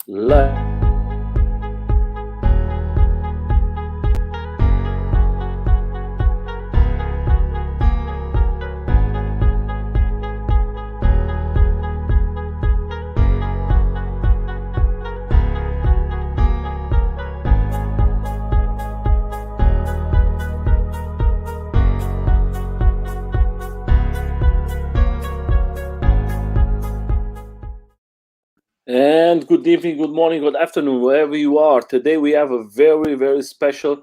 Live. And good evening, good morning, good afternoon, wherever you are. Today we have a very, very special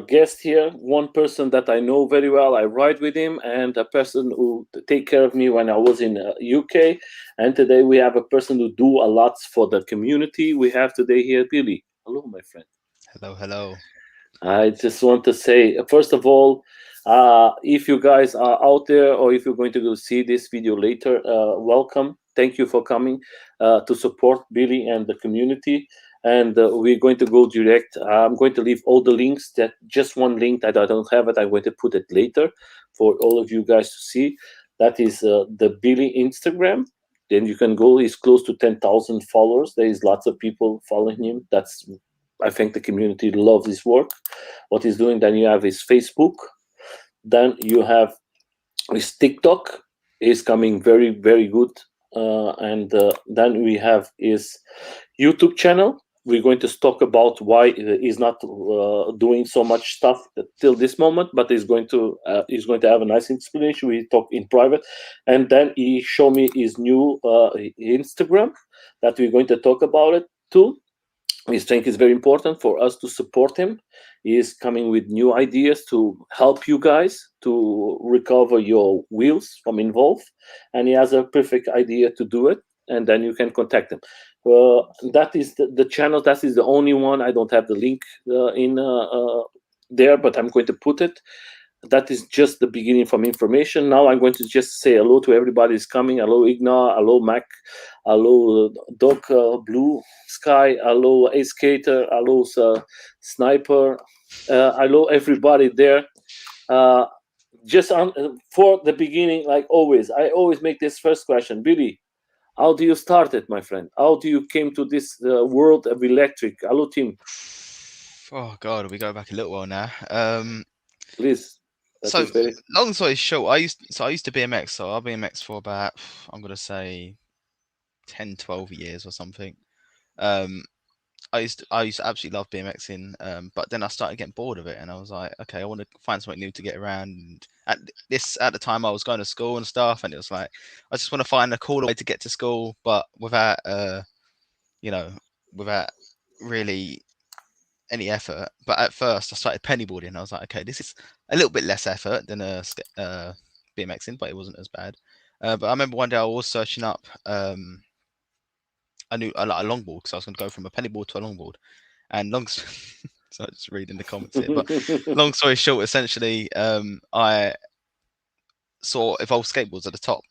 guest here. One person that I know very well. I ride with him, and a person who take care of me when I was in UK. And today we have a person who do a lot for the community. We have today here Billy. Hello, my friend. Hello, hello. I just want to say, first of all, if you guys are out there or if you're going to go see this video later, welcome. Thank you for coming to support Billy and the community. And we're going to go direct. I'm going to leave all the links. That just one link that I don't have it. I'm going to put it later for all of you guys to see. That is the Billy Instagram. Then you can go. He's close to 10,000 followers. There is lots of people following him. That's I think the community loves his work, what he's doing. Then you have his Facebook. Then you have his TikTok. Is coming very, very good. And then we have his YouTube channel. We're going to talk about why he's not doing so much stuff till this moment, but he's going to have a nice explanation. We talk in private, and then he show me his new Instagram that we're going to talk about it too. We think it's very important for us to support him. He is coming with new ideas to help you guys to recover your wheels from Involve, and he has a perfect idea to do it. And then you can contact him. That is the channel. That is the only one. I don't have the link in there, but I'm going to put it. That is just the beginning from information. Now I'm going to just say hello to everybody who's coming. Hello Igna, hello Mac, hello Doc Blue Sky, hello A Skater, hello Sniper, hello everybody there. Just for the beginning, like always, I always make this first question. Billy, how do you start it, my friend? How do you came to this world of electric? Hello team, Oh God, we go back a little while now. please. That So is very. long story short, I used to BMX. So I BMX for about I'm gonna say 10, 12 years or something. Um, I used to absolutely love BMXing. But then I started getting bored of it, and I was like, okay, I want to find something new to get around. And at the time, I was going to school and stuff, and it was like I just want to find a cooler way to get to school, but without you know, without really any effort. But at first, I started pennyboarding. And I was like, okay, this is a little bit less effort than BMXing, but it wasn't as bad. But I remember one day I was searching up like a longboard because I was going to go from a pennyboard to a longboard. And so I just reading the comments here. But long story short, essentially, I saw Evolve skateboards at the top.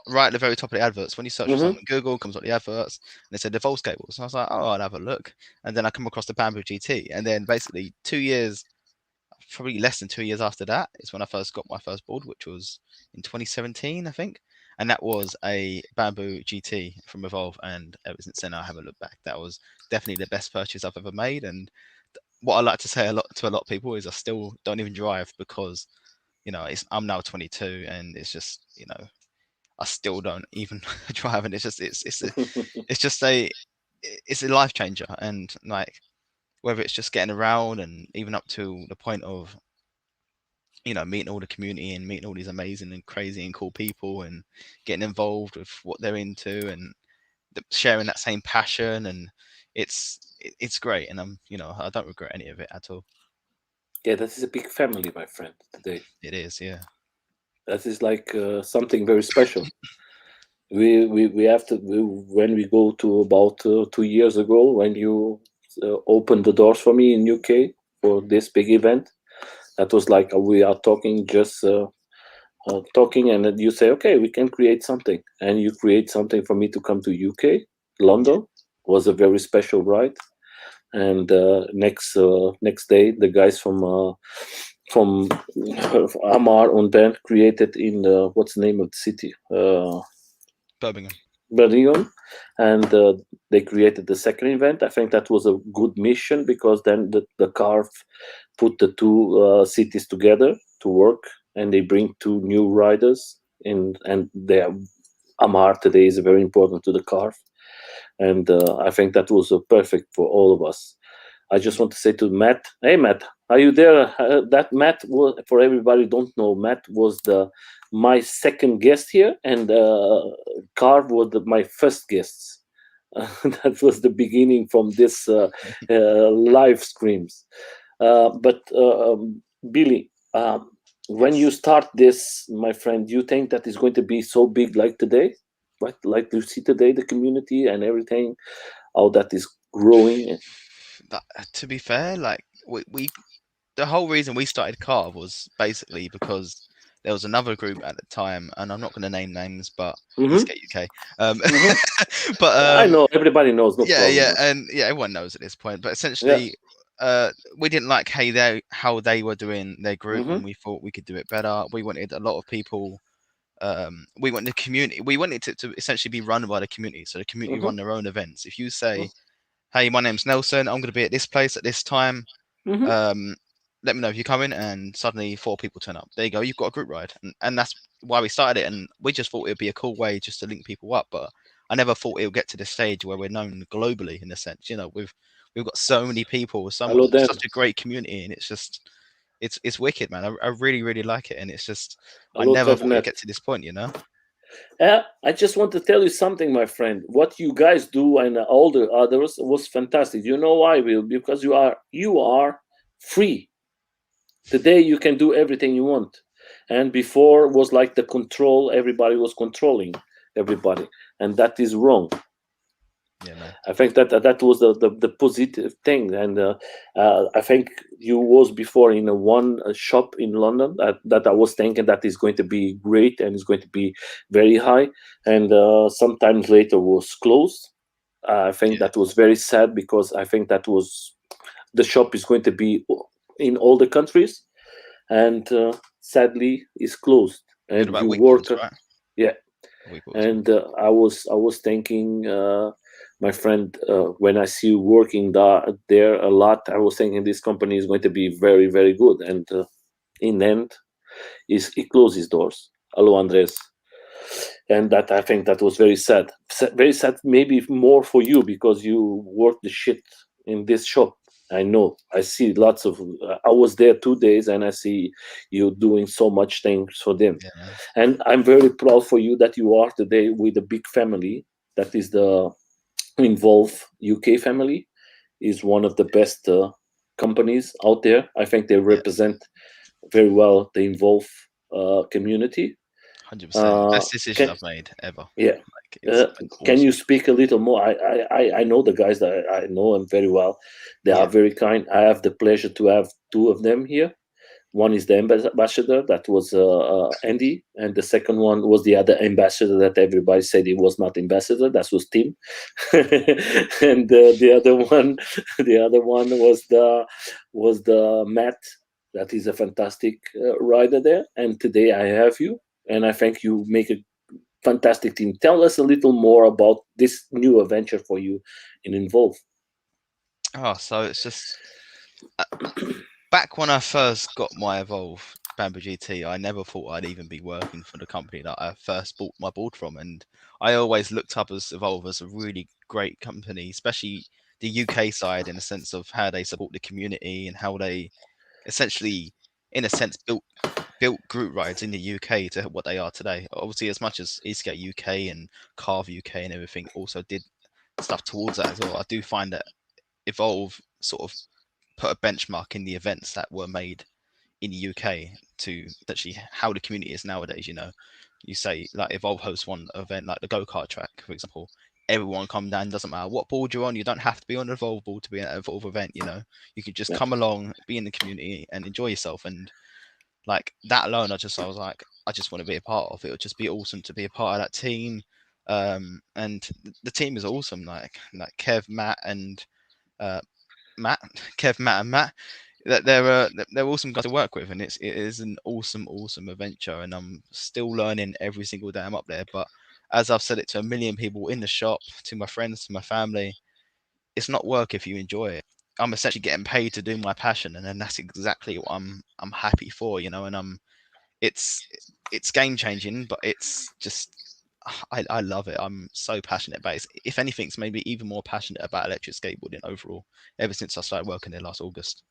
Right at the very top of the adverts, when you search for something on Google, comes up the adverts, and it said Evolve skateboards. And I was like, oh, I'll have a look. And then I come across the Bamboo GT, and then basically 2 years, probably less than 2 years after that, is when I first got my first board, which was in 2017, I think. And that was a Bamboo GT from Evolve, and ever since then I haven't looked back. That was definitely the best purchase I've ever made. And what I like to say to a lot of people is I still don't even drive because I'm now 22, and it's just I still don't even drive, and it's a life changer. And like whether it's just getting around and even up to the point of meeting all the community and meeting all these amazing and crazy and cool people and getting involved with what they're into and sharing that same passion, and it's great. And I don't regret any of it at all. Yeah, that is a big family, my friend. Today, It is, yeah. that is like something very special. We have to when we go to about 2 years ago when you opened the doors for me in UK for this big event. That was like we are talking just talking, and then you say, okay, we can create something, and you create something for me to come to UK. London was a very special ride, and next day the guys from Amar on band created in what's the name of the city? Birmingham. Berlin, and they created the second event. I think that was a good mission because then the carve put the two cities together to work, and they bring two new riders in, and they are, Amar today is very important to the carve, and I think that was perfect for all of us. I just want to say to Matt, hey Matt, are you there? That Matt was, for everybody who don't know, Matt was the my second guest here, and Carv was my first guest. That was the beginning from this live streams. But Billy, when you Yes. start this, my friend, do you think that is going to be so big like today? Like you see today, the community and everything, how that is growing. To be fair, like we the whole reason we started Carve was basically because there was another group at the time, and I'm not going to name names, but Hmm. Eastgate UK. Hmm. But I know everybody knows, no yeah, problem. yeah, and yeah, everyone knows at this point. But Yeah. essentially, we didn't like how they were doing their group, Hmm. and we thought we could do it better. We wanted a lot of people. We want the community. We wanted it to essentially be run by the community, so the community Hmm. run their own events. If you say, "Hey, my name's Nelson. I'm going to be at this place at this time. Hmm. Um, let me know if you're coming," and suddenly 4 people turn up. There you go. You've got a group ride, and that's why we started it. And we just thought it would be a cool way just to link people up. But I never thought it would get to this stage where we're known globally in a sense. You know, we've got so many people, Hello, Dan. such a great community, and it's just it's wicked, man. I really really like it, and it's just I Hello, never thought it'd Trevenet. get to this point. You know. I just want to tell you something, my friend. What you guys do and all the others was fantastic. You know why, Will? Because you are free. Today you can do everything you want, and before was like the control. Everybody was controlling everybody, and that is wrong. Yeah, man. I think that was the positive thing, and I think you was before in a one shop in London that I was thinking that is going to be great and is going to be very high, and sometimes later was closed. I think Yeah. that was very sad because I think that was the shop is going to be in all the countries, and sadly is closed. You had And about you a week work, closed, right? yeah, A week was. and I was thinking, my friend, when I see you working there a lot, I was thinking this company is going to be very very good, and in the end, is it closes doors. Hello, Andres, and that I think that was very sad. Very sad, maybe more for you because you work the shit in this shop. I know. I see lots of. I was there 2 days, and I see you doing so much things for them, Yeah, man. and I'm very proud for you that you are today with a big family. That is the Involve UK family is one of the best companies out there. I think they Yeah, represent very well the Involve community. 100%. Uh, Best decision can I've made ever. yeah. Like it's been Can you awesome. speak a little more? I know the guys that I know them very well. They are Yeah, very kind. I have the pleasure to have two of them here. One is the ambassador, that was Andy, and the second one was the other ambassador that everybody said he was not ambassador. That was Tim, and the other one was the Matt. That is a fantastic rider there. And today I have you, and I think you make a fantastic team. Tell us a little more about this new adventure for you in Involve. oh, so it's just uh, back when I first got my Evolve Bamboo GT, I never thought I'd even be working for the company that I first bought my board from, and I always looked up as Evolve as a really great company, especially the UK side in the sense of how they support the community and how they essentially, in a sense, built group rides in the UK to what they are today. Obviously, as much as Eastgate UK and Carve UK and everything also did stuff towards that as well, I do find that Evolve sort of put a benchmark in the events that were made in the UK to actually how the community is nowadays. You know, you say like Evolve hosts one event like the go kart track, for example. Everyone come down, doesn't matter what board you're on. You don't have to be on an Evolve board to be at an Evolve event. You know, you can just Yeah, come along, be in the community, and enjoy yourself. And like that alone, I was like, I just want to be a part of it. It would just be awesome to be a part of that team. And the team is awesome. Like Kev, Matt, and uh, Matt, Kev, Matt, and Matt. That they're awesome guys to work with, and it is an awesome adventure. And I'm still learning every single day I'm up there. But as I've said it to a million people in the shop, to my friends, to my family, it's not work if you enjoy it. I'm essentially getting paid to do my passion, and then that's exactly what I'm happy for, you know. And it's it's game changing, but it's just I love it. I'm so passionate about it. If anything, it's made me even more passionate about electric skateboarding overall ever since I started working there last August.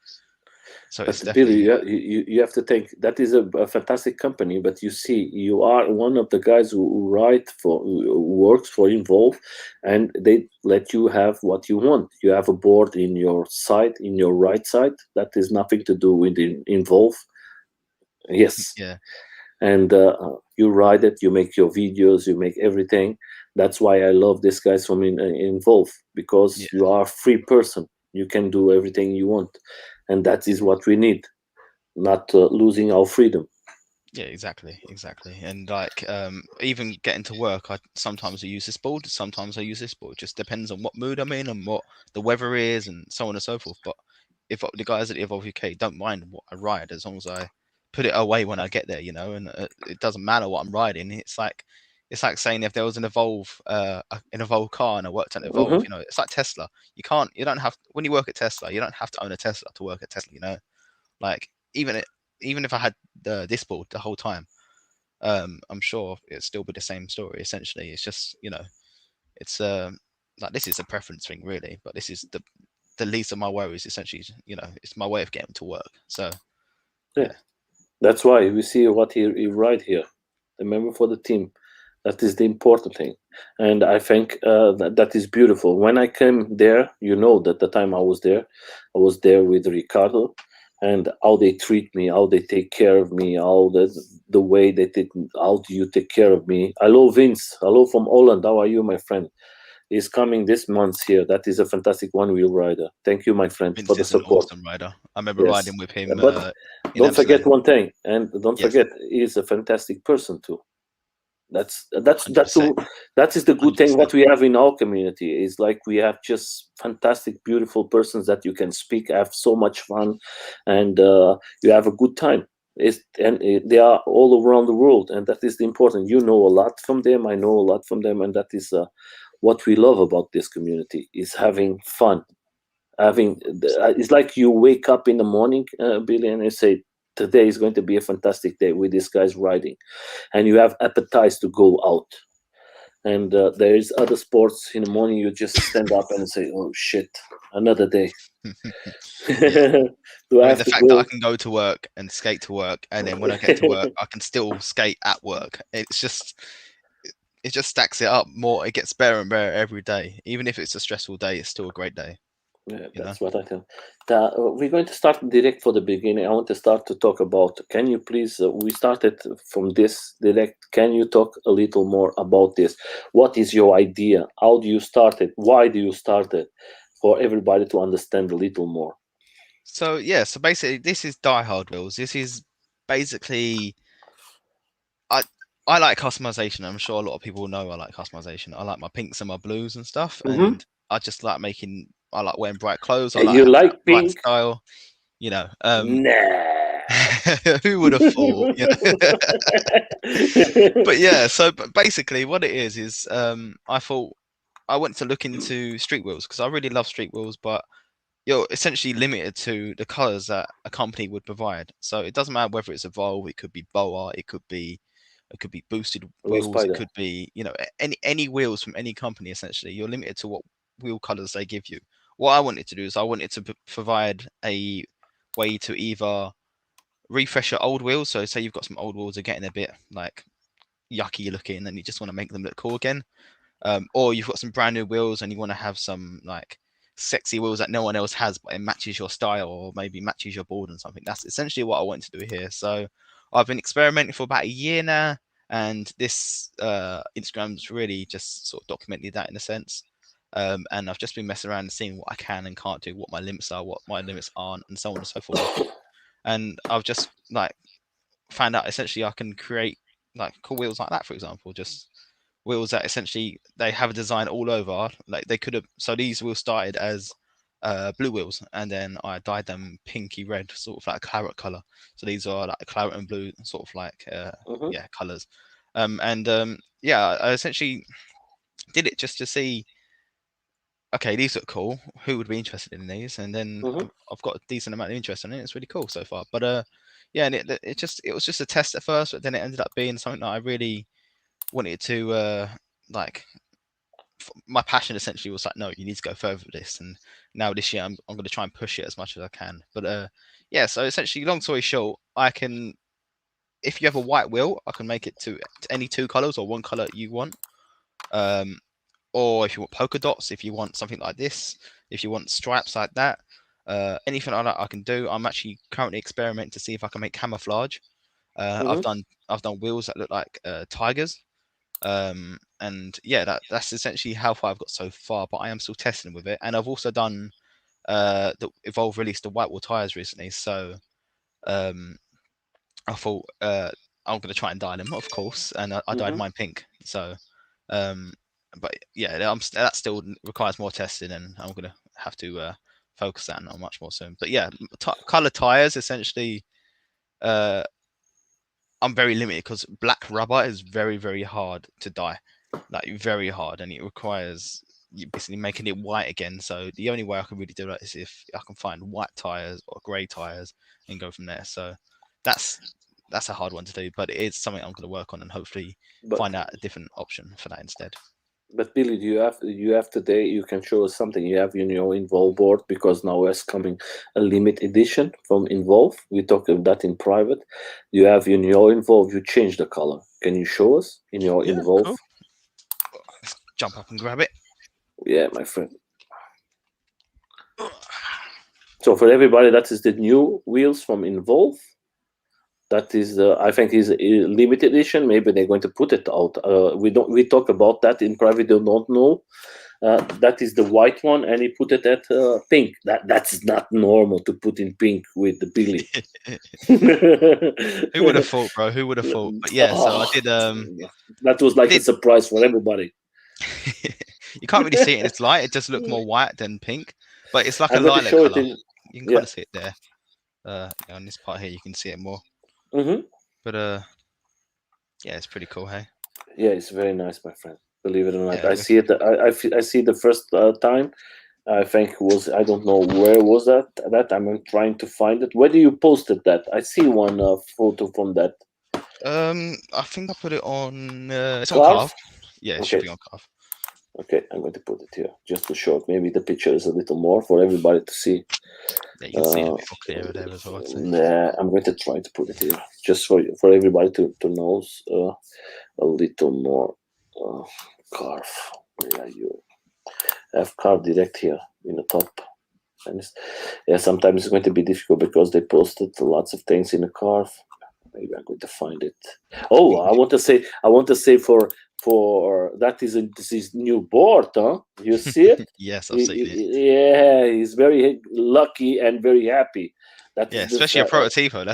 So it's But Billy, definitely you have to think that is a fantastic company. But you see, you are one of the guys who write for, who works for Involve, and they let you have what you want. You have a board in your side, in your right side. That is nothing to do with Involve. Yes, yeah, and you ride it. You make your videos. You make everything. That's why I love these guys from Involve, because yeah. you are a free person. You can do everything you want, and that is what we need, not losing our freedom. Yeah, exactly. And like, even getting to work, I sometimes I use this board, sometimes I use this board. It just depends on what mood I'm in and what the weather is, and so on and so forth. But if the guys at the Evolve UK don't mind what I ride, as long as I put it away when I get there, you know, and it doesn't matter what I'm riding. It's like saying if there was an Evolve car and I worked at Evolve, Hmm. you know, it's like Tesla. You don't have when you work at Tesla, you don't have to own a Tesla to work at Tesla, you know. Like even if I had this board the whole time, I'm sure it'd still be the same story. Essentially, it's just it's like this is a preference thing really, but this is the least of my worries. Essentially, you know, it's my way of getting to work. So Yeah, yeah, that's why we see what he write here. The member for the team. That is the important thing, and I think that is beautiful. When I came there, you know that the time I was there with Ricardo, and how they treat me, how they take care of me, how the way they did, how do you take care of me? Hello, Vince. Hello from Holland. How are you, my friend? He's coming this month here. That is a fantastic one-wheel rider. Thank you, my friend, for Vince the is an support. awesome rider. I remember Yes, riding with him but in don't forget Amsterdam. one thing, and don't Yes, forget he's a fantastic person too. That's that's hundred that's percent, that is the good hundred thing percent. what we have in our community is like we have just fantastic, beautiful persons that you can speak, have so much fun, and you have a good time. They are all around the world, and that is the important. You know a lot from them. I know a lot from them, and that is what we love about this community is having fun, it's like you wake up in the morning, Billy, and you say today is going to be a fantastic day with these guys riding, and you have appetite to go out. And there is other sports in the morning you just stand up and say, oh shit, another day. Yeah. Do I I mean, have the to fact that I go? can go to work and skate to work, and then when I get to work, I can still skate at work. It just stacks it up more. It gets better and better every day. Even if it's a stressful day, it's still a great day. Yeah, You know. that's what I tell. We're going to start direct for the beginning. I want to start to talk about. Can you please? We started from this direct. Can you talk a little more about this? What is your idea? How do you start it? Why do you start it? For everybody to understand a little more. So yeah, so basically, this is Die Hard wheels. This is basically I I like customization. I'm sure a lot of people know I like customization. I like my pinks and my blues and stuff, Mm-hmm. and I just like making. I like wearing bright clothes. I like You having that like bright pink? style. You know, Nah. who would have thought? You know? But yeah, so basically, what it is I thought I went to look into street wheels because I really love street wheels, but you're essentially limited to the colors that a company would provide. So it doesn't matter whether it's Evolve, it could be Boa, it could be boosted Low wheels, it spider. could be any wheels from any company. Essentially, you're limited to what wheel colors they give you. What I wanted to do is I wanted to provide a way to either refresh your old wheels. So say you've got some old wheels that are getting a bit like yucky looking, and you just want to make them look cool again. Or you've got some brand new wheels and you want to have some like sexy wheels that no one else has, but it matches your style or maybe matches your board and something. That's essentially what I want to do here. So I've been experimenting for about a year now, and this Instagram's really just sort of documented that in a sense. And I've just been messing around and seeing what I can and can't do, what my limits are, what my limits aren't, and so on and so forth. And I've just like found out essentially I can create like cool wheels like that, for example, just wheels that essentially they have a design all over. Like they could have, so these wheels started as blue wheels, and then I dyed them pinky red, sort of like claret color. So these are like claret and blue, sort of like Mm-hmm. yeah colors. And yeah, I essentially did it just to see. Okay, these look cool. Who would be interested in these? And then Mm-hmm. I've got a decent amount of interest in it. It's really cool so far. But yeah, and it was just a test at first, but then it ended up being something that I really wanted to like. My passion essentially was like, no, you need to go further with this. And now this year, I'm going to try and push it as much as I can. But yeah, so essentially, long story short, I can, if you have a white wheel, I can make it to any two colors or one color you want. Or if you want polka dots, if you want something like this, if you want stripes like that, anything like that I can do. I'm actually currently experimenting to see if I can make camouflage. Mm-hmm. I've done wheels that look like tigers. And yeah, that's essentially how far I've got so far. But I am still testing with it, and I've also done the Evolve released the white wall tires recently. So um, I thought I'm gonna try and dye them, of course, and I dyed Mm-hmm. mine pink. So um, but yeah, that still requires more testing, and I'm gonna have to focus that on much more soon. But yeah, color tires essentially. Uh, I'm very limited because black rubber is very, very hard to dye, like very hard, and it requires you basically making it white again. So the only way I can really do that is if I can find white tires or grey tires and go from there. So that's that's a hard one to do, but it is something I'm going to work on and hopefully But find out a different option for that instead. Billy, do you have today? You can show us something you have in your Involve board because now is coming a limit edition from Involve. We talked about that in private. You have in your Involve. You change the color. Can you show us in your Yeah, Involve? cool. Let's jump up and grab it. Yeah, my friend. So for everybody, that is the new wheels from Involve. That is, I think, is a limited edition. Maybe they're going to put it out. We don't. We talk about that in private. They don't know. That is the white one, and he put it at pink. That's not normal to put in pink with the Billy. Who would have thought, bro? Who would have thought? But yeah, so I Oh, did. that was I like a did. surprise for everybody. You can't really see it in this light. It does look more white than pink, but it's like a I'm going to lilac show it color. in. You can kind Yeah. of see it there. On this part here, you can see it more. Hmm. But yeah, it's pretty cool. Hey. Yeah, it's very nice, my friend. Believe it or not, Yeah, I it looks see it. really cool. I see the first time. I think it was, I don't know where was that. That I'm trying to find it. Where do you posted that? I see one photo from that. I think I put it on. It's on Carve. Carve. Yeah, it should Okay. be on Carve. Okay, I'm going to put it here just to show it. Maybe the picture is a little more for everybody to see. Yeah, you can see it a bit more clearer there as well. I'd say. Nah, I'm going to try to put it here just for everybody to know a little more. Carve. Where are you? I have carve direct here in the top. And yeah, sometimes it's going to be difficult because they posted lots of things in the carve. Maybe I'm going to find it. Oh, I want to say for that is this is new board, huh? You see it? Yes, I've seen it. Yeah, he's very lucky and very happy. That Yeah, is the especially a prototypo.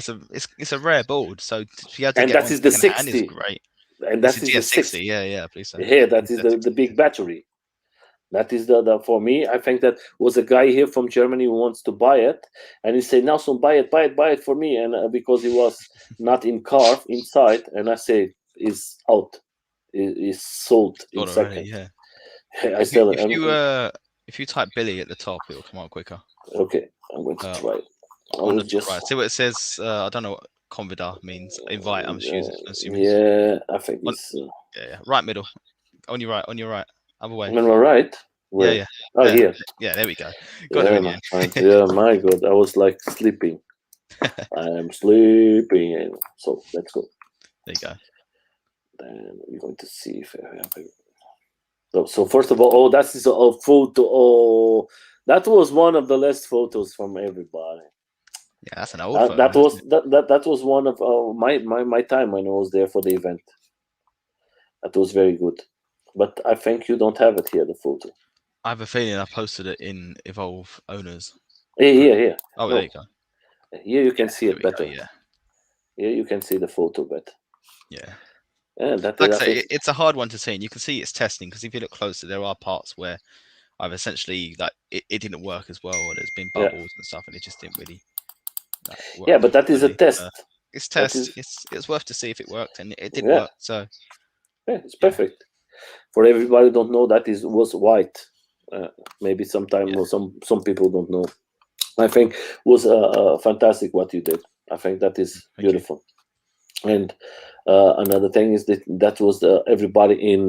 It's a rare board, so to be able to and get that one is the second hand is 60, great. and It's that a is the GS60. 60. Yeah, I believe so. Yeah, that It's is a the 60. big battery. That is the for me. I think that was a guy here from Germany who wants to buy it, and he said, "Nelson, buy it for me." And because he was not in carve inside, and I say, "Is out, is sold in Got already. second." Yeah. I sell it. If you type Billy at the top, it will come out quicker. Okay, I'm going to try it. I On was the top just right. See what it says? I don't know what convida means. Invite. I'm assuming. yeah. I think On, it's yeah. Right middle. On your right. On your right. Other way. am I right? Yeah, Where? yeah. Oh, There. here. Yeah, there we go. Got there Yeah, in the my friend. end. Yeah, my God, I was like sleeping. I am sleeping. And so let's go. There you go. Then we're going to see if I have it. So first of all, oh, that is a photo. Oh, that was one of the last photos from everybody. Yeah, that's an old photo. That was one of my time when I was there for the event. That was very good, but I think you don't have it here. The photo. I have a feeling I posted it in Evolve Owners. Here. Oh, No. there you go. Here you can see it better. Yeah. Here you can see the photo better. Yeah. Yeah, that Like I say, it's a hard one to see, and you can see it's testing because if you look closer, there are parts where I've essentially like it didn't work as well, or there's been bubbles and stuff, and it just didn't really. Work yeah, but that is a test. It's test. It's worth to see if it worked, and it did Yeah. work. So Yeah, it's Yeah, perfect. For everybody who don't know, that is was white. Maybe sometime yeah. or some people don't know. I think was fantastic what you did. I think that is Thank you. beautiful. And another thing is that that was everybody in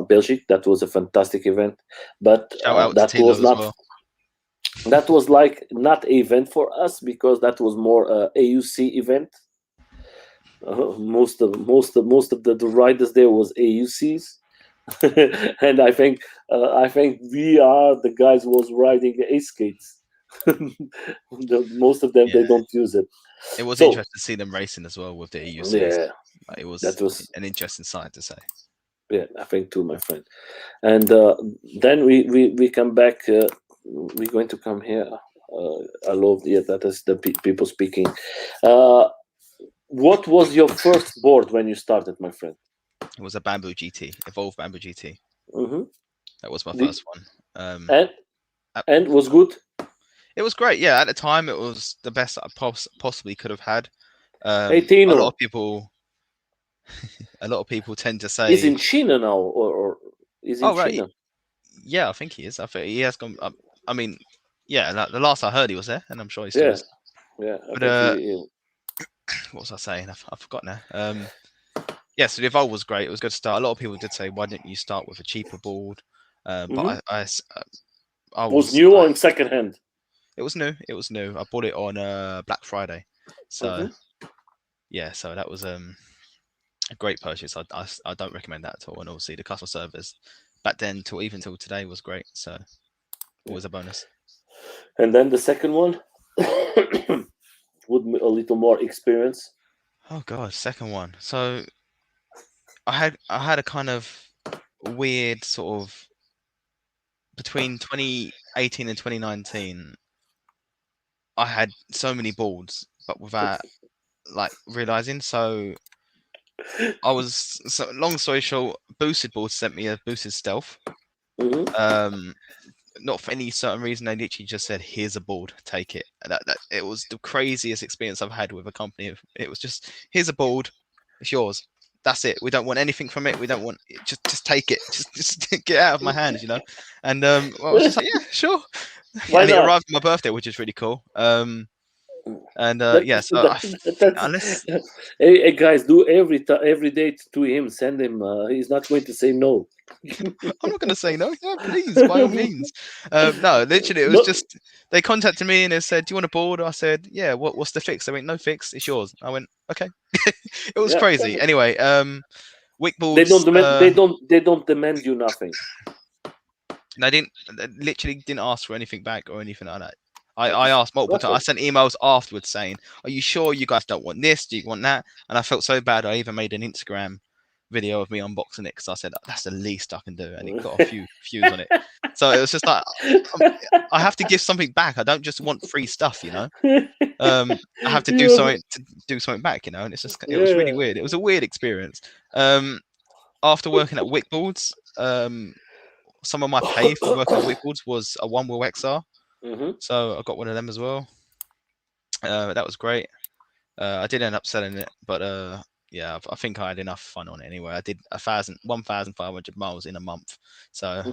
Belgium. That was a fantastic event, but Shout out to that was Tilo as not. well. That was like not an event for us because that was more AUC event. Most of the riders there was AUCs, and I think we are the guys who was riding A skates. Most of them Yeah, they don't use it. it was So interesting to see them racing as well with the EUCs. yeah, Like, it that was was an interesting sight to say. yeah. I think too, my friend. And then we come back. We're going to come here. I love that is the people speaking. Uh, what was your first board when you started, my friend? It was a Bamboo GT, Evolve Bamboo GT. Mm-hmm. That was my The, first one. and Uh, and was good. It was great. Yeah, at the time, it was the best I possibly could have had. Hey A lot of Tino people, a lot of people tend to is say, in China now, or is in "Oh, right, China. yeah, I think he is. I think he has gone." I mean, yeah, like, the last I heard, he was there, and I'm sure he still Yeah, is. yeah. I But think what was I saying? I forgot now. Yeah, so the Evolve was great. It was a good start. A lot of people did say, "Why didn't you start with a cheaper board?" But hmm I was was, new or in second hand. it was new. It was new. I bought it on Black Friday, so hmm yeah, so that was a great purchase. I don't recommend that at all. And obviously, the customer service back then till even till today was great. So Yeah. always a bonus. And then the second one would be a little more experience. Oh god, second one. So I had a kind of weird sort of between 2018 and 2019. I had so many boards, but without like realizing. So long story short, Boosted Board sent me a Boosted Stealth. hmm Um, not for any certain reason. They literally just said, "Here's a board, take it." And that it was the craziest experience I've had with a company. It was just, "Here's a board, it's yours. That's it. We don't want anything from it. We don't want it. Just take it. Just get it out of my hands, you know." And I was just like, "Yeah, sure." Why And it not? arrived on my birthday, which is really cool. And That, yeah, so unless hey, guys, do every day to him. Send him. He's not going to say no. I'm not going to say no. Yeah, please, by all means. No, literally, it was No. just they contacted me and they said, "Do you want a board?" I said, "Yeah." What's the fix? They went, "No fix. It's yours." I went, "Okay." It was Yeah. crazy. Anyway, wick They don't boards. demand. They don't demand you nothing. They literally didn't ask for anything back or anything like that. That I is asked multiple times. I perfect. sent emails afterwards saying, "Are you sure you guys don't want this? Do you want that?" And I felt so bad. I even made an Instagram video of me unboxing it because I said that's the least I can do, and it got a few views on it. So it was just like um, I have to give something back. I don't just want free stuff, you know. I have to do You- something back, you know. And it was really yeah. weird. It was a weird experience. After working at Wickboards, some of my pay for working at Wickboards was a one wheel XR, hmm so I got one of them as well. That was great. I did end up selling it, but yeah, I think I had enough fun on it anyway. I did 1,500 miles in a month, so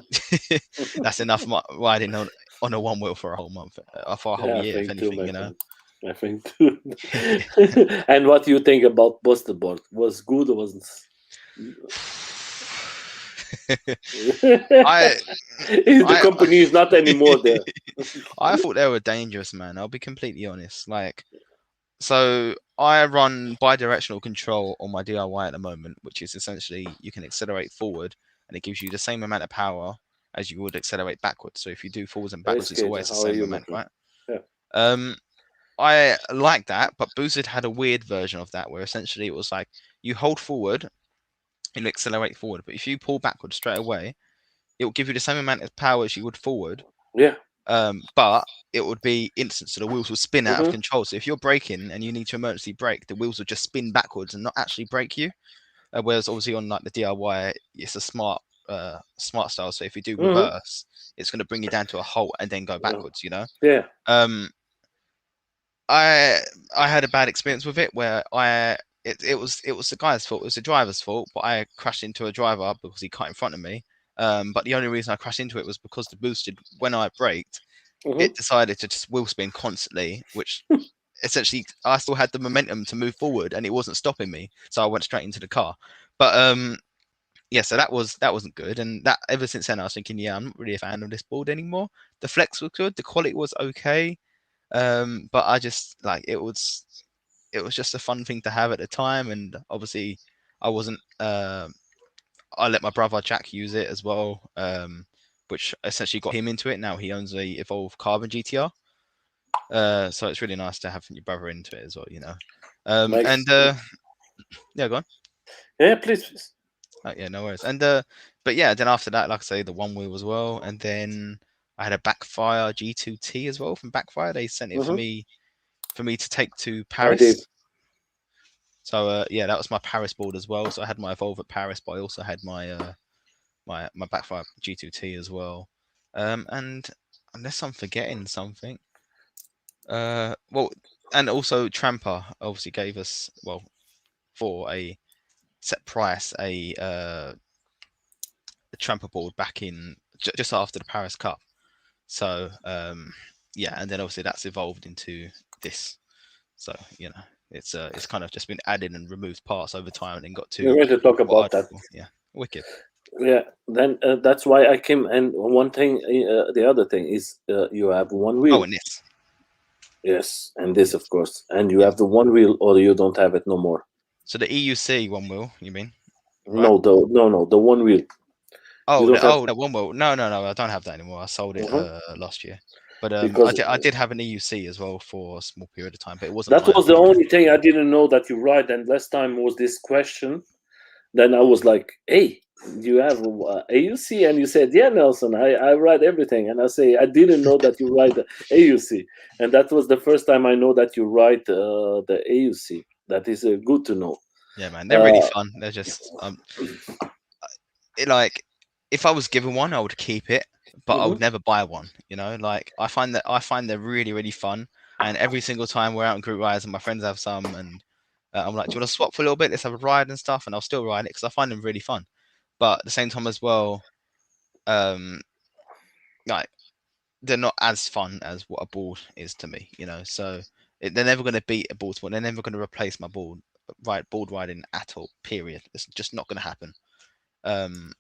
that's enough riding on a one wheel for a whole month, for a whole Yeah, I year, if think too, anything, my you know. friend. I think too. And what do you think about Busted Board? Was good or wasn't? I The I company is not anymore there. I thought they were dangerous, man. I'll be completely honest. Like, so I run bi-directional control on my DIY at the moment, which is essentially you can accelerate forward and it gives you the same amount of power as you would accelerate backwards. So if you do forwards and Hey, backwards, it's skater, always the how are same you, my amount, friend? right? Yeah. Um, I like that, but Boosted had a weird version of that where essentially it was like you hold forward and accelerate forward, but if you pull backwards straight away, it will give you the same amount of power as you would forward, Yeah. but it would be instant, so the wheels will spin out of hmm control. So if you're braking and you need to emergency brake, the wheels will just spin backwards and not actually brake you. Whereas obviously on like the DIY, it's a smart style. So if you do hmm reverse, it's going to bring you down to a halt and then go backwards. You know. Yeah. Um, I I had a bad experience with it where I it was the guy's fault. It was the driver's fault, but I crashed into a driver because he cut in front of me. But the only reason I crashed into it was because the boosted, when I braked, it decided to just wheel spin constantly, which essentially I still had the momentum to move forward and it wasn't stopping me, so I went straight into the car. But yeah, so that wasn't good, and that ever since then I was thinking, yeah, I'm not really a fan of this board anymore. The flex was good, the quality was okay, but I just like it was just a fun thing to have at the time, and obviously I wasn't. I let my brother Jack use it as well, which essentially got him into it. Now he owns a Evolve Carbon GTR, so it's really nice to have your brother into it as well, you know. Nice. And yeah, go on. Yeah, please. Oh, yeah, no worries. And but yeah, then after that, like I say, the one wheel as well, and then I had a Backfire G2T as well from Backfire. They sent it for me to take to I did. Paris. So yeah, that was my Paris board as well. So I had my Evolve at Paris, but I also had my my Backfire G2T as well. And unless I'm forgetting something, well, and also Tramper obviously gave us, well, for a set price, a Tramper board back in just after the Paris Cup. So yeah, and then obviously that's evolved into this. So you know, it's kind of just been added and removed parts over time, and then got We're to going to talk what about I'd that. call, yeah, wicked. Yeah, then that's why I came. And one thing, the other thing is you have one Oh, wheel. and this, Yes, and this, yeah, of course. And you yeah. have the one wheel, or you don't have it no more. So the EUC one wheel, you mean, right? No, the one wheel. You Oh, don't have. the one wheel. No, I don't have that anymore. I sold it Mhm. last year. But Because I did have an EUC as well for a small period of time, but it wasn't that my was the board. only thing I didn't know that you ride. And last time was this question. Then I was like, "Hey, you have AUC?" And you said, "Yeah, Nelson, I ride everything." And I say, "I didn't know that you ride the AUC." And that was the first time I know that you ride the AUC. That is good to know. Yeah, man, they're really Uh, fun. They're just like if I was given one, I would keep it, but I would mhm. never buy one. You know, like I find they're really really fun, and every single time we're out on group rides and my friends have some, and I'm like, do you want to swap for a little bit? Let's have a ride and stuff, and I'll still ride it because I find them really fun. But at the same time as well, um, like they're not as fun as what a board is to me. You know, so they're never going to beat a board sport. They're never going to replace my board riding at all. Period. It's just not going to happen. Um,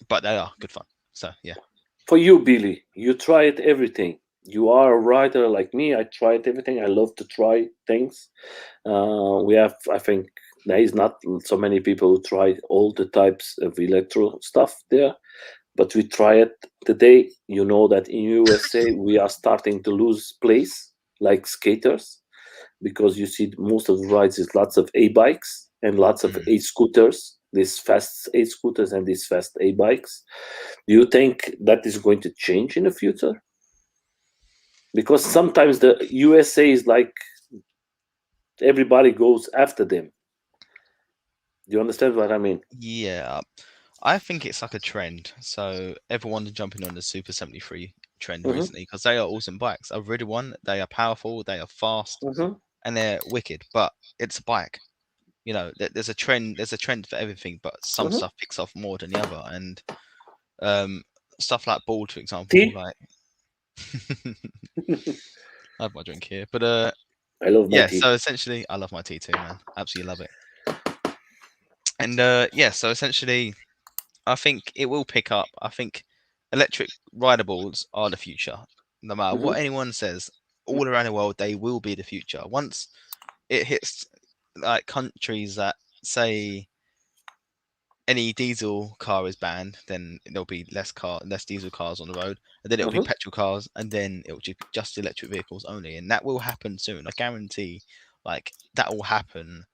but they are good fun. So yeah. For you, Billy, you tried everything. You are a rider like me. I tried everything. I love to try things. We have, I think, there is not so many people who try all the types of electro stuff there, but we try it today. You know that in USA we are starting to lose place like skaters because you see most of the rides is lots of A bikes and lots of Mm. A scooters, these fast A scooters and these fast A bikes. Do you think that is going to change in the future? Because sometimes the USA is like everybody goes after them. Do you understand what I mean? Yeah, I think it's like a trend. So everyone's jumping on the Super 73 trend Hmm. recently because they are awesome bikes. I've ridden one. They are powerful. They are fast, Hmm. and they're wicked. But it's a bike. You know, there's a trend. There's a trend for everything, but some Hmm. stuff picks off more than the other. And um, stuff like board, for example, Tea? like I have my drink here. But I love my yeah. tea. So essentially, I love my tea too, man. Absolutely love it. And yeah. So essentially, I think it will pick up. I think electric rider boards are the future. No matter Hmm. what anyone says, all around the world, they will be the future. Once it hits like countries that say any diesel car is banned, then there'll be less diesel cars on the road, and then it'll be Hmm. petrol cars, and then it'll just electric vehicles only, and that will happen soon. I guarantee, like that will happen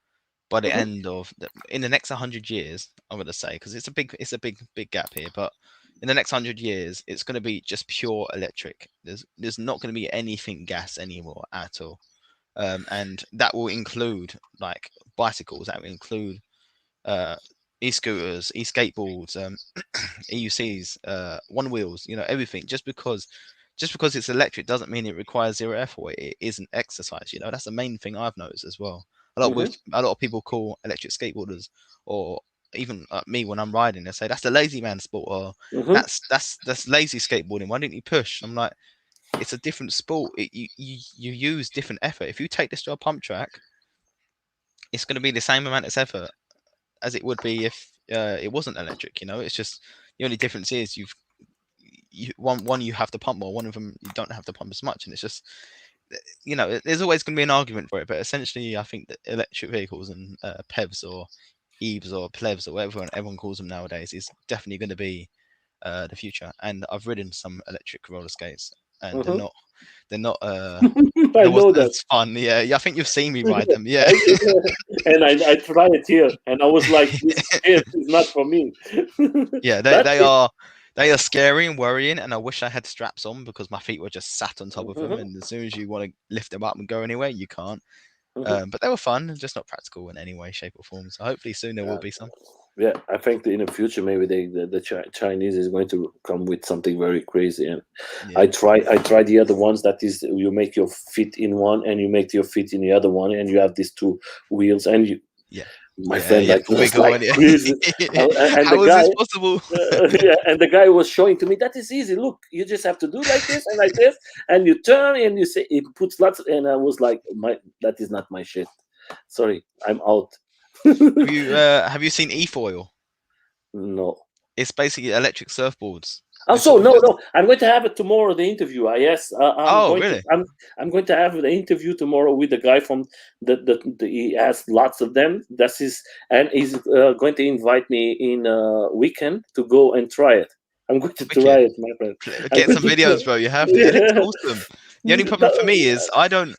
by the Hmm. end of in the next 100 years. I'm going to say because it's a big gap here, but in the next 100 years, it's going to be just pure electric. There's not going to be anything gas anymore at all, and that will include like bicycles. That will include uh, e-scooters, e-skateboards, EUCs, one wheels. You know everything. Just because it's electric doesn't mean it requires zero effort. It isn't exercise. You know that's the main thing I've noticed as well. A lot of people call electric skateboarders, or even me when I'm riding, they say that's the lazy man sport, or that's lazy skateboarding. Why didn't you push? I'm like, it's a different sport. You use different effort. If you take this to a pump track, it's going to be the same amount of effort as it would be if it wasn't electric. You know, it's just the only difference is one you have to pump more, one of them you don't have to pump as much, and it's just, you know, there's always going to be an argument for it. But essentially, I think that electric vehicles and PEVs or EVs or plevs or whatever everyone calls them nowadays is definitely going to be the future. And I've ridden some electric roller skates, and they're not I there know wasn't that. as fun. Yeah, I think you've seen me ride them. Yeah. And I tried it here, and I was like, this shit is not for me. Yeah, That's it. they are scary and worrying, and I wish I had straps on because my feet were just sat on top of them. Mhm, And as soon as you want to lift them up and go anywhere, you can't. mhm. But they were fun, and just not practical in any way, shape, or form. So hopefully soon there will be some. Yeah, I think that in the future maybe Chinese is going to come with something very crazy. And Yeah, I try the other ones, that is you make your feet in one and you make your feet in the other one, and you have these two wheels, and you, yeah, my friend, you have like, to was wiggle like on it. crazy. And the How is guy, this possible? yeah, and the guy was showing to me, that is easy, look, you just have to do like this and like this, and you turn and you say it puts lots, and I was like, that is not my shit, sorry, I'm out. Have you seen e-foil? No. It's basically electric surfboards. They Also, sort of no, just. no. I'm going to have it tomorrow. The interview. Yes, Oh, really? I'm going to have the interview tomorrow with the guy from he has lots of them. That's his, and he's going to invite me in weekend to go and try it. I'm going to try Wicked. it, my friend. I'm Get going some to videos, bro. You have to. It looks awesome. The only problem for me is try.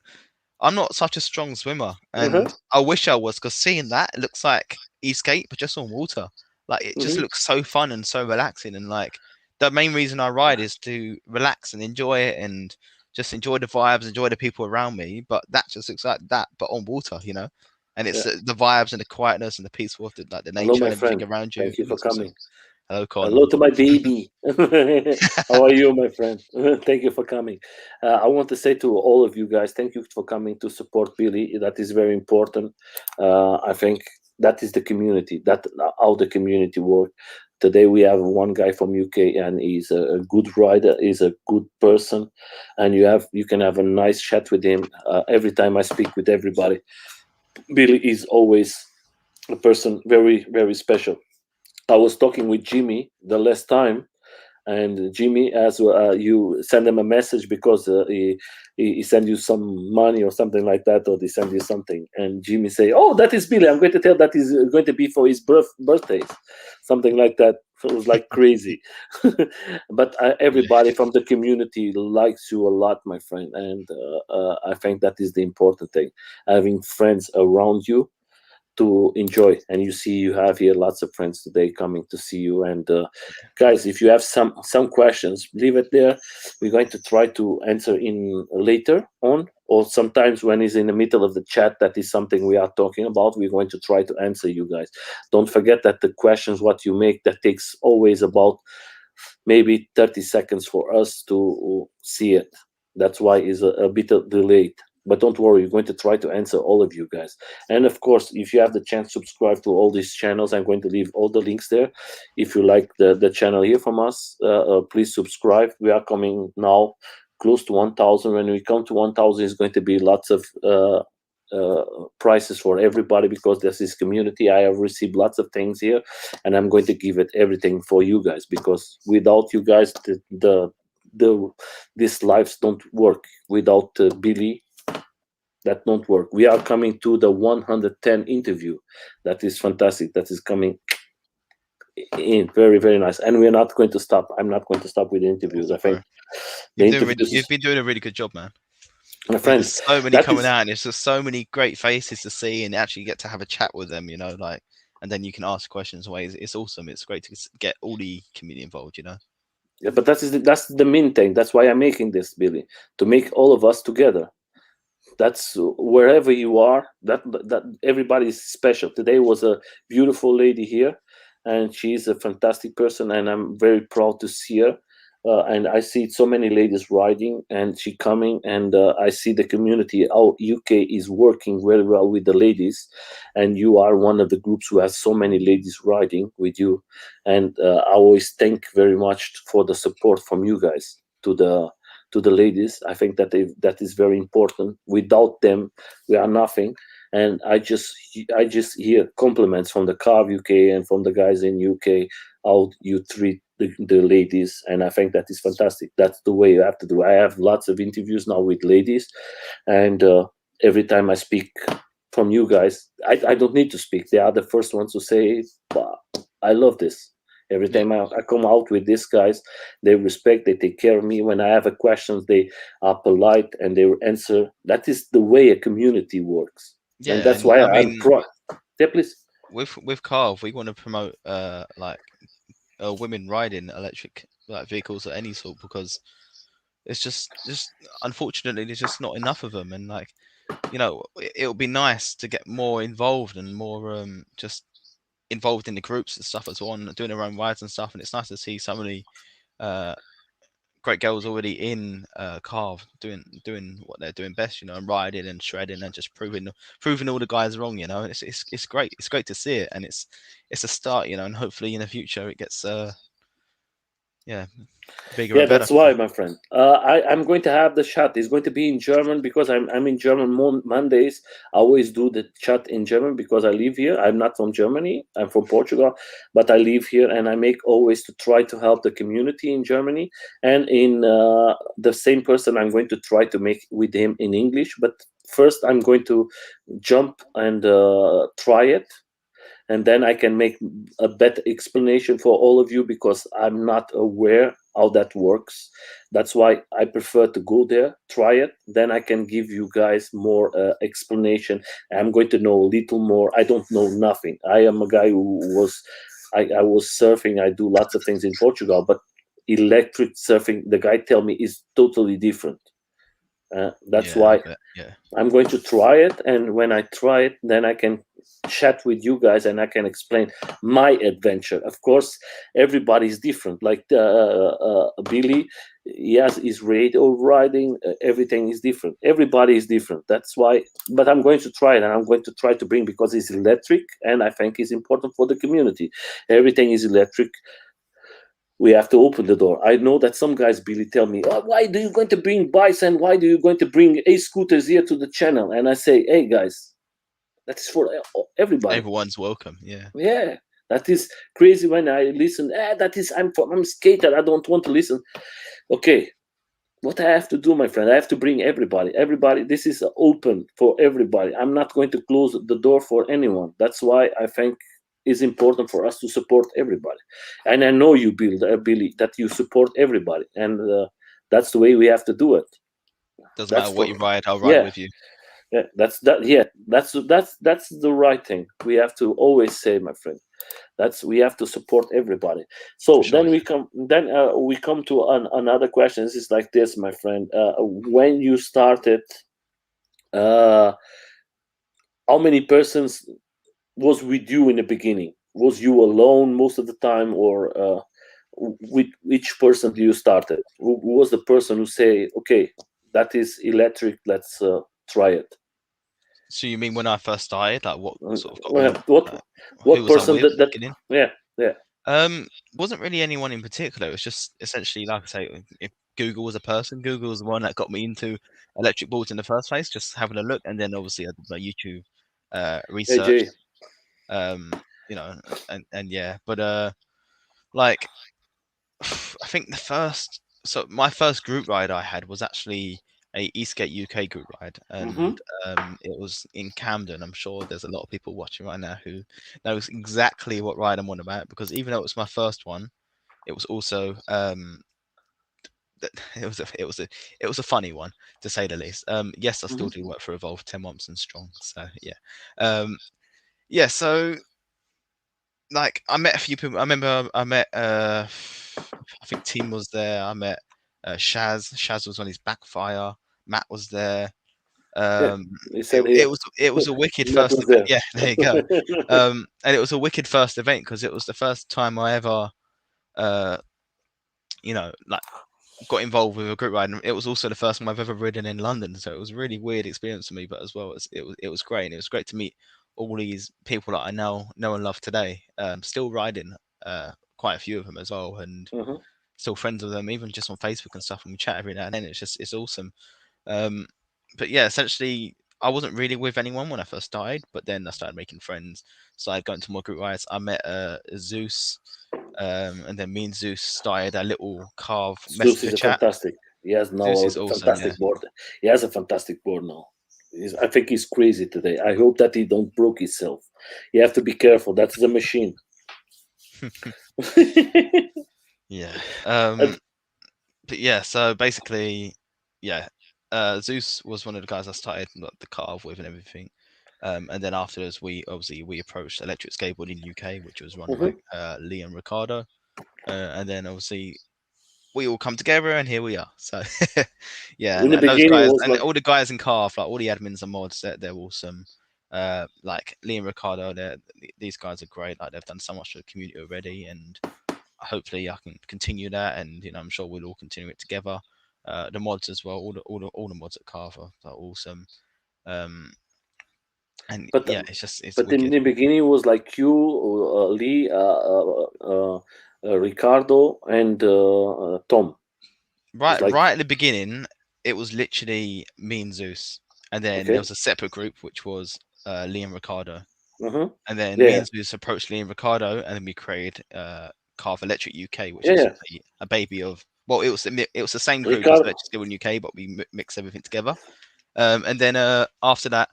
I'm not such a strong swimmer, Uh-huh. and I wish I was, because seeing that, it looks like Escape, but just on water. Like, it just Hmm. looks so fun and so relaxing, and like the main reason I ride is to relax and enjoy it, and just enjoy the vibes, enjoy the people around me. But that just looks like that, but on water, you know. And it's Yeah. the vibes and the quietness and the peaceful of the Hello, nature my and everything friend. around you. Thank you It for looks awesome. coming. Hello, Hello Connor. to my baby. How are you, my friend? Thank you for coming. I want to say to all of you guys, thank you for coming to support Billy. That is very important. I think that is the community. That how the community work. Today we have one guy from UK, and he's a good rider. He's a good person, and you can have a nice chat with him. Every time I speak with everybody, Billy is always a person very very special. I was talking with Jimmy the last time, and Jimmy, as you send him a message because he send you some money or something like that, or they send you something, and Jimmy say, "Oh, that is Billy. I'm going to tell that is going to be for his birthday, something like that." So it was like crazy, but Yeah. everybody from the community likes you a lot, my friend, and I think that is the important thing, having friends around you to enjoy. And you see, you have here lots of friends today coming to see you. And guys, if you have some questions, leave it there. We're going to try to answer in later on, or sometimes when it's in the middle of the chat, that is something we are talking about, we're going to try to answer you guys. Don't forget that the questions what you make, that takes always about maybe 30 seconds for us to see it. That's why it's a bit delayed. But don't worry, we're going to try to answer all of you guys. And of course, if you have the chance, subscribe to all these channels. I'm going to leave all the links there. If you like the channel here from us, please subscribe. We are coming now close to 1,000. When we come to 1,000, it's going to be lots of uh, prices for everybody, because this is community. I have received lots of things here, and I'm going to give it everything for you guys, because without you guys, the these lives don't work. Without Billy, that don't work. We are coming to the 110 interview. That is fantastic. That is coming in very very nice, and we're not going to stop. I'm not going to stop with the interviews. I Awesome, think bro. the interviews You've is, been doing a really good job, man. my There's friend, so many that coming is, out, and it's just so many great faces to see, and actually get to have a chat with them, you know, like, and then you can ask questions away. It's awesome. It's great to get all the community involved, you know. yeah, but that's the main thing. That's why I'm making this, Billy, to make all of us together. That's wherever you are, that everybody is special. Today was a beautiful lady here, and she's a fantastic person, and I'm very proud to see her. and I see so many ladies riding, and she coming, and I see the community. How UK is working very well with the ladies, and you are one of the groups who has so many ladies riding with you, and I always thank very much for the support from you guys to the ladies. I think that that is very important. Without them, we are nothing. And I just hear compliments from the Carve UK and from the guys in UK how you treat the ladies, and I think that is fantastic. That's the way you have to do. I have lots of interviews now with ladies, and every time I speak from you guys, I don't need to speak. They are the first ones to say, "Wow, I love this." Every Yeah, time I come out with these guys, they respect, they take care of me. When I have a questions, they are polite and they will answer. That is the way a community works, and yeah, that's and why I I'm mean, proud. Yeah, please. with Carve, we want to promote like women riding electric like vehicles of any sort, because it's just unfortunately there's just not enough of them, and like, you know, it would be nice to get more involved and more just involved in the groups and stuff as well, and doing their own rides and stuff. And it's nice to see so many uh, great girls already in Carve doing what they're doing best, you know, and riding and shredding and just proving all the guys wrong, you know. And it's great. It's great to see it, and it's a start, you know, and hopefully in the future it gets yeah, bigger Yeah, and better. that's why, my friend. I'm going to have the chat. It's going to be in German because I'm in German Mondays. I always do the chat in German because I live here. I'm not from Germany. I'm from Portugal, but I live here, and I make always to try to help the community in Germany. And in the same person, I'm going to try to make with him in English. But first, I'm going to jump and try it, and then I can make a better explanation for all of you because I'm not aware how that works. That's why I prefer to go there, try it, then I can give you guys more explanation. I'm going to know a little more. I don't know nothing. I am a guy who was I was surfing. I do lots of things in Portugal, but electric surfing, the guy tell me, is totally different. That's Yeah, I why bet. Yeah, I'm going to try it, and when I try it, then I can chat with you guys and I can explain my adventure. Of course, everybody is different. Like Billy, he has his radio riding. Everything is different. Everybody is different. That's why. But I'm going to try it, and I'm going to try to bring because it's electric, and I think it's important for the community. Everything is electric. We have to open the door. I know that some guys, Billy, tell me, oh, why do you going to bring bikes and why do you going to bring scooters here to the channel? And I say, hey guys, that's for everybody. everyone's welcome. Yeah, Yeah, that is crazy when I listen. That is, I'm a skater. I don't want to listen. Okay, what I have to do, my friend, I have to bring everybody. Everybody, this is open for everybody. I'm not going to close the door for anyone. That's why I think it's important for us to support everybody. And I know you, Billy, that you support everybody, and that's the way we have to do it. doesn't That's matter what for you ride, I'll ride yeah, with you. yeah. That's the right thing. We have to always say, my friend. That's we have to support everybody. For So sure. then we come to another question. This is like this, my friend. When you started, uh, how many persons was with you in the beginning? Was you alone most of the time, or with which person do you started? Who was the person who say, okay, that is electric, let's try it? So you mean when I first started, like what Uh, sort of got me on? what Uh, who what was I person with that at the that beginning? yeah, yeah. Wasn't really anyone in particular. It was just essentially, like I say, if Google was a person, Google was the one that got me into electric boards in the first place. Just having a look, and then obviously I did my YouTube Hey research. Jay. You know, and yeah, but like I think my first group ride I had was actually a Eastgate UK group ride, Mm-hmm. and it was in Camden. I'm sure there's a lot of people watching right now who knows exactly what ride I'm on about, because even though it was my first one, it was also it was a funny one, to say the least. Yes, I still Mm-hmm. do work for Evolve 10 months and strong, so yeah. um, yeah, so like I met a few people. I remember I met I think Tim was there. I met Shaz. Shaz was on his backfire. Matt was there. Yeah, Um, he said here. it was a wicked Matt first was event. there. Yeah, there you go. And it was a wicked first event because it was the first time I ever uh like got involved with a group ride, and it was also the first time I've ever ridden in London, so it was a really weird experience for me. But as well, it was great, and it was great to meet all these people that I know and love today. Still riding, quite a few of them as well, and Hmm. still friends with them, even just on Facebook and stuff, and we chat every now and then. It's awesome. Um, but yeah, essentially, I wasn't really with anyone when I first started, but then I started making friends, started going to more group rides. I met Zeus, and then me and Zeus started a little Carve Zeus messenger is a chat. fantastic. He has now Zeus a is awesome, yeah. fantastic board. He has a fantastic board now. I think he's crazy today. I hope that he don't broke himself. You have to be careful. That's a machine. Yeah. And- But yeah, so basically, yeah, Zeus was one of the guys I started the Carve with and everything. And then afterwards, we approached Electric Skateboard in UK, which was run by Lee and Ricardo. And then obviously we all come together, and here we are. So yeah, in the and those beginning, it guys was and like, all the guys in Carve, like all the admins and mods, they're awesome. Like Lee and Ricardo, these guys are great. Like they've done so much for the community already, and hopefully I can continue that, and I'm sure we'll all continue it together. The mods as well, all the mods at Carver are awesome. And but yeah, it's but in wicked. the beginning, it was like you, Lee, Ricardo, and Tom. It's like Right at the beginning, it was literally me and Zeus, and then there okay, was a separate group which was Lee and Ricardo, mm-hmm. and then me Yeah, and Zeus approached Lee and Ricardo, and then we created Carve Electric UK, which yeah, is yeah. a baby of, well, it was the same group as Ricardo. Electric Steel in UK, but we mixed everything together. And then after that,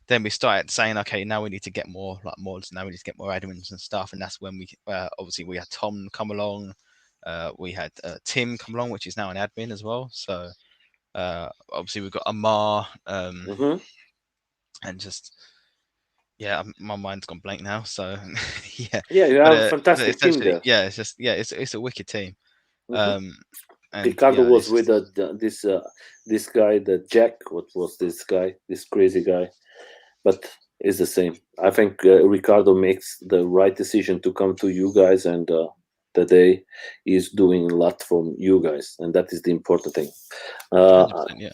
then we started saying, okay, now we need to get more like mods. Now we need to get more admins and stuff. And that's when we obviously we had Tom come along. We had Tim come along, which is now an admin as well. So obviously we've got Amar, Mm-hmm. and just yeah, my mind's gone blank now. So yeah, Yeah, you have a but fantastic team essentially, there. yeah, it's just it's a wicked team. Mm-hmm. Um, and Ricardo yeah, was it's with just this guy, the Jack. What was this guy? This crazy guy. But it's the same. I think Ricardo makes the right decision to come to you guys, and today he's doing a lot from you guys, and that is the important thing. Uh, 100%, yeah.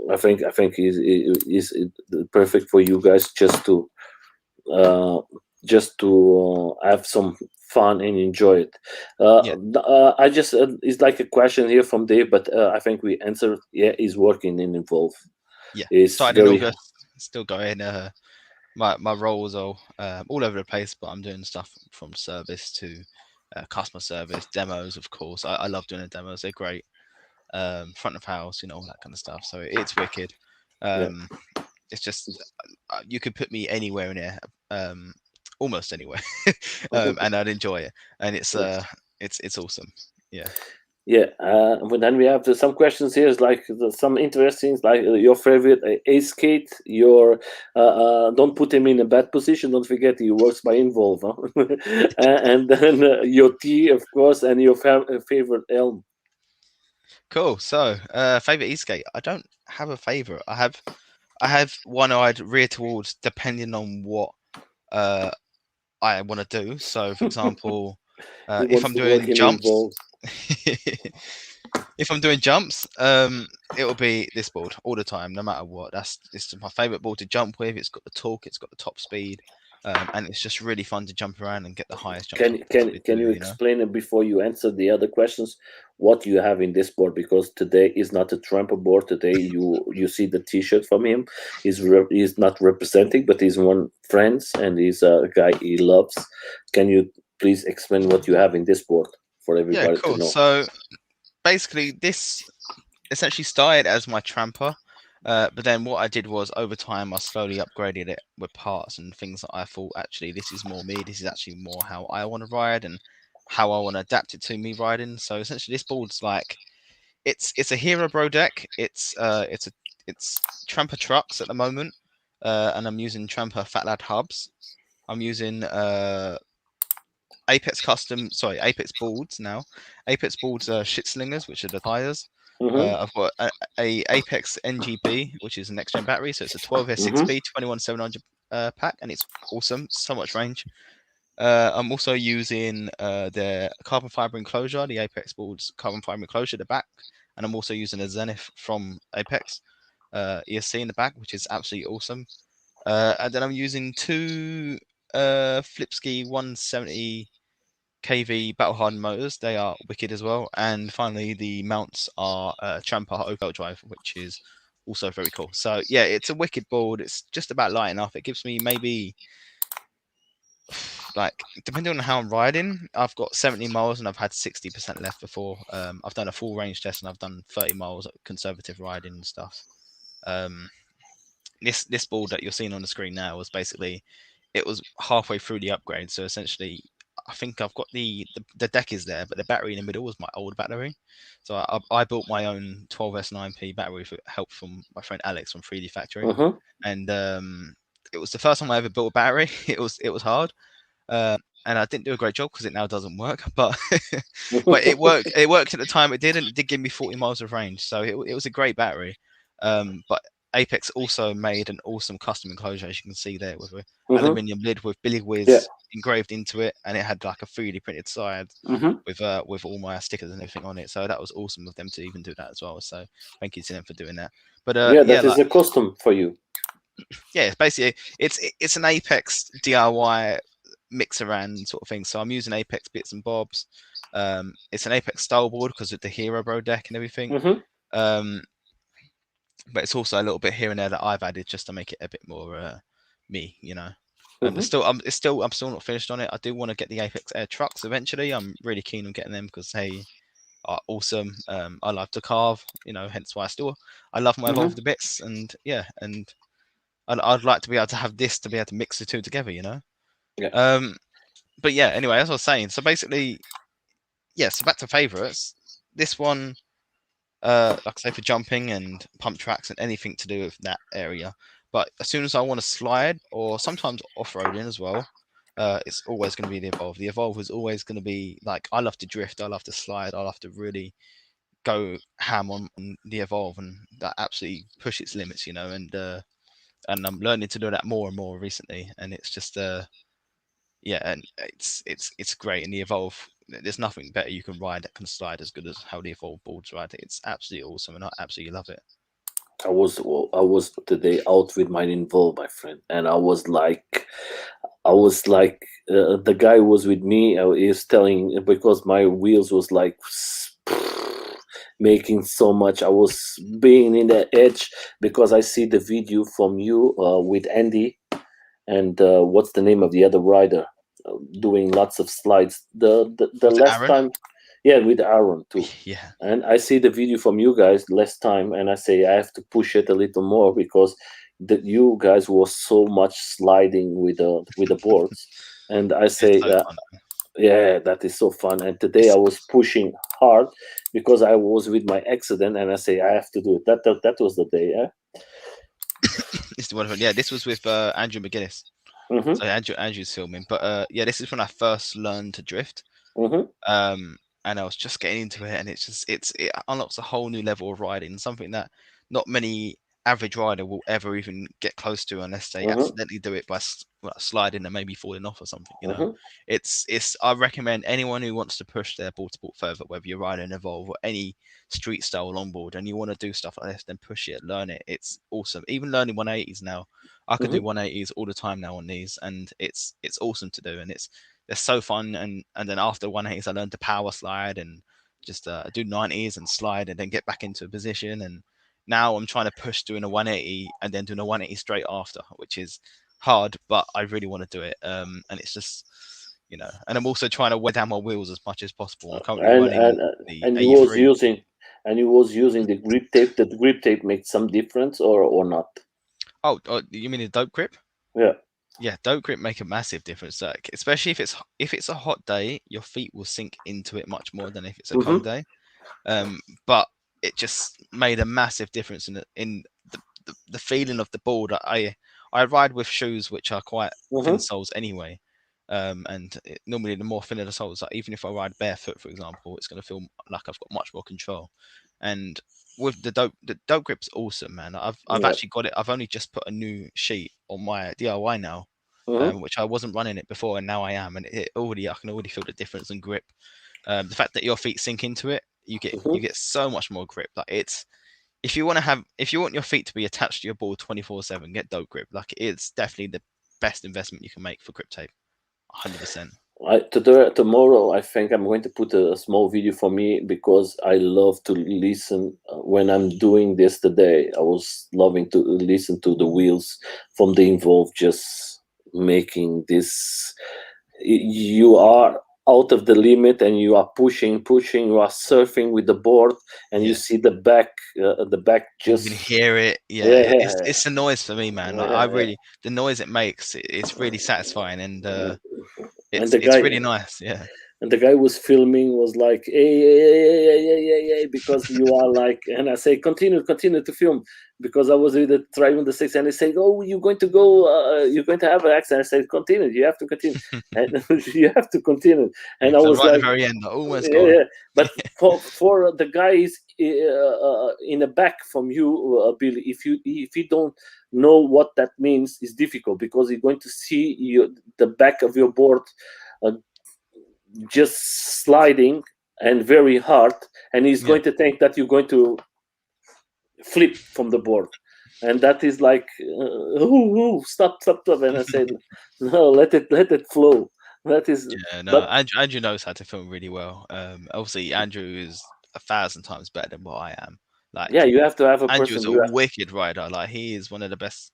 I think is perfect for you guys uh, just to have some fun and enjoy it. Yeah, I just it's like a question here from Dave, but I think we answered. Yeah, he's working in Evolve. yeah. It's Started in very August, still going. My roles are all over the place, but I'm doing stuff from service to customer service, demos, of course. I love doing the demos; they're great. Front of house, all that kind of stuff. So it's wicked. yeah. Um, it's just you could put me anywhere in there, almost anywhere, and I'd enjoy it. And it's awesome. Yeah. Yeah, but then we have some questions here. Is like some interesting, like your favorite ace skate. Your don't put him in a bad position. Don't forget he works by Involve, huh? And then your tea, of course, and your favorite elm. Cool. So, favorite e-skate. I don't have a favorite. I have one I'd rear towards depending on what uh I want to do. So, for example, He if wants I'm to work doing in jumps, Involve. if I'm doing jumps, it'll be this board all the time, no matter what. It's my favorite board to jump with. It's got the torque, it's got the top speed, and it's just really fun to jump around and get the highest jumps I Can can can possibly do. can you explain it before you answer the other questions? What you have in this board? Because today is not a trample board. Today you see the T-shirt from him. He's not representing, but he's one friends and he's a guy he loves. Can you please explain what you have in this board for Yeah, everybody to cool. know? So basically, this essentially started as my tramper. But then what I did was over time I slowly upgraded it with parts and things that I thought actually this is more me. This is actually more how I want to ride and how I want to adapt it to me riding. So essentially, this board's like it's a Hero Bro deck. It's Tramper trucks at the moment, and I'm using Tramper Fat Lad hubs. I'm using Apex boards now. Apex boards are shit slingers, which are the tires. Mm-hmm. I've got a Apex NGB, which is a next gen battery, so it's a 12S6P Mm-hmm. 21700 pack, and it's awesome. So much range. I'm also using the carbon fiber enclosure, the Apex board's carbon fiber enclosure at the back, and I'm also using a Zenith from Apex ESC in the back, which is absolutely awesome. And then I'm using two Flipski 170 kV battle hardened motors. They are wicked as well. And finally, the mounts are Tramper Opel drive, which is also very cool. So yeah, it's a wicked board. It's just about light enough. It gives me maybe, like, depending on how I'm riding, I've got 70 miles and I've had 60% left before. I've done a full range test and I've done 30 miles of conservative riding and stuff. Um, this board that you're seeing on the screen now was basically, it was halfway through the upgrade. So essentially, I think I've got the deck is there, but the battery in the middle was my old battery. So I built my own 12S9P battery for help from my friend Alex from 3D Factory, Mm-hmm. and it was the first time I ever built a battery. It was hard, and I didn't do a great job because it now doesn't work. But but it worked. It worked at the time it did, and it did give me 40 miles of range. So it was a great battery. But Apex also made an awesome custom enclosure, as you can see there, with an Mm-hmm. aluminium lid with Billy Yeah. Wiz engraved into it, and it had like a 3D printed side Mm-hmm. with all my stickers and everything on it. So that was awesome of them to even do that as well. So thank you to them for doing that. But Yeah, yeah, that is like, a custom for you. yeah, it's basically it's an Apex DIY mix around sort of thing. So I'm using Apex bits and bobs. It's an Apex style board because of the Hero Bro deck and everything. Mm-hmm. Um, but it's also a little bit here and there that I've added just to make it a bit more me, you know. But Mm-hmm. still, I'm still not finished on it. I do want to get the Apex Air trucks eventually. I'm really keen on getting them because they are awesome. I love to carve, you know, hence why I love my Mm-hmm. evolved bits, and yeah, and I'd like to be able to have this to be able to mix the two together, you know. Yeah. Um, but yeah, anyway, as I was saying, so basically, yeah. So back to favorites. This one, like I say, for jumping and pump tracks and anything to do with that area. But as soon as I want to slide or sometimes off roading as well, it's always going to be the Evolve. The Evolve is always going to be like, I love to drift, I love to slide, I love to really go ham on the Evolve and that absolutely push its limits, you know. And I'm learning to do that more and more recently, and it's just yeah, and it's great. And the Evolve, there's nothing better you can ride that can slide as good as how the Evolve boards ride. It's absolutely awesome, and I absolutely love it. I was today out with my Involve, my friend, and I was like, the guy was with me. He was telling because my wheels was like making so much. I was being in the edge because I see the video from you with Andy and what's the name of the other rider doing lots of slides. The Was it last Aaron? time, yeah, with Aaron too. Yeah, And I see the video from you guys last time, and I say I have to push it a little more because you guys was so much sliding with the boards, and I it's say, so fun. yeah, that is so fun. And today I It's was pushing hard because I was with my accident, and I say I have to do it. That was the day, yeah. it's wonderful. Yeah, this was with Andrew McGuinness. Mhm. So Andrew's filming, but yeah, this is when I first learned to drift. Mhm. Um, and I was just getting into it, and it unlocks a whole new level of riding, something that not many average rider will ever even get close to unless they Mhm. accidentally do it by sliding and maybe falling off or something. You know, Mhm. it's I recommend anyone who wants to push their board sport further, whether you're riding Evolve or any street style longboard, and you want to do stuff like this, then push it, learn it. It's awesome. Even learning 180s now, I can do Mhm. 180s all the time now on these, and it's awesome to do, and they're so fun. And then after 180s, I learned to power slide and just do 90s and slide and then get back into a position. And now I'm trying to push doing a 180 and then doing a 180 straight after, which is hard, but I really want to do it. And it's just, you know, and I'm also trying to wear down my wheels as much as possible. I'm currently and running and the and you was AE3. using the grip tape. The grip tape makes some difference or not. Oh, you mean the dope grip? Yeah. Yeah, dope grip make a massive difference. Like, especially if it's a hot day, your feet will sink into it much more than if it's a cold Mhm. day. But it just made a massive difference in the feeling of the board. I ride with shoes which are quite thin Mhm. soles anyway, and normally the more thinner the soles, like even if I ride barefoot, for example, it's going to feel like I've got much more control. And with the dope grip's awesome, man. I've Yeah. actually got it. I've only just put a new sheet on my DIY now, which I wasn't running it before, and now I am, and I can already feel the difference in grip. The fact that your feet sink into it, you get so much more grip. Like if you want your feet to be attached to your ball 24/7, get dope grip. Like it's definitely the best investment you can make for grip tape, 100%. Tomorrow, I think I'm going to put a small video for me because I love to listen when I'm doing this today. I was loving to listen to the wheels from the Evolve, just making this. You are out of the limit and you are pushing. You are surfing with the board, and you see the back You just. can hear it. Yeah, Yeah, it's a noise for me, man. Like the noise it makes, it's really satisfying, and and the it's guy really nice. Yeah. and the guy was filming was like, hey, because you are like, and I say, continue to film, because I was with the driving the six, and they say, oh, you're going to have an accident. I said, continue, you have to continue, and you have to continue, Yeah, and I 'cause I'm was right at like, the very end, like, almost gone. yeah, but for the guys in the back from you, Billy, if you don't know what that means, it's difficult because you're going to see the back of your board uh, just sliding and very hard, and he's Yeah. going to think that you're going to flip from the board, and that is like stop, and I said, no, let it flow. That is. Yeah, no, But Andrew knows how to film really well. Obviously Andrew is 1,000 times better than what I am. yeah, Like you have to have a Andrew is person a you have. wicked rider. Like he is one of the best,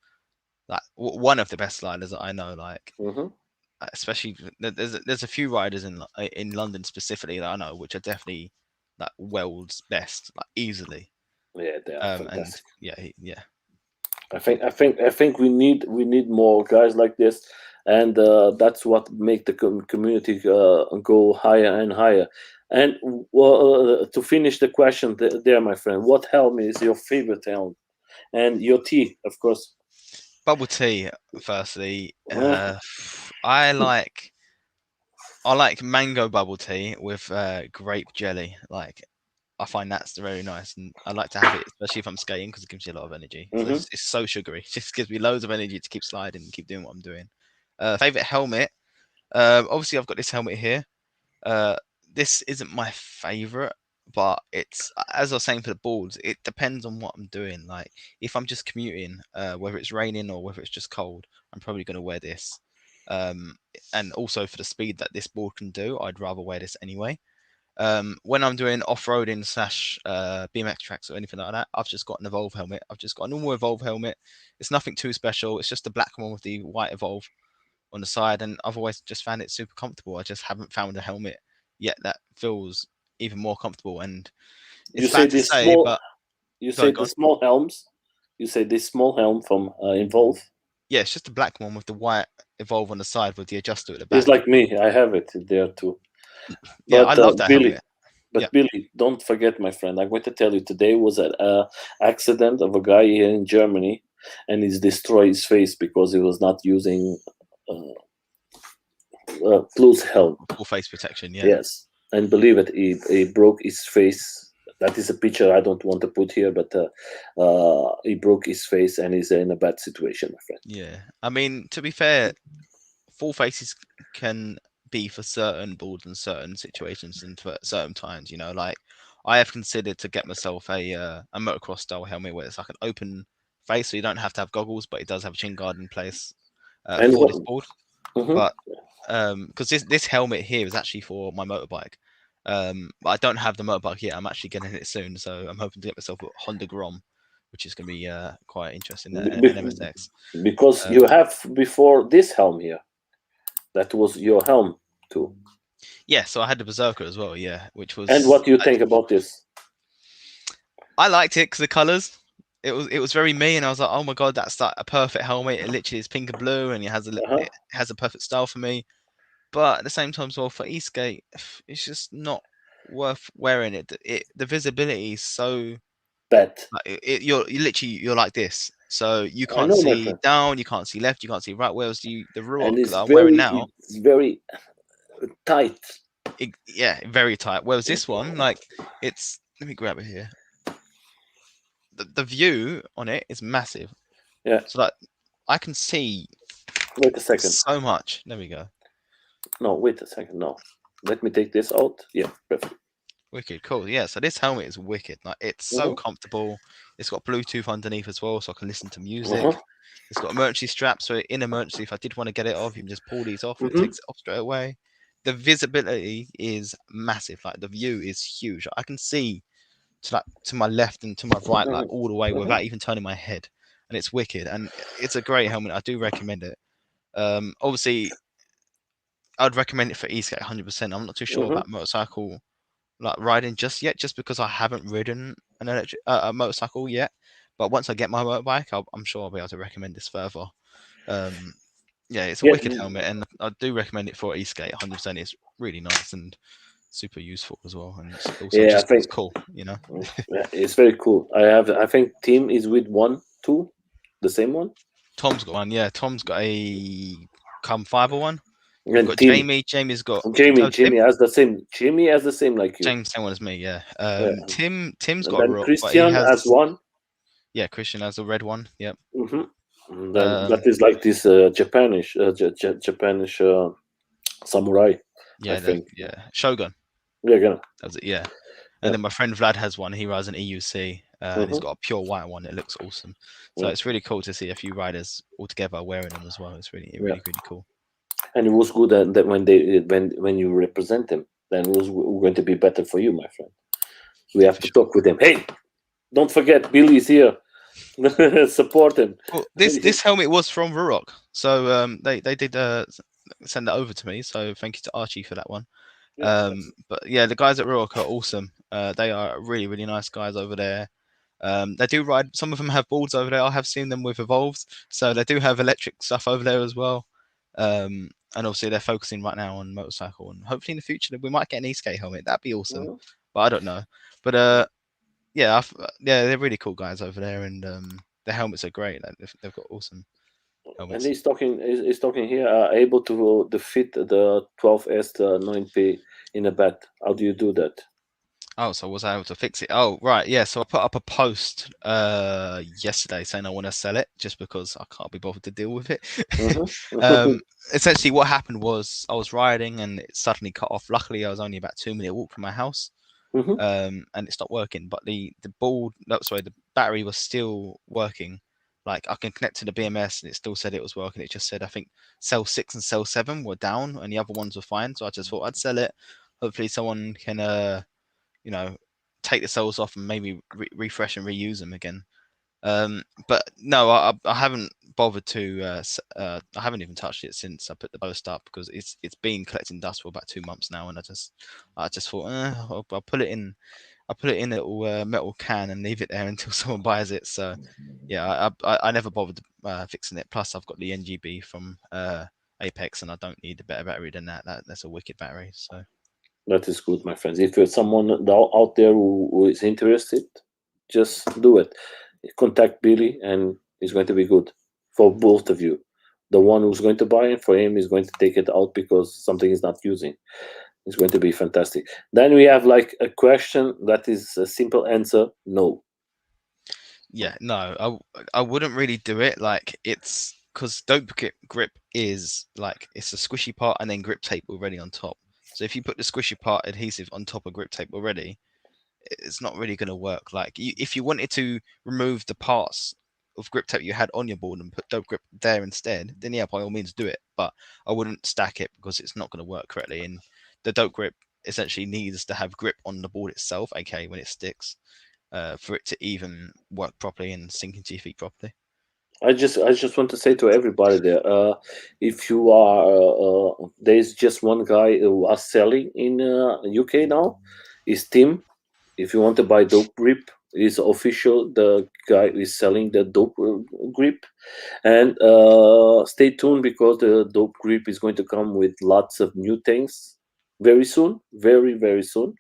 like one of the best riders that I know. Like Mhm. especially there's a few riders in London specifically that I know, which are definitely like world's best, like easily. Yeah, they are And fantastic. yeah, yeah, I think we need more guys like this, and that's what make the community go higher and higher. And to finish the question there, my friend, what helm is your favorite helm? And your tea, of course. bubble tea. Firstly, Uh, I like I like mango bubble tea with grape jelly. Like I find that's very nice, and I like to have it, especially if I'm skating, because it gives you a lot of energy. Because mhm. it's so sugary. It just gives me loads of energy to keep sliding and keep doing what I'm doing. Favorite helmet. Obviously, I've got this helmet here. Uh, this isn't my favorite, but it's, as I was saying for the boards, it depends on what I'm doing. Like if I'm just commuting, whether it's raining or whether it's just cold, I'm probably going to wear this. Um, and also for the speed that this board can do, I'd rather wear this anyway. When I'm doing off-roading slash BMX tracks or anything like that, I've just got an Evolve helmet. I've just got a normal Evolve helmet. It's nothing too special. It's just the black one with the white Evolve on the side, and I've always just found it super comfortable. I just haven't found a helmet yet that feels even more comfortable. And You it's say bad to this say, small. but You go say on, go the on. small helms. You say this small helm from Involve. Yeah, it's just the black one with the white Evolve on the side with the adjuster at the It's back. like me. I have it there too. Yeah, I But love that Billy, helmet. Yeah. don't forget, my friend. I'm going to tell you today was an accident of a guy here in Germany, and he's destroyed his face because he was not using close helm. Full face protection. Yeah. Yes, and believe it, he broke his face. That is a picture I don't want to put here, but he broke his face and he's in a bad situation, my friend. Yeah. I mean, to be fair, full faces can be for certain boards and certain situations and for certain times. You know, like I have considered to get myself a motocross style helmet where it's like an open face, so you don't have to have goggles, but it does have a chin guard in place And for what? this board. Mhm. But because this helmet here is actually for my motorbike. But I don't have the motorbike yet. I'm actually getting it soon, so I'm hoping to get myself a Honda Grom, which is going to be quite interesting. Be- An be- MSX. because Um, you have before this helm here. That was your helm too. yeah, so I had the Berserker as well. Yeah, which And was what do you think about this? I liked it because the colors. It was very me, and I was like, oh my god, that's like a perfect helmet. It literally is pink and blue, and Uh-huh. it has a perfect style for me. But at the same time, as well, for Eastgate, it's just not worth wearing it. The visibility is so Bad. like you literally you're like this, so you I can't know, my see friend. down, you can't see left, you can't see right. Whereas the And Ruok that I'm wearing now, it's very tight. yeah, very tight. Whereas this one, like it's let me grab it here. The view on it is massive. Yeah. So like I can see Wait a second. so much. There we go. No, wait a second. No, let me take this out. Yeah, perfect. Wicked, cool. Yeah, so this helmet is wicked. Like, it's so comfortable. It's got Bluetooth underneath as well, so I can listen to music. It's got emergency straps, so in emergency, if I did want to get it off, you can just pull these off and it takes it off straight away. The visibility is massive. Like, the view is huge. I can see to my left and to my right, like all the way without even turning my head, and it's wicked. And it's a great helmet. I do recommend it. Obviously, I'd recommend it for e-skate 100%. I'm not too sure about motorcycle like riding just yet, just because I haven't ridden an electric a motorcycle yet. But once I get my motorbike, I'm sure I'll be able to recommend this further. Yeah, it's a wicked helmet, and I do recommend it for e-skate 100%. It's really nice and super useful as well, and it's also Yeah, I just think it's cool, you know. yeah, it's very cool. I think Tim is with one, two, the same one. Tom's got one, yeah. Tom's got a Come Fiber one. We've And got Tim, Jamie. Jamie's got Jamie, Tim. Jamie has the same. Jamie has the same like you. James, same one as me, yeah. Yeah. Tim's And got a then rock, but he Christian has has one. yeah. Christian has the red one. Yep. And then that is like this Japanish, Japanish samurai. Yeah, I think. yeah. Shogun. Yeah, gonna. That's it. Yeah. And Yeah. then my friend Vlad has one. He rides an EUC, and he's got a pure white one. It looks awesome. So it's really cool to see a few riders all together wearing them as well. It's really cool. And it was good that when you represent them, then it was going to be better for you, my friend. We have to talk with them. Hey, don't forget, Billy's here. Support him. Well, this helmet was from Ruroc, so they did send that over to me. So thank you to Archie for that one. But yeah, the guys at Ruroc are awesome. They are really nice guys over there. They do ride. Some of them have boards over there. I have seen them with Evolved, so they do have electric stuff over there as well. And obviously they're focusing right now on motorcycle, and hopefully in the future we might get an e-skate helmet. That'd be awesome, but I don't know. But yeah, they're really cool guys over there, and the helmets are great. Like, they've got awesome helmets. And he's talking here, able to fit the 12S 9P in a bed. How do you do that? Oh, so was I able to fix it? Oh, right, yeah. So I put up a post yesterday saying I want to sell it just because I can't be bothered to deal with it. Essentially, what happened was I was riding and it suddenly cut off. Luckily, I was only about 2-minute walk from my house, and it stopped working. But the battery was still working. Like, I can connect to the BMS and it still said it was working. It just said I think cell 6 and cell 7 were down and the other ones were fine. So I just thought I'd sell it. Hopefully, someone can take the cells off and maybe refresh and reuse them again. But no, I haven't bothered to. I haven't even touched it since I put the post up because it's been collecting dust for about 2 months now, and I just thought I'll put it in. I put it in a little metal can and leave it there until someone buys it. So yeah, I never bothered fixing it. Plus, I've got the NGB from Apex, and I don't need a better battery than that. That's a wicked battery. So. That is good, my friends. If there's someone out there who is interested, just do it. Contact Billy, and it's going to be good for both of you. The one who's going to buy it, for him, is going to take it out because something is not using. It's going to be fantastic. Then we have like a question that is a simple answer: no. Yeah, no, I wouldn't really do it. Like, it's because dope grip is like it's a squishy part and then grip tape already on top. So if you put the squishy part adhesive on top of grip tape already, it's not really going to work. Like, if you wanted to remove the parts of grip tape you had on your board and put dope grip there instead, then yeah, by all means do it. But I wouldn't stack it because it's not going to work correctly. And the dope grip essentially needs to have grip on the board itself, okay, when it sticks, for it to even work properly and sink into your feet properly. I just want to say to everybody there, if you are there's just one guy who are selling in UK now, is Tim. If you want to buy dope grip, is official. The guy is selling the dope grip, and stay tuned because the dope grip is going to come with lots of new things very soon, very soon.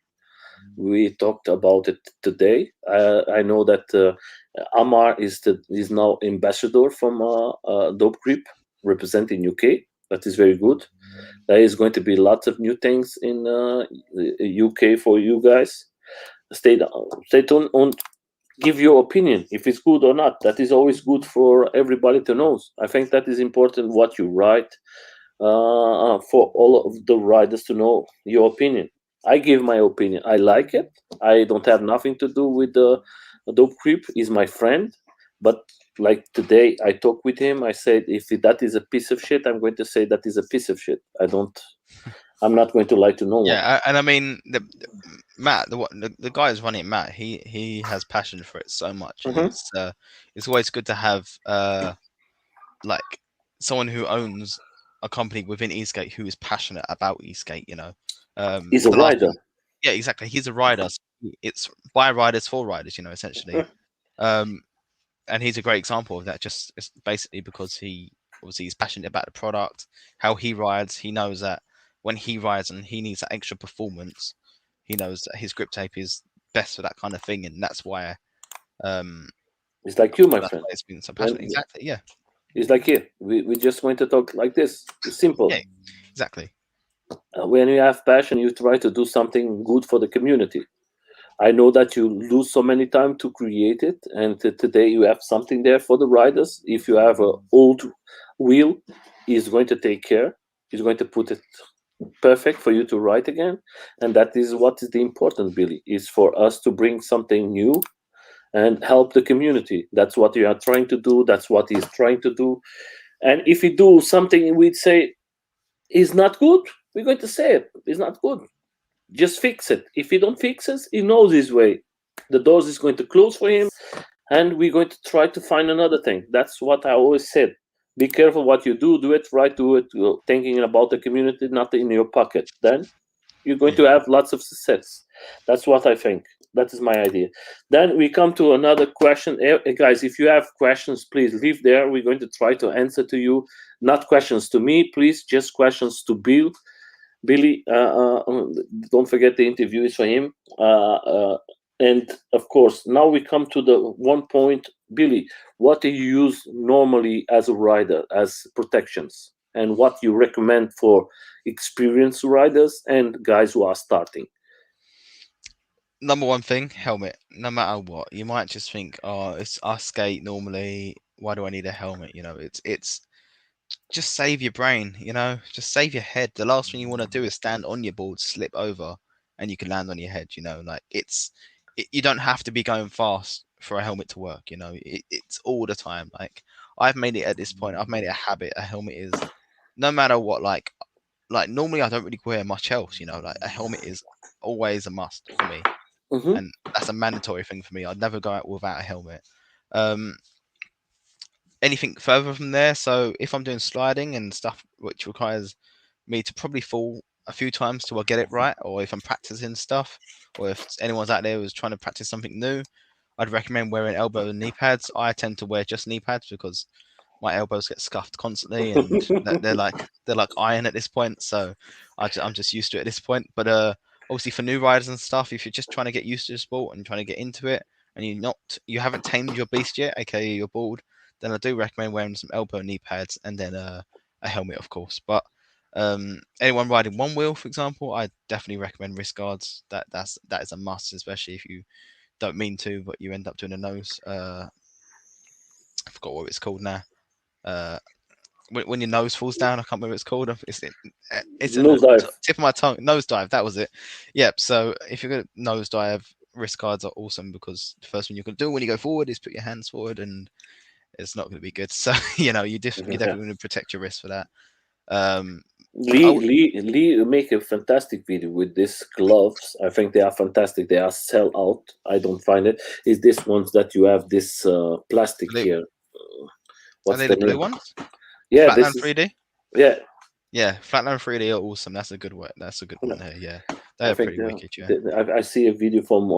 We talked about it today. I know that Amar is now ambassador from Dope Grip, representing UK. That is very good. There is going to be lots of new things in UK for you guys. Stay tuned on give your opinion if it's good or not. That is always good for everybody to know. I think that is important what you write, for all of the riders to know your opinion. I give my opinion. I like it. I don't have nothing to do with the dope creep. He's my friend, but like today, I talked with him. I said, if that is a piece of shit, I'm going to say that is a piece of shit. I'm not going to lie to no one. Yeah, and I mean, Matt, the guy who's running it, Matt, he has passion for it so much, and it's always good to have like someone who owns a company within Eastgate who is passionate about Eastgate. You know, He's a rider. Yeah, exactly. He's a rider. So it's by riders for riders. You know, essentially. And he's a great example of that. Just it's basically because he obviously he's passionate about the product, how he rides. He knows that when he rides and he needs that extra performance, he knows that his grip tape is best for that kind of thing, and that's why. It's like you, my friend. It's been so passionate. Exactly. Yeah. It's like here. We just going to talk like this. It's simple. Yeah. Exactly. When you have passion, you try to do something good for the community. I know that you lose so many time to create it, and today you have something there for the riders. If you have an old wheel, he's going to take care. He's going to put it perfect for you to ride again, and that is what is the important, Billy, is for us to bring something new and help the community. That's what we are trying to do. That's what he's trying to do. And if we do something, we'd say is not good, we're going to say it. It's not good. Just fix it. If he don't fix it, he knows his way. The doors is going to close for him, and we're going to try to find another thing. That's what I always said. Be careful what you do. Do it right. Do it thinking about the community, not in your pocket. Then you're going to have lots of success. That's what I think. That is my idea. Then we come to another question. Guys, if you have questions, please leave there. We're going to try to answer to you. Not questions to me, please. Just questions to Bill. Billy, don't forget the interview is for him. And of course, now we come to the one point. Billy, what do you use normally as a rider as protections, and what you recommend for experienced riders and guys who are starting? Number one thing, helmet. No matter what, you might just think, oh, it's I skate normally. Why do I need a helmet? You know, it's just save your brain. You know, just save your head. The last thing you want to do is stand on your board, slip over, and you can land on your head. You know, like you don't have to be going fast for a helmet to work. You know, it's all the time. Like I've made it at this point. I've made it a habit. A helmet is no matter what. Like normally I don't really wear much else. You know, like a helmet is always a must for me. And that's a mandatory thing for me. I'd never go out without a helmet. Anything further from there? So if I'm doing sliding and stuff which requires me to probably fall a few times till I get it right, or if I'm practicing stuff, or if anyone's out there who's trying to practice something new, I'd recommend wearing elbow and knee pads. I tend to wear just knee pads because my elbows get scuffed constantly, and they're like iron at this point. So I'm just used to it at this point. But obviously for new riders and stuff, if you're just trying to get used to the sport and trying to get into it, and you haven't tamed your beast yet, aka your board, then I do recommend wearing some elbow and knee pads, and then a helmet, of course. But anyone riding one wheel, for example, I definitely recommend wrist guards. That is a must, especially if you don't mean to, but you end up doing a nose. I forgot what it's called now. When your nose falls down, I can't remember what it's called. It's in the tip of my tongue. Nose dive, that was it. Yep. So if you're going to nose dive, wrist guards are awesome because the first thing you can do when you go forward is put your hands forward, and it's not going to be good. So you know you definitely going to protect your wrist for that. Lee make a fantastic video with these gloves. I think they are fantastic. They are sell out. I don't find it. Is this ones that you have this plastic here? What's are they the blue ones? Yeah, Flatland 3D. Yeah, Flatland 3D are awesome. That's a good one. That's a good one there. Yeah, they're pretty wicked. Yeah, I see a video from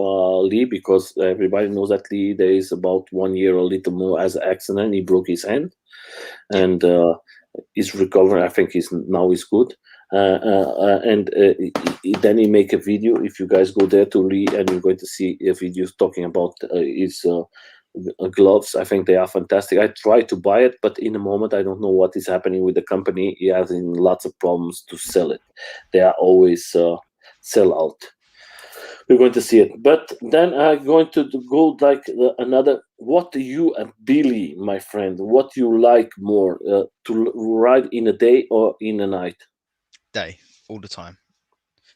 Lee because everybody knows that Lee there is about 1 year or a little more as an accident. He broke his hand, and he's recovering. I think he's good. And then he make a video. If you guys go there to Lee, and you're going to see a video talking about his gloves. I think they are fantastic. I tried to buy it, but in the moment I don't know what is happening with the company. He has lots of problems to sell it. They are always sell out. You're going to see it. But then I'm going to go like another. What do you and Billy, my friend, what you like more to ride in a day or in a night? Day, all the time.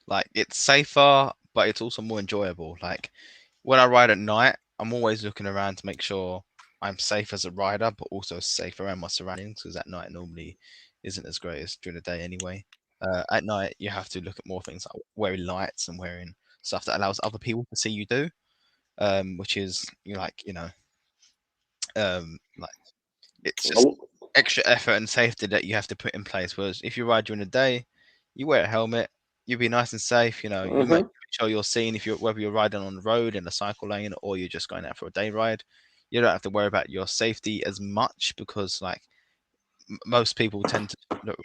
Like it's safer, but it's also more enjoyable. Like when I ride at night, I'm always looking around to make sure I'm safe as a rider, but also safe around my surroundings because at night normally isn't as great as during the day anyway. At night, you have to look at more things like wearing lights and wearing stuff that allows other people to see you do, which is like it's just Oh, extra effort and safety that you have to put in place. Whereas if you ride during the day, you wear a helmet, you be nice and safe. You make mhm, sure you're seen if you're whether you're riding on the road in a cycle lane or you're just going out for a day ride. You don't have to worry about your safety as much because like most people tend to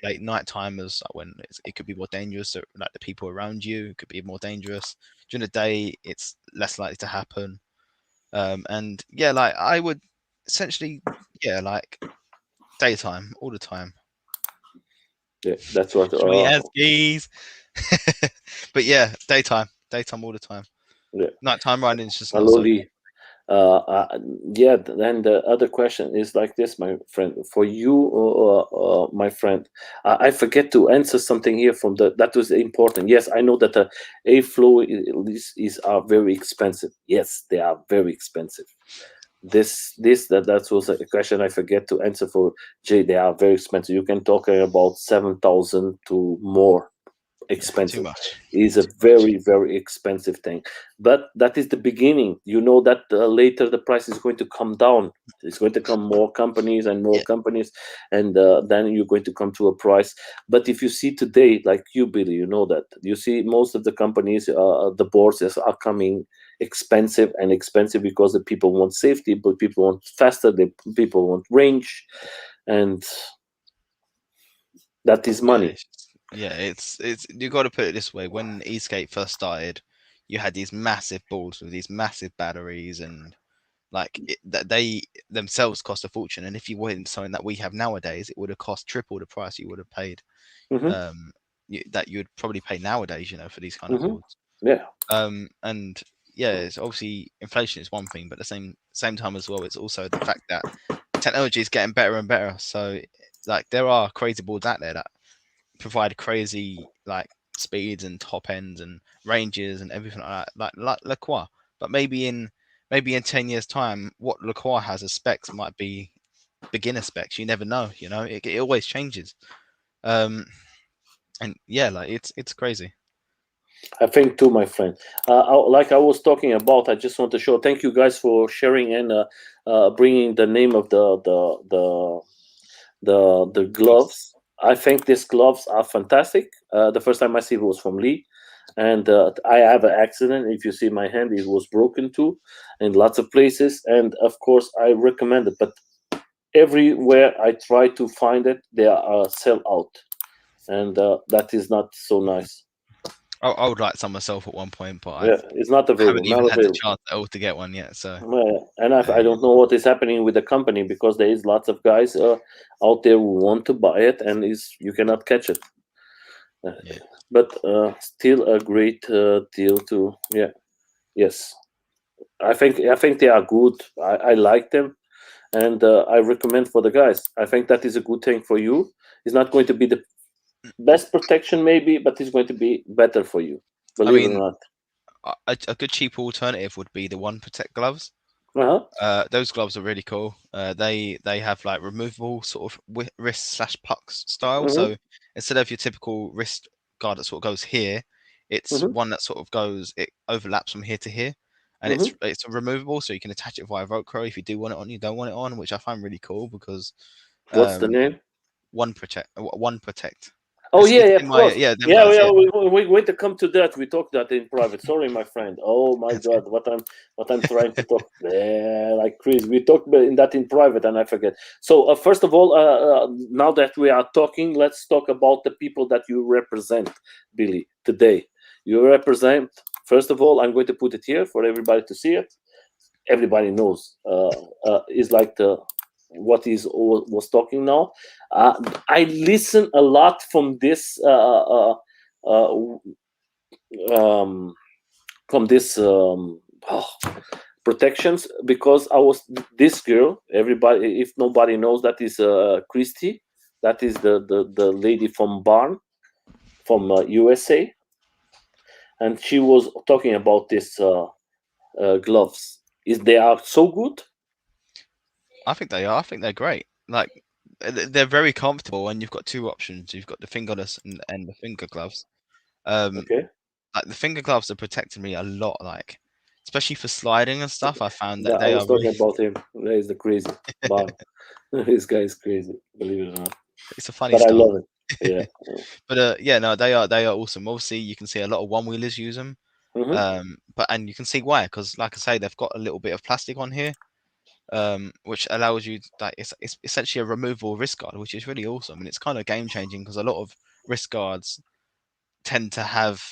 relate nighttime as when it could be more dangerous. So, like the people around you could be more dangerous during the day. It's less likely to happen. And yeah, like I would essentially, yeah, like daytime all the time. yeah, that's what. Show me ass skis. But yeah, daytime all the time. Yeah. Nighttime riding is just not Hello, so. Lee. Uh, uh, yeah, then the other question is like this, my friend. For you, my friend, I forget to answer something here from the that was important. Yes, I know that the A flow is are very expensive. Yes, they are very expensive. That was a question I forget to answer for Jay. They are very expensive. You can talk about 7,000 to more Yeah, too expensive. much. Is a Too much. very expensive thing, but that is the beginning. You know that later the price is going to come down. It's going to come more companies and more Yeah, companies, and then you're going to come to a price. But if you see today, like you, Billy, you know that you see most of the companies, the boards are coming expensive and expensive because the people want safety, but people want faster. The people want range, and that is yeah, money. it's you got to put it this way. When Escape first started, you had these massive balls with these massive batteries and that they themselves cost a fortune. And if you wanted something that we have nowadays, it would have cost triple the price you would have paid. Hmm. Um, that you would probably pay nowadays, for these kind of Hmm. boards. Yeah. And yeah, it's obviously inflation is one thing, but at the same time as well, it's also the fact that technology is getting better and better. So like there are crazy boards out there that provide crazy like speeds and top ends and ranges and everything like that, like Lacroix. But maybe in 10 years' time, what Lacroix has as specs might be beginner specs. You never know. It always changes. Um, and yeah, like it's crazy. I think too, my friend. Like I was talking about, I just want to show. Thank you guys for sharing and bringing the name of the gloves. I think these gloves are fantastic. The first time I see it was from Lee, and I have an accident. If you see my hand, it was broken too, in lots of places. And of course, I recommend it. But everywhere I try to find it, they are sell out, and that is not so nice. I would like some myself at one point, but Yeah, it's not haven't available. even Not had the available. chance at all to get one yet. So And I don't know what is happening with the company because there is lots of guys out there who want to buy it and is you cannot catch it. Uh, yeah, but still a great deal to yeah. Yes, I think they are good. I like them and I recommend for the guys. I think that is a good thing for you. It's not going to be the best protection maybe, but it's going to be better for you. I Believe it or mean, not. a good cheap alternative would be the One Protect gloves. Uh-huh. Those gloves are really cool. They have like removable sort of wrist slash pucks style. Mm-hmm. So instead of your typical wrist guard that sort of goes here, it's Mm-hmm. one that sort of goes, it overlaps from here to here, and Mm-hmm. it's removable, so you can attach it via Velcro if you do want it on, you don't want it on, which I find really cool because What's the um, name? One Protect. Oh It's yeah, yeah, it's of in my course. yeah them Yeah, guys, yeah. yeah. We're going to come to that. We talked that in private. Sorry, my friend. Oh my That's good. God, what I'm trying to talk like Chris. We talked in that in private, and I forget. So first of all, now that we are talking, let's talk about the people that you represent, Billy. Today, you represent. First of all, I'm going to put it here for everybody to see it. Everybody knows. Is like the what is was talking now. I listen a lot from this uh, um, from this protections, because I was this girl. Everybody, if nobody knows, that is Christy. That is the lady from Barn from USA, and she was talking about this gloves. Is they are so good? I think they are. I think they're great. Like they're very comfortable, and you've got two options. You've got the fingerless and the finger gloves. Um, Okay. like the finger gloves have protected me a lot. Like especially for sliding and stuff. I found that That I they was are really. talking about him. That is the crazy Barn. This guy is crazy, believe it or not. It's a funny But I style. love it. Yeah. But yeah, no, they are awesome. Obviously, you can see a lot of one wheelers use them. Mm-hmm. But and you can see why, because like I say, they've got a little bit of plastic on here, which allows you like it's essentially a removable wrist guard, which is really awesome, and it's kind of game changing because a lot of wrist guards tend to have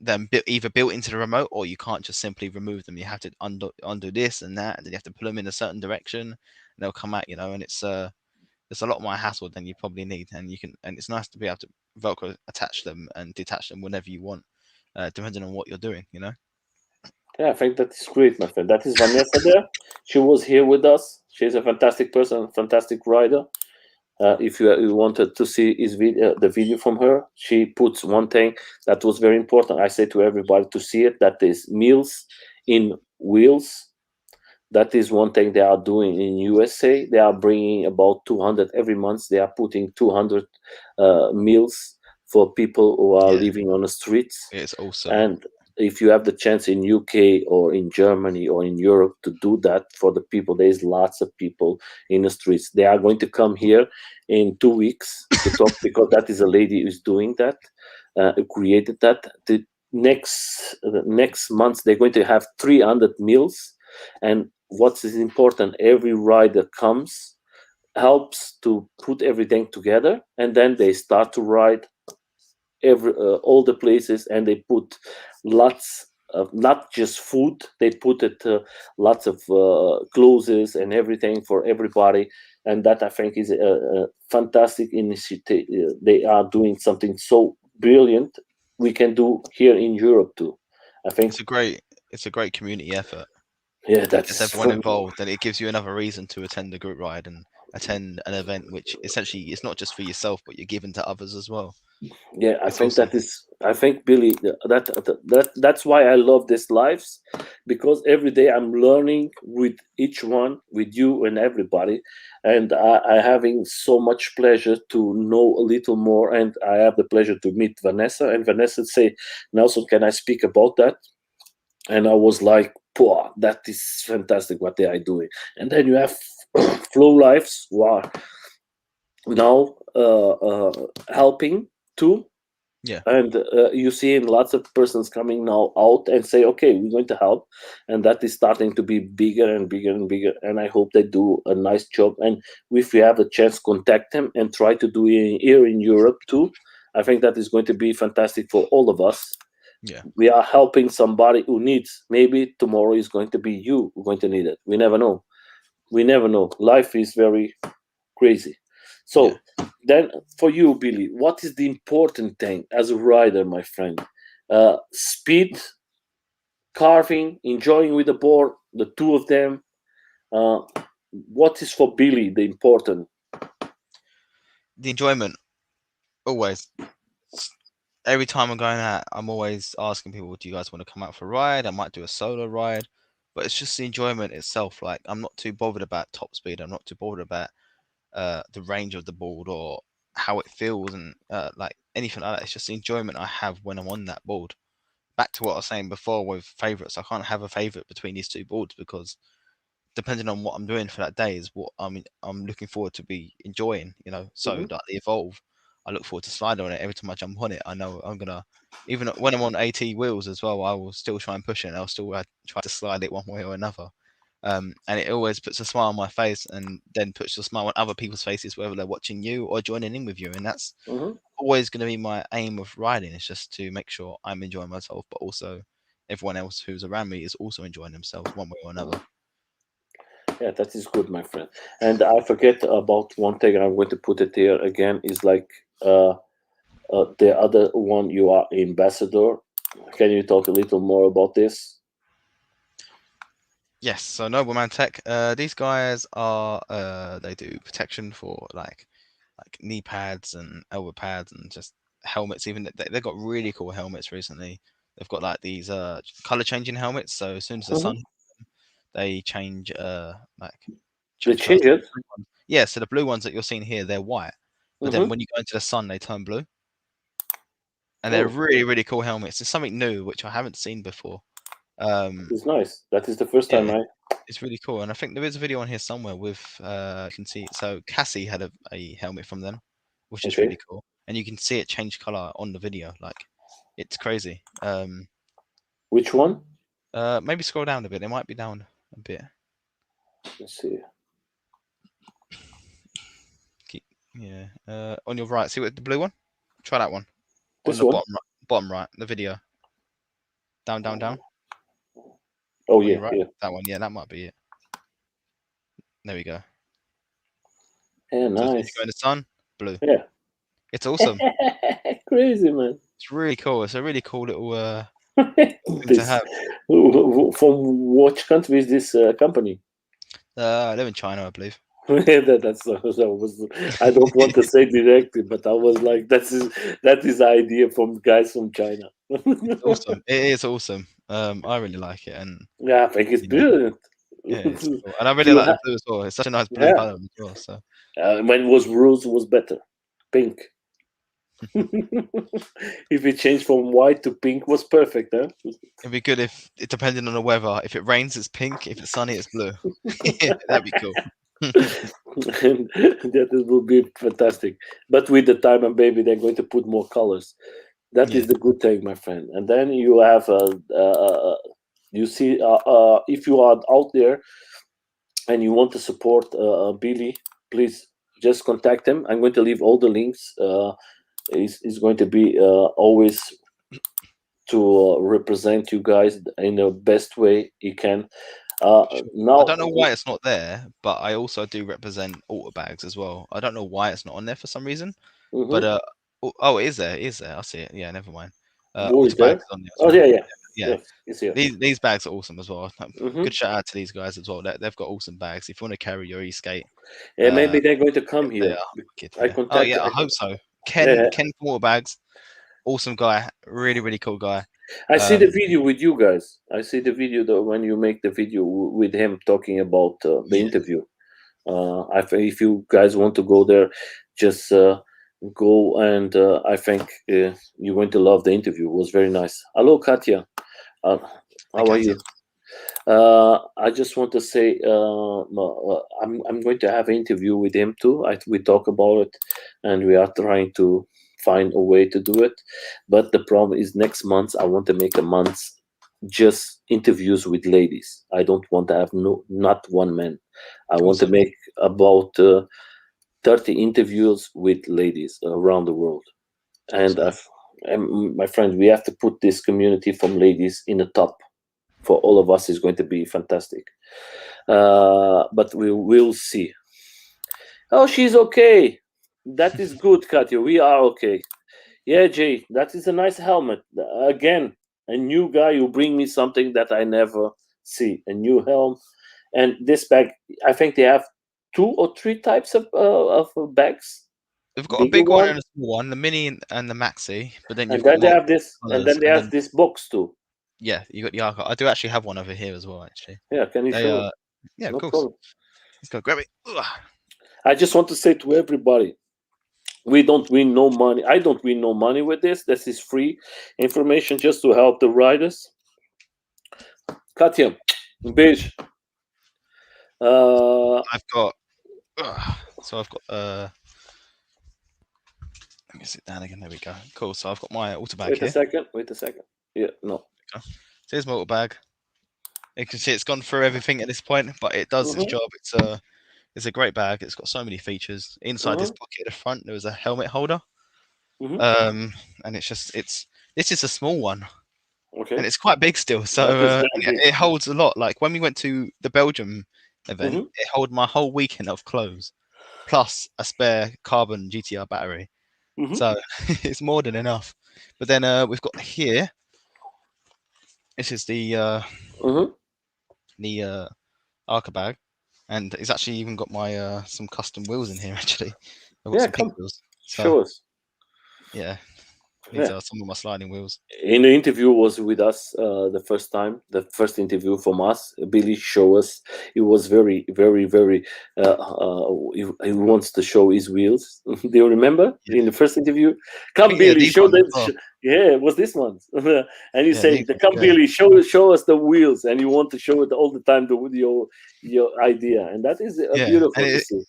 them either built into the remote or you can't just simply remove them. You have to undo this and that, and then you have to pull them in a certain direction, and they'll come out, and it's a lot more hassle than you probably need, and it's nice to be able to Velcro attach them and detach them whenever you want, depending on what you're doing. Yeah, I think that is great, my friend. That is Vanessa there. She was here with us. She's a fantastic person, fantastic rider. If you wanted to see the video from her, she puts one thing that was very important. I say to everybody to see it. That is meals in wheels. That is one thing they are doing in USA. They are bringing about 200 every month. They are putting 200 meals for people who are Yeah, living on the streets. it's awesome. And if you have the chance in UK or in Germany or in Europe to do that for the people, there is lots of people in the streets. They are going to come here in 2 weeks to talk, because that is a lady who's doing that, who created that. The next month they're going to have 300 meals, and what is important, every rider comes, helps to put everything together, and then they start to ride all the places, and they put lots of not just food, they put it lots of clothes and everything for everybody. And that, I think, is a fantastic initiative. They are doing something so brilliant. We can do here in Europe too, I think. It's a great it's a great community effort. Yeah, It that's gets everyone involved, and it gives you another reason to attend a group ride and attend an event, which essentially is not just for yourself, but you're giving to others as well. yeah, I It's think awesome. that is, I think, Billy, that's why I love this lives, because every day I'm learning with each one, with you and everybody, and I having so much pleasure to know a little more. And I have the pleasure to meet Vanessa, and Vanessa say, Nelson, can I speak about that? And I was like, "Poor, that is fantastic what they are doing." And then you have Flow Lives, who are now helping too. Yeah, And you see in lots of persons coming now out and say, okay, we're going to help. And that is starting to be bigger and bigger and bigger, and I hope they do a nice job. And if we have a chance, contact them and try to do it here in Europe too. I think that is going to be fantastic for all of us. yeah, We are helping somebody who needs. Maybe tomorrow is going to be you who going to need it. We never know. We never know. Life is very crazy. yeah. So then, for you, Billy, what is the important thing as a rider, my friend? Speed, carving, enjoying with the board, the two of them. Uh, what is for Billy the important? The enjoyment always. Every time I'm going out, I'm always asking people, "Do you guys want to come out for a ride?" I might do a solo ride, but it's just the enjoyment itself. Like I'm not too bothered about top speed. I'm not too bothered about the range of the board or how it feels and like anything like that. It's just the enjoyment I have when I'm on that board. Back to what I was saying before with favorites, I can't have a favorite between these two boards because depending on what I'm doing for that day is what I'm looking forward to be enjoying. So Hmm. like the Evolve, I look forward to sliding on it every time I jump on it. I know I'm gonna even when I'm on AT wheels as well. I will still try and push it. And I'll still try to slide it one way or another. And it always puts a smile on my face, and then puts a smile on other people's faces, whether they're watching you or joining in with you. And that's Hmm. always going to be my aim of riding. Is just to make sure I'm enjoying myself, but also everyone else who's around me is also enjoying themselves one way or another. Yeah, that is good, my friend. And I forget about one thing, and I'm going to put it here again. Is like the other one. You are ambassador. Can you talk a little more about this? Yes, so Nobleman Tech. These guys are they do protection for like knee pads and elbow pads and just helmets. Even they've got really cool helmets recently. They've got like these color changing helmets. So as soon as the Mm-hmm. sun, they change like They change colors. change it. Yeah, so the blue ones that you're seeing here, they're white. But then Mm-hmm. when you go into the sun, they turn blue. And they're Oh, really, really cool helmets. It's something new which I haven't seen before. it's nice. That is the first time Yeah, I. it's really cool. And I think there is a video on here somewhere with you can see so Cassie had a helmet from them, which is Okay. really cool. And you can see it change color on the video. Like it's crazy. Which one? Maybe scroll down a bit. It might be down a bit. Let's see. Yeah. On your right, see what the blue one? Try that one. On This the one? bottom right, the video. Down, down, down. Oh On yeah, your right. yeah. That one. Yeah, that might be it. There we go. Yeah, So as soon as you nice. go in the sun, blue. Yeah. It's awesome. Crazy man. It's really cool. It's a really cool little thing to This have. from which country is this company? I live in China, I believe. That was. I don't want to say directly, but I was like, that is the idea from guys from China. It's awesome. It is awesome. I really like it, and Yeah, I think it's you know, brilliant. yeah, it's cool. And I Do really you like the blue as well. It's such a nice blue yeah. color as well. So When it was rose, was better. Pink. If it changed from white to pink, was perfect, huh? it'd be good if it depending on the weather. If it rains, it's pink. If it's sunny, it's blue. That'd be cool. That will be fantastic. But with the time and baby, they're going to put more colors. That Yeah, is the good thing, my friend. And then you have, you see, if you are out there and you want to support Billy, please just contact him. I'm going to leave all the links. He's going to be always to represent you guys in the best way he can. sure. I Now, don't know why it's not there, but I also do represent auto bags as well. I don't know why it's not on there for some reason, but mhm. oh, it is there. It is there. I see it. Yeah, never mind. Who is Auto bags there? is on there as Oh well. yeah, yeah, Yeah, yes, it's here. these bags are awesome as well. Hmm. Good shout out to these guys as well. They've got awesome bags. If you want to carry your e-skate, Yeah, maybe they're going to yeah, come they here. are wicked. I Yeah. Oh contact. yeah, I hope so. Yeah, Ken from Auto Bags, awesome guy. Really, really cool guy. I see the Um, video with you guys. I see the video when you make the video with him talking about the yeah. interview. If you guys want to go there, just go, and I think you're going to love the interview. It was very nice. Hello, Katya. Uh, Hi, how are Katya. you? I just want to say I'm going to have an interview with him too. We talk about it, and we are trying to find a way to do it. But the problem is next month I want to make a month just interviews with ladies. I don't want to have not one man. I want to Awesome. make about 30 interviews with ladies around the world. And, Awesome. and my friend, we have to put this community from ladies in the top for all of us is going to be fantastic. But we will see. Oh, she's okay. That is good, Katya. We are okay. Yeah, Jay, that is a nice helmet. Again, a new guy who bring me something that I never see. A new helm. And this bag, I think they have 2 or 3 types of bags. We've got a Bigger big one one, and a small one, the mini and the maxi, but then you've and got then they have multiple this, and colors, then they and have then this box too. yeah, you got the archive. I do actually have one over here as well, actually. Yeah, can you They show? yeah, of No course. problem. Let's go grab it. Ugh. I just want to say to everybody, we don't win no money. I don't win no money with this. This is free information just to help the riders. Katya, beijo. I've got so I've got let me sit down again. There we go. Cool. So I've got my auto bag Wait a here. second. Wait a second. Yeah, no. So here's my auto bag. You can see it's gone through everything at this point, but it does its Mm-hmm. job. It's a great bag. It's got so many features. Inside this Mm-hmm. pocket at the front, there was a helmet holder. Mm-hmm. And it's this is a small one, Okay. and it's quite big still. So That is very yeah, big. it holds a lot. Like when we went to the Belgium event, Mm-hmm. it held my whole weekend of clothes, plus a spare carbon GTR battery. Mm-hmm. So it's more than enough. But then we've got here. This is Mm-hmm. the Arca bag, and it's actually even got my some custom wheels in here. Actually, I've got Yeah, some pink come wheels. So show us. yeah, these Yeah. are some of my sliding wheels. In the interview was with us the first time, the first interview from us. Billy showed us. He was very, very, very. He wants to show his wheels. Do you remember Yeah, in the first interview? I Come, think yeah, Billy, these show ones as them. well. Yeah, it was this one. And you Yeah, say, these "The ones. come, Yeah. Billy, show us the wheels," and you want to show it all the time. Your idea, and that is Yeah, and beautiful to see.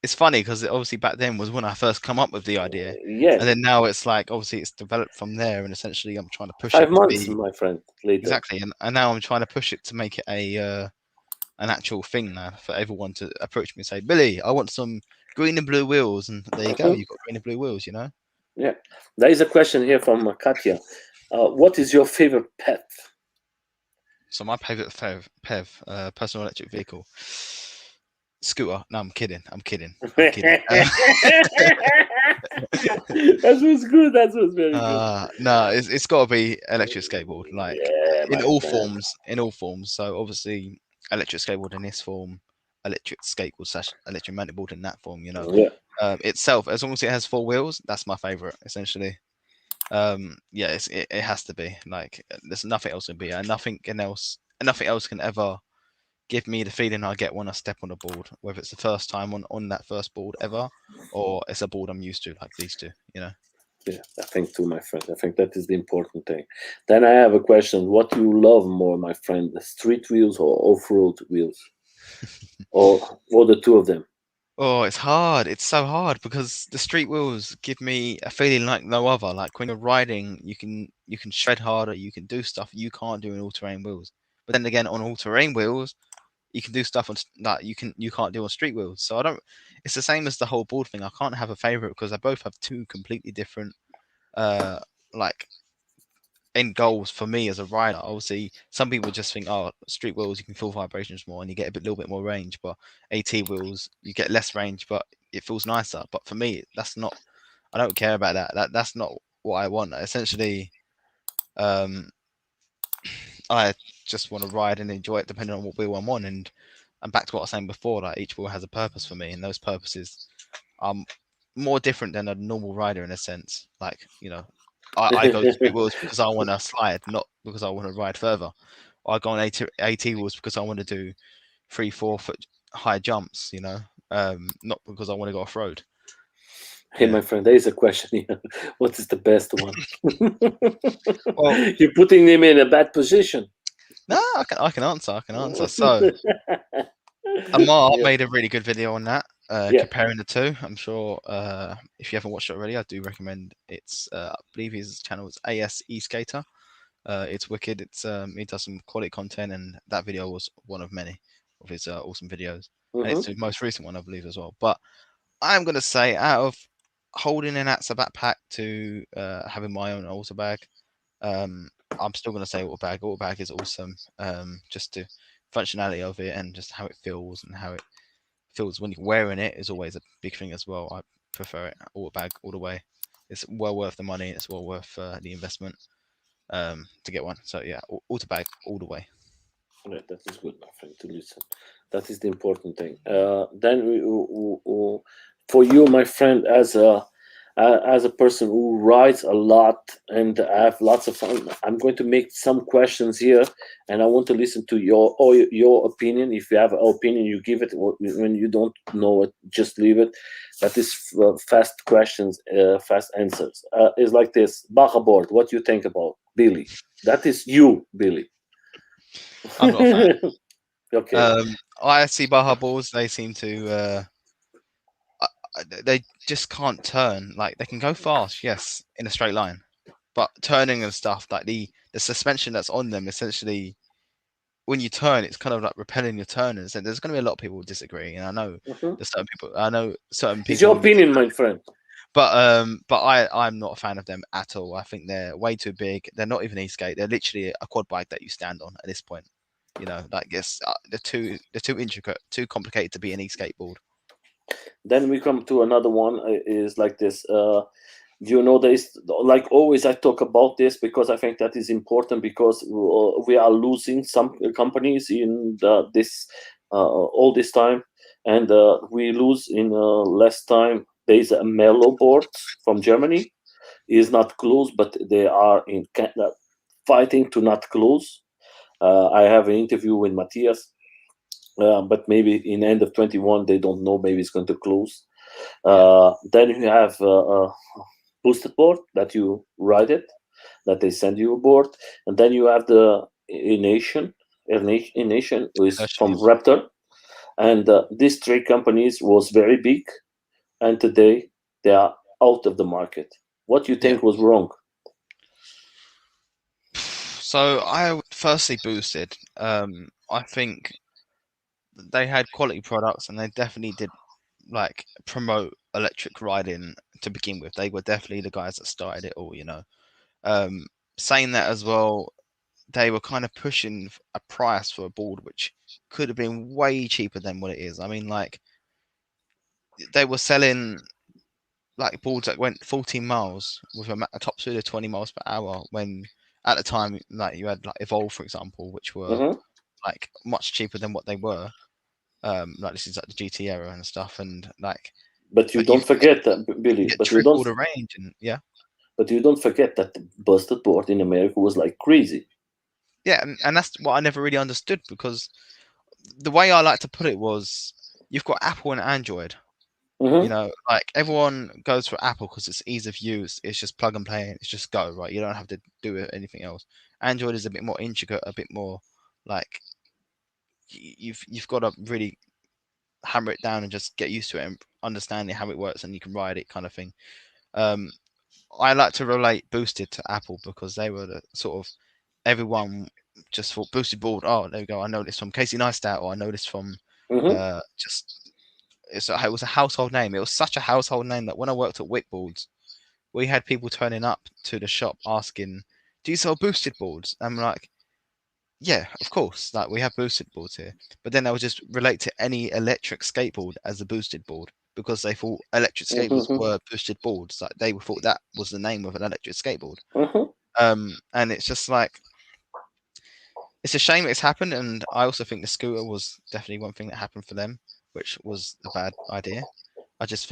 it's funny because obviously back then was when I first come up with the idea, Yeah, and then now it's like obviously it's developed from there, and essentially I'm trying to push it five to months, be my friend. Later. exactly, and now I'm trying to push it to make it a an actual thing now for everyone to approach me and say, Billy, I want some green and blue wheels, and there you go, Mhm. you've got green and blue wheels, you know. Yeah, there is a question here from Katya. What is your favorite pet? So my favorite PEV, personal electric vehicle, scooter. No, I'm kidding. I'm kidding. I'm kidding. That was good. That was very good. No, it's got to be electric skateboard, like Yeah, in my all friend. forms. In all forms. So obviously, electric skateboard in this form, electric skateboard slash electric board in that form. You know, Yeah, itself as long as it has four wheels, that's my favorite essentially. Yeah, it has to be like there's nothing else can be, and nothing else can ever give me the feeling I get when I step on a board, whether it's the first time on that first board ever, or it's a board I'm used to, like these two. You know. yeah, I think too, my friend. I think that is the important thing. Then I have a question. What do you love more, my friend? The street wheels or off-road wheels? Or the two of them? Oh, it's hard. It's so hard because the street wheels give me a feeling like no other. Like when you're riding, you can shred harder, you can do stuff you can't do in all-terrain wheels. But then again, on all-terrain wheels, you can do stuff that you can't do on street wheels. So I don't. It's the same as the whole board thing. I can't have a favorite because they both have two completely different uh like end goals for me as a rider. Obviously, some people just think, oh, street wheels you can feel vibrations more and you get a little bit more range, but AT wheels you get less range, but it feels nicer. But for me, that's not. I don't care about that. That's not what I want. Essentially, um, I just want to ride and enjoy it depending on what wheel I'm on. And back to what I was saying before, like each wheel has a purpose for me, and those purposes are more different than a normal rider in a sense. Like I go street wheels because I want to slide, not because I want to ride further. I go on AT wheels because I want to do 3-4 foot high jumps. Not because I want to go off road. Hey, Yeah. my friend, there is a question here. What is the best one? Well, You're putting him in a bad position. no, I can answer. I can answer. So Amar Yeah, made a really good video on that, yeah. comparing the two. I'm sure if you haven't watched it already, I do recommend it's. I believe his channel is ASE Skater. It's wicked. He does some quality content, and that video was one of many of his awesome videos, and it's Hmm. the most recent one, I believe, as well. But I'm gonna say, out of holding an ATSA backpack to having my own auto bag, um, I'm still gonna say auto bag. Auto bag is awesome. Just the functionality of it and just how it feels and how it feels when you're wearing it is always a big thing as well. I prefer it auto bag all the way. It's well worth the money. It's well worth the investment to get one. So yeah, auto bag all the way. Yeah, that is good, my friend, to listen. That is the important thing. Then for you, my friend, as a person who rides a lot and have lots of fun, I'm going to make some questions here, and I want to listen to your opinion. If you have an opinion, you give it. When you don't know it, just leave it. That is fast questions, fast answers. It's like this. Baja board. What do you think about Billy? That is you, Billy. I'm not a fan. Okay. I see Baja balls. They seem to they just can't turn. Like they can go fast, yes, in a straight line, but turning and stuff like the suspension that's on them essentially when you turn, it's kind of like repelling your turners. And there's going to be a lot of people who disagree, and I know Mhm. there's certain people. I know certain It's people your who would, opinion, my friend. but I'm not a fan of them at all. I think they're way too big. They're not even e-skate. They're literally a quad bike that you stand on at this point. Like yes, they're too intricate, too complicated to be an e-skateboard. Then we come to another one. Is like this. you know, there is, like always I talk about this because I think that is important, because we are losing some companies in this all this time, and we lose in less time. There is a mellow board from Germany, is not close, but they are in fighting to not close. I have an interview with Matthias, but maybe in end of 21 they don't know, maybe it's going to close. Then you have boosted board that you ride it, that they send you a board, and then you have the Ination is Inertia, from yeah. Raptor, and these three companies was very big, and today they are out of the market. What you Yeah. think was wrong? So I would firstly boosted. I think they had quality products and they definitely did like promote electric riding to begin with. They were definitely the guys that started it all, you know. Um, Saying that as well, they were kind of pushing a price for a board which could have been way cheaper than what it is. I mean, like they were selling like boards that went 14 miles with a top speed of 20 miles per hour when at the time like you had like Evolve, for example, which were Hmm. like much cheaper than what they were. Like this is like the GT era and stuff, and like But you but you don't forget that, you Billy. get triple the range, and yeah, But you don't forget that the busted board in America was like crazy. yeah, and that's what I never really understood because the way I like to put it was you've got Apple and Android. You Hmm. know, like everyone goes for Apple because it's ease of use. It's just plug and play. It's just go, right. You don't have to do anything else. Android is a bit more intricate, a bit more like you've got to really hammer it down and just get used to it and understanding how it works and you can ride it kind of thing. Um, I like to relate Boosted to Apple because they were the sort of everyone just thought Boosted board. Oh, there we go. I know this from Casey Neistat, or I know this from Hmm. just it was a household name. It was such a household name that when I worked at Wickboards, we had people turning up to the shop asking, "Do you sell boosted boards?" I'm like, "Yeah, of course. Like we have boosted boards here." But then they would just relate to any electric skateboard as a boosted board because they thought electric skateboards Hmm. were boosted boards. Like they thought that was the name of an electric skateboard. Hmm. And it's just like it's a shame it's happened. And I also think the scooter was definitely one thing that happened for them, which was a bad idea. I just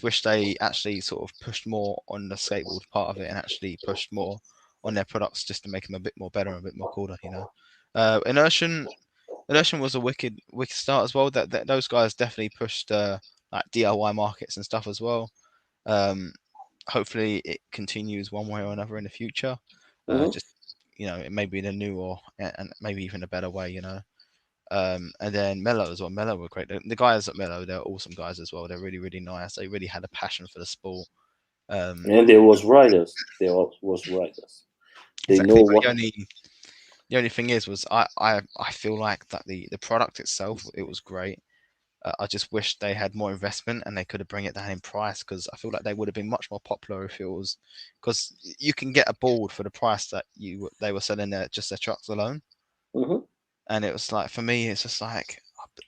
wish they actually sort of pushed more on the skateboard part of it and actually pushed more on their products just to make them a bit more better and a bit more cooler, you know. Inertian was a wicked start as well. That those guys definitely pushed like DIY markets and stuff as well. Um, Hopefully it continues one way or another in the future. Hmm. Just you know, it may be in a new or and maybe even a better way, you know. And then Mello as well. Mello were great. The guys at Mello, they're awesome guys as well. They're really nice. They really had a passion for the sport. Um, And there was riders. Was riders. They know exactly. But what. the only thing is, was I feel like that the product itself, it was great. I just wish they had more investment and they could have bring it down in price because I feel like they would have been much more popular if it was because you can get a board for the price that they were selling just their trucks alone. Hmm. And it was like for me, it's just like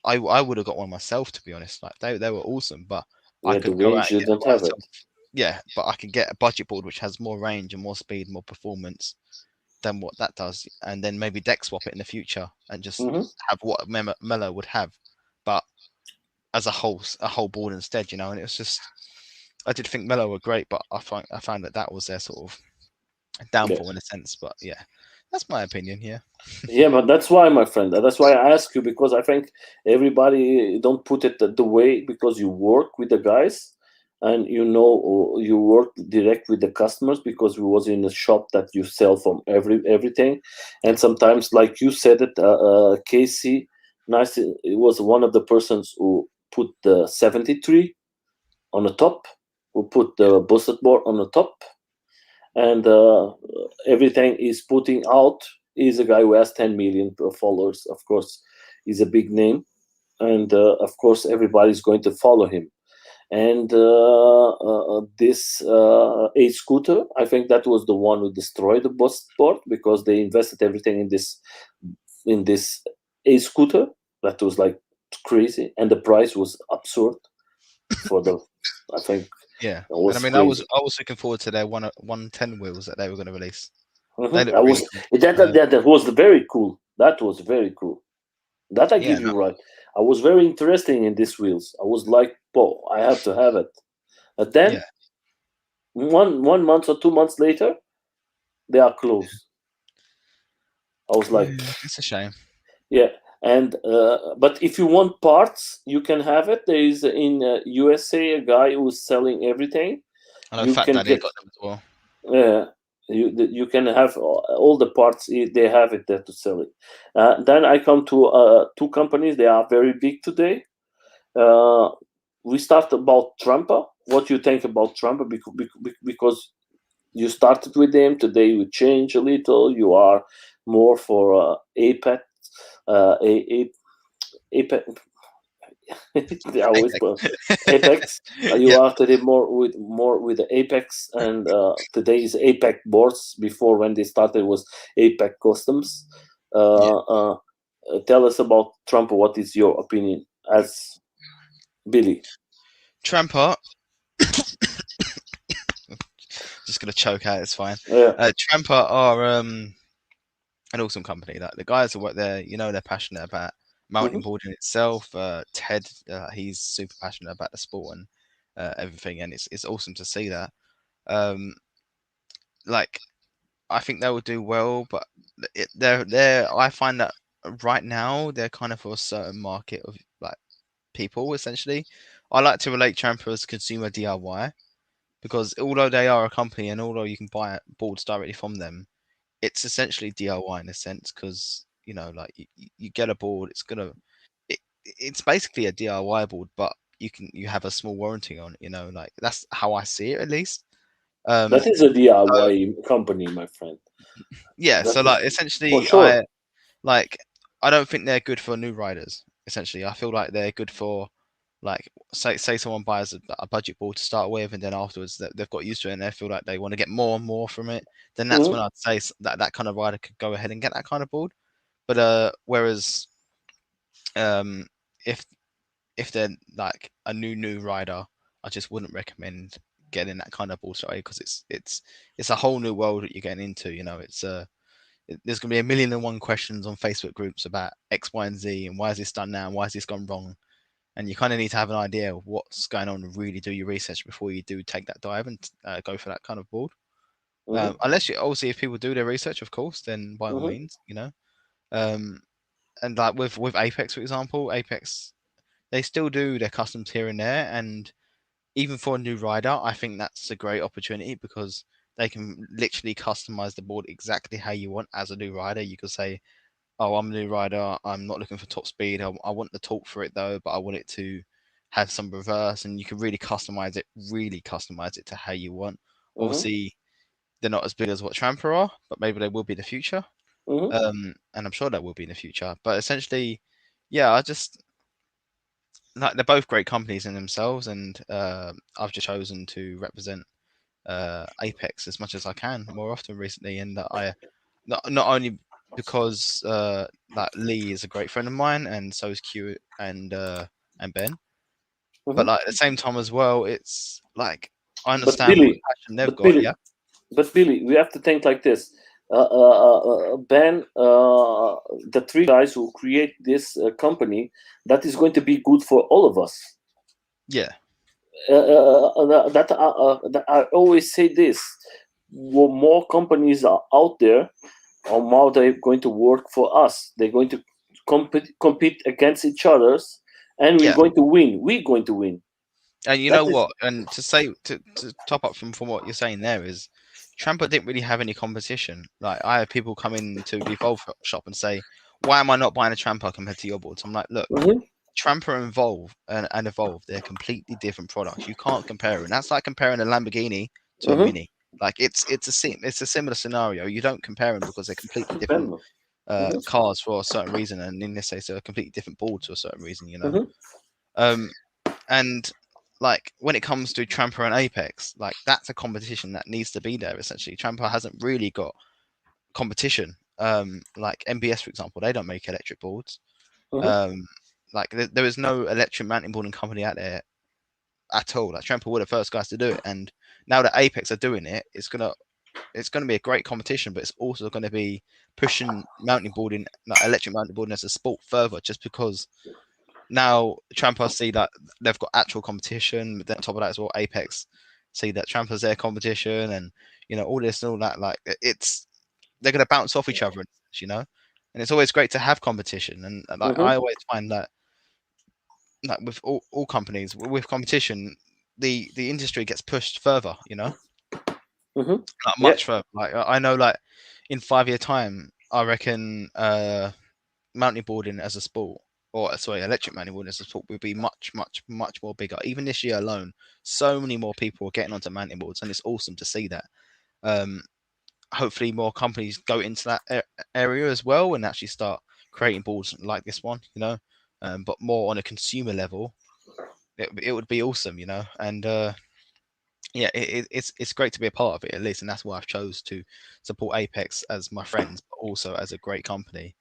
I would have got one myself to be honest. Like they were awesome, but I Yeah, the could go out range and you get don't one have myself. it. Yeah, but I could get a budget board which has more range and more speed, more performance than what that does, and then maybe deck swap it in the future and just Hmm. have what Mello would have, but as a whole board instead, you know. And it was just I did think Mello were great, but I found that that was their sort of Yeah. downfall in a sense. But yeah, that's my opinion here. Yeah, but that's why, my friend. That's why I ask you, because I think everybody don't put it the way, because you work with the guys, and you know, you work direct with the customers, because we was in a shop that you sell from everything, Yeah, and sometimes, like you said it, Casey, nice. It was one of the persons who put the 73 on the top, who put yeah, the busted board on the top, and everything is putting out. He's a guy who has 10 million followers. Of course, he's a big name, and of course, everybody's going to follow him. And this A scooter, I think that was the one who destroyed the bus sport, because they invested everything in this A scooter that was like crazy, and the price was absurd for the. I think. Yeah, That and I was mean, crazy. I was looking forward to their 110 wheels that they were going to release. They Hmm. look I really was cool. that was very cool. That was very cool. That I Yeah, give no, you right. I was very interested in these wheels. I was like, "Whoa, I have to have it." But yeah, then one month or 2 months later, they are closed. I was like, yeah. It's a shame. yeah. And but if you want parts, you can have it. There is in USA a guy who's selling everything. I know You Fat can Daddy get got them as well. you can have all the parts. They have it there to sell it. Then I come to two companies. They are very big today. Uh, we start about Trumpa. What you think about Trumpa? Because you started with them today. You change a little. You are more for APEC, a APEC. They always Apex. put Apex. You Yeah, are today more with the Apex, and today is Apex boards. Before when they started was Apex Customs. yeah. Tell us about Trump. What is your opinion as Billy? Tramper, just gonna choke out. It's fine. Yeah. Tramper are an awesome company. Like the guys who work there, you know, they're passionate about mountain Mhm. boarding itself. Ted, he's super passionate about the sport and everything, and it's awesome to see that. Um, like I think they will do well, but they're. I find that right now they're kind of for a certain market of like people essentially. I like to relate Tramper as consumer DIY because although they are a company and although you can buy boards directly from them, it's essentially DIY in a sense because you know, like you get a board, it's basically a DIY board, but you have a small warranty on it. You know, like that's how I see it at least. Um, That is a so DIY company, my friend. yeah, That so is like for essentially, sure. like I don't think they're good for new riders. Essentially, I feel like they're good for like say someone buys a budget board to start with, and then afterwards they've got used to it and they feel like they want to get more and more from it. Then that's when Hmm. I'd say that that kind of rider could go ahead and get that kind of board. But whereas um, if if they're like a new rider, I just wouldn't recommend getting that kind of board straight away because it's a whole new world that you're getting into. You know, there's going to be a million and one questions on Facebook groups about X, Y, and Z, and why is this done now, and why has this gone wrong, and you kind of need to have an idea of what's going on and really do your research before you do take that dive and go for that kind of board. Hmm. Unless you obviously if people do their research, of course, then by all Hmm. means, you know. Um, and like with Apex, for example, Apex they still do their customs here and there, and even for a new rider, I think that's a great opportunity because they can literally customize the board exactly how you want as a new rider. You could say, "Oh, I'm a new rider. I'm not looking for top speed. I want the torque for it though, but I want it to have some reverse." And you can really customize it to how you want. Hmm. Obviously, they're not as big as what Tramper are, but maybe they will be in the future. Hmm. And I'm sure they will be in the future. But essentially, yeah, I just like they're both great companies in themselves, and I've just chosen to represent Apex as much as I can more often recently, and that I not only because like Lee is a great friend of mine, and so is Q and Ben, but Hmm. like at the same time as well, it's like I But understand what Billy, passion they've but got. Billy, Yeah, but Billy, we have to think like this. Ben, the three guys who create this company, that is going to be good for all of us. yeah, That I always say this: more companies are out there, or more they're going to work for us. They're going to compete against each others, and we're yeah. going to win. We're going to win. And you That know is. what? And to say to top up from what you're saying there is, Tramper didn't really have any competition. Like I have people come into the Evolve shop and say, "Why am I not buying a Tramper compared to your boards?" I'm like, "Look, Mhm. Tramper and Evolve, they're completely different products. You can't compare, and that's like comparing a Lamborghini to a Mhm. Mini. Like it's a similar scenario. You don't compare them because they're completely different Ben. Mhm. cars for a certain reason, and in this case, they're a completely different board to a certain reason. You know. Mhm. Um, and like when it comes to Tramper and Apex, like that's a competition that needs to be there. Essentially, Tramper hasn't really got competition. Like MBS, for example, they don't make electric boards. Mhm. Um, like there is no electric mountain boarding company out there at all. Like Trample were the first guys to do it, and now that Apex are doing it, it's gonna be a great competition, but it's also going to be pushing mountain boarding, like electric mountain boarding as a sport further, just because now Trampers see that they've got actual competition. But then on top of that as well, Apex see that Trampers their competition, and all this and all that. Like they're going to bounce off each other, and it's always great to have competition. And like Mm-hmm. I always find that like with all companies with competition, the industry gets pushed further, Mm-hmm. like Yeah. much further. Like I know, like in 5 year time, I reckon mountain boarding as a sport, or sorry, electric mountain boarding as a sport will be much, much, much more bigger. Even this year alone, so many more people are getting onto mountain boards, and it's awesome to see that. Um, Hopefully, more companies go into that area as well and actually start creating boards like this one, but more on a consumer level. It would be awesome, and yeah, it's great to be a part of it at least, and that's why I've chose to support Apex as my friends, but also as a great company.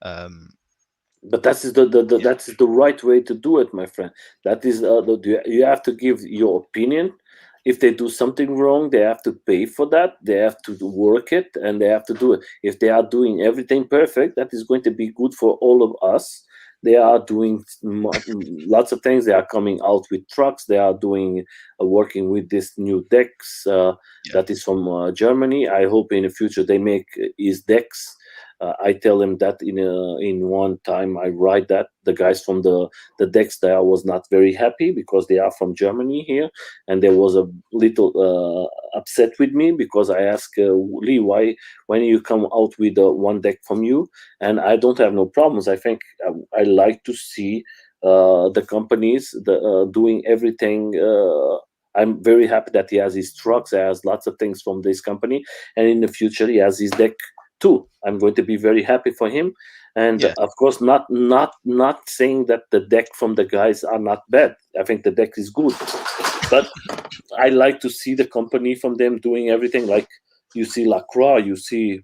Um, But that is the yeah, that is the right way to do it, my friend. That is you have to give your opinion. If they do something wrong, they have to pay for that. They have to work it, and they have to do it. If they are doing everything perfect, that is going to be good for all of us. They are doing lots of things. They are coming out with trucks. They are doing working with this new decks yeah, that is from Germany. I hope in the future they make his decks. I tell him that in one time I write that the guys from the decks there was not very happy because they are from Germany here, and there was a little upset with me because I asked Lee why when you come out with one deck from you, and I don't have no problems. I think I like to see the companies doing everything. I'm very happy that he has his trucks, he has lots of things from this company, and in the future he has his deck too. I'm going to be very happy for him, and yeah, of course, not saying that the deck from the guys are not bad. I think the deck is good, but I like to see the company from them doing everything. Like you see Lacroix, you see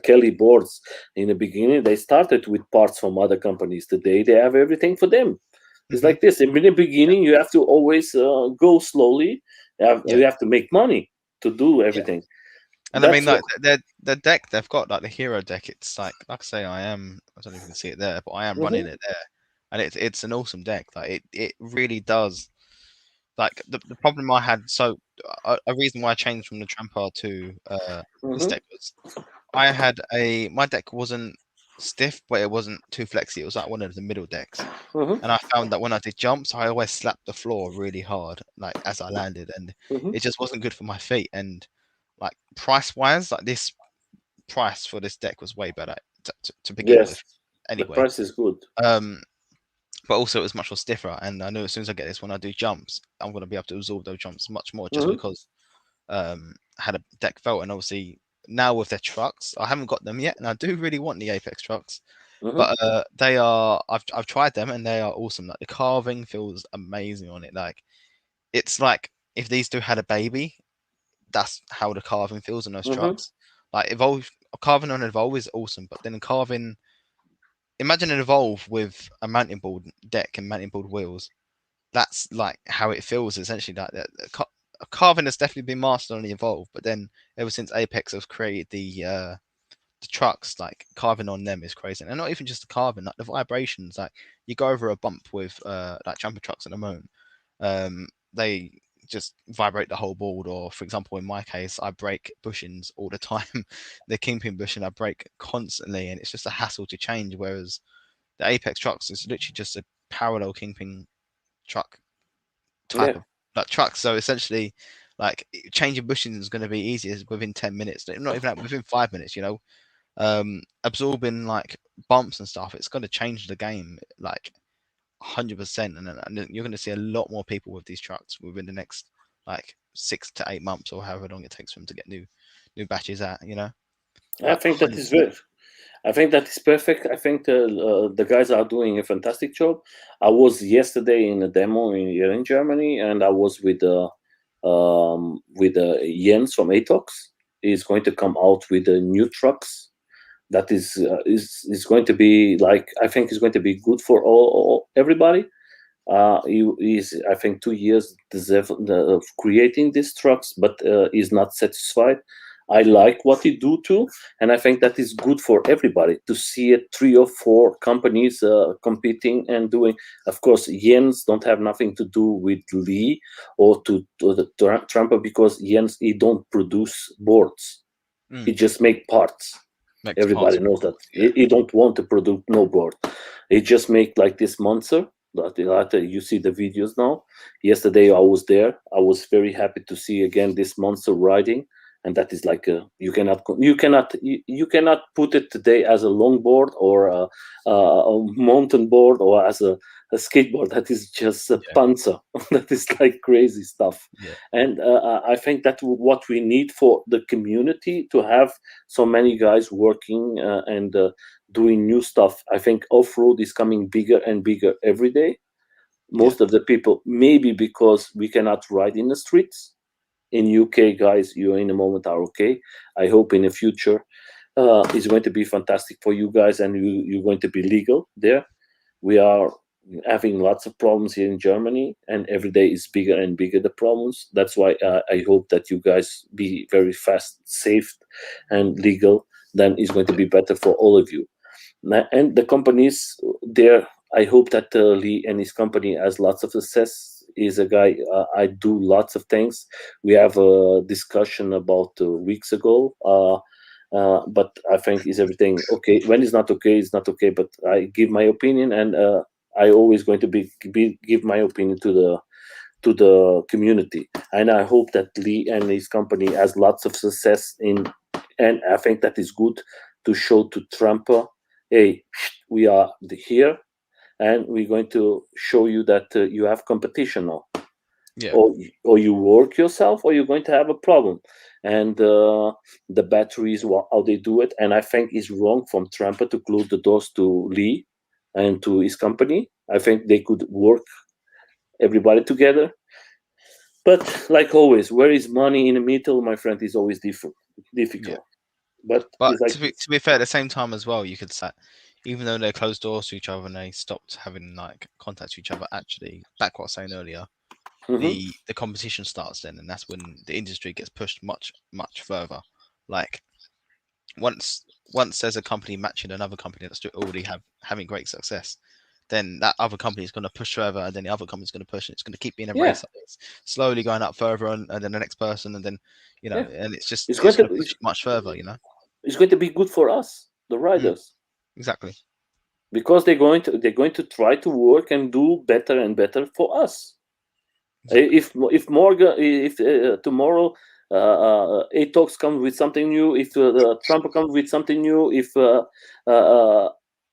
Kelly boards. In the beginning, they started with parts from other companies. Today, they have everything for them. It's hmm like this. In the beginning, you have to always go slowly. yeah, You have to make money to do yeah. everything. And I mean, That's what. like the deck they've got, like the hero deck. It's like I say, I don't know if you can see it there, but I am running Mhm, it there, and it's an awesome deck. Like it really does. Like the problem I had, so a reason why I changed from the Trampar to this mhm, deck was I had my deck wasn't stiff, but it wasn't too flexy. It was like one of the middle decks. mhm, And I found that when I did jumps, I always slapped the floor really hard, like as I landed, and mhm. it just wasn't good for my feet. And like price wise, like this price for this deck was way better to begin Yes, with, the anyway. price is good. Um, but also it was much more stiffer, and I know as soon as I get this, when I do jumps, I'm going to be able to absorb those jumps much more, just Mhm, because I had a deck felt, and obviously now with their trucks, I haven't got them yet, and I do really want the Apex trucks. mhm. But they are. I've tried them and they are awesome. Like the carving feels amazing on it. Like it's like if these two had a baby, that's how the carving feels on those Mhm. trucks. Like evolve carving on evolve is awesome, but then carving. Imagine an evolve with a mountain board deck and mountain board wheels. That's like how it feels essentially. Like that. Carving has definitely been mastered on the evolve, but then ever since Apex have created the trucks, like carving on them is crazy, and not even just the carving, like the vibrations. Like you go over a bump with like jumper trucks at the moment, they just vibrate the whole board. Or for example, in my case, I break bushings all the time. The kingpin bushing I break constantly, and it's just a hassle to change. Whereas the Apex trucks is literally just a parallel kingpin truck type Yeah, of like truck. So essentially, like changing bushings is going to be easier within 10 minutes. Not even that, within 5 minutes. Absorbing like bumps and stuff, it's going to change the game like 100%. And you're going to see a lot more people with these trucks within the next like 6 to 8 months or however long it takes for them to get new batches out. I Like think that is 100%. very. I think that is perfect. I think the guys are doing a fantastic job. I was yesterday in a demo here in Germany, and I was with Jens from Atox. He's going to come out with the new trucks. That is going to be like I think it's going to be good for all everybody. He's, I think, 2 years of creating these trucks, but he's not satisfied. I like what he do too, and I think that is good for everybody to see it, 3 or 4 companies competing and doing. Of course, Jens don't have nothing to do with Lee or to the Trump, because Jens, he don't produce boards. He just make parts. Makes Everybody parts. knows that. Yeah. He don't want to produce no board. He just make like this monster. That you see the videos now. Yesterday I was there. I was very happy to see again this monster riding, and that is like you cannot put it today as a longboard or a mountain board or as a skateboard. That is just a Yeah. panzer. That is like crazy stuff. Yeah. And I think that what we need for the community to have so many guys working and doing new stuff. I think off-road is coming bigger and bigger every day. Most of the people, maybe because we cannot ride in the streets. In UK, guys, you in the moment are okay. I hope in the future it's going to be fantastic for you guys, and you're going to be legal there. We are having lots of problems here in Germany, and every day is bigger and bigger the problems. That's why I hope that you guys be very fast, safe, and legal. Then it's going to be better for all of you. And the companies there, I hope that Lee and his company has lots of success. He's a guy, I do lots of things. We have a discussion about weeks ago, but I think is everything okay. When it's not okay, it's not okay, but I give my opinion, and I always going to give my opinion to the community. And I hope that Lee and his company has lots of success in, and I think that is good to show to Trump, hey, we are here, and we're going to show you that you have competition now. Yeah. Or you work yourself, or you're going to have a problem. And the batteries, how they do it, and I think it's wrong from Trump to close the doors to Lee and to his company. I think they could work everybody together. But like always, where is money in the middle, my friend, is always difficult. Yeah. But But it's like to be fair, at the same time as well, you could say, even though they closed doors to each other and they stopped having like contact to each other, actually, back what I was saying earlier, the competition starts then, and that's when the industry gets pushed much further. Like once there's a company matching another company that's already having great success, then that other company is going to push further, and then the other company is going to push, and it's going to keep being a race. It's slowly going up further, and then the next person, and then and it's going to push much further. It's going to be good for us, the riders. Exactly. Because they're going to try to work and do better and better for us. Exactly. If Morgan, if tomorrow ATOX comes with something new, if Trump comes with something new, if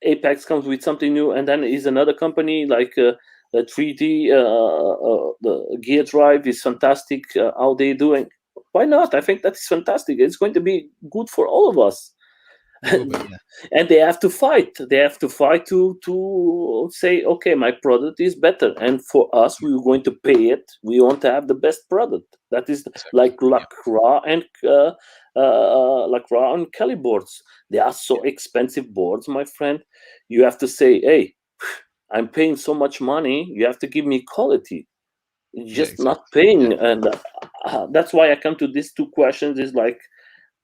Apex comes with something new, and then is another company like 3D, the Gear Drive is fantastic. How they doing? Why not? I think that is fantastic. It's going to be good for all of us. And they have to fight. They have to fight to say, okay, my product is better, and for us, we're going to pay it. We want to have the best product. That is like Lacroix and Lacroix and Kelly boards. They are so expensive boards, my friend. You have to say, hey, I'm paying so much money. You have to give me quality. Just not paying, and that's why I come to these 2 questions. Is like,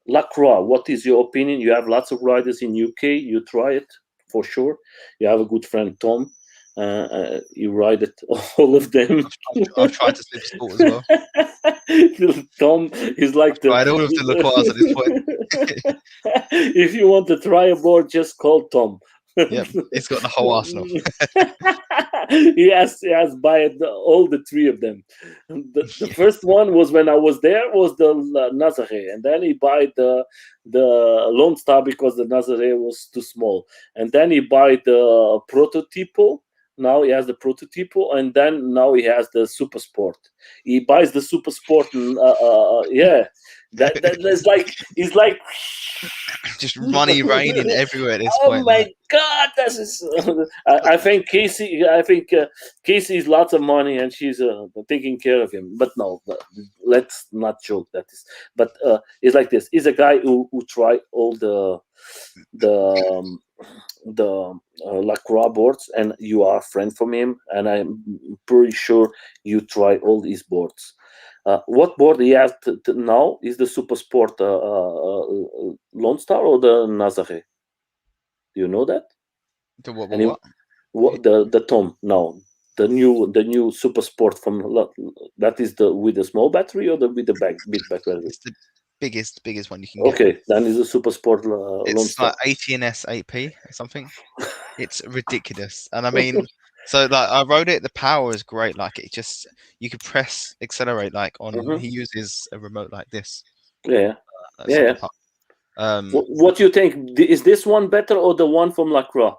Lacroix, what is your opinion? You have lots of riders in UK. You try it for sure. You have a good friend Tom. You ride it, all of them. I've tried to slip sport as well. Tom is like I tried all of the Lacroix at this point. If you want to try a board, just call Tom. Yeah, it's got the whole arsenal. he has bought all the 3 of them. The first one was when I was there, was the Nazare, and then he bought the Lone Star because the Nazare was too small, and then he bought the Prototipo. Now he has the Prototipo, and then now he has the Super Sport. He buys the Super Sport, and that's like, it's like just money raining everywhere at this point. Oh my God, this is. I think Casey. Casey is lots of money, and she's taking care of him. But no, let's not joke. That is. But it's like this. He's a guy who tried all the the Lacroix boards, and you are a friend from him, and I'm pretty sure you try all these boards. What board he has now is the Super Sport Lone Star or the Nazare? Do you know that? The what? And What? What? the Tom now, the new Super Sport from that is the with the small battery or the with the big battery. It's the biggest one you can get. Okay, then is a Super Sport Lone It's Star. like 18S 8P or something. It's ridiculous, and I mean, so like I rode it. The power is great. Like it just you could press accelerate like on. Hmm. He uses a remote like this. Yeah, Let's yeah, have a yeah. pup. What do you think? Is this one better or the one from Lacroix?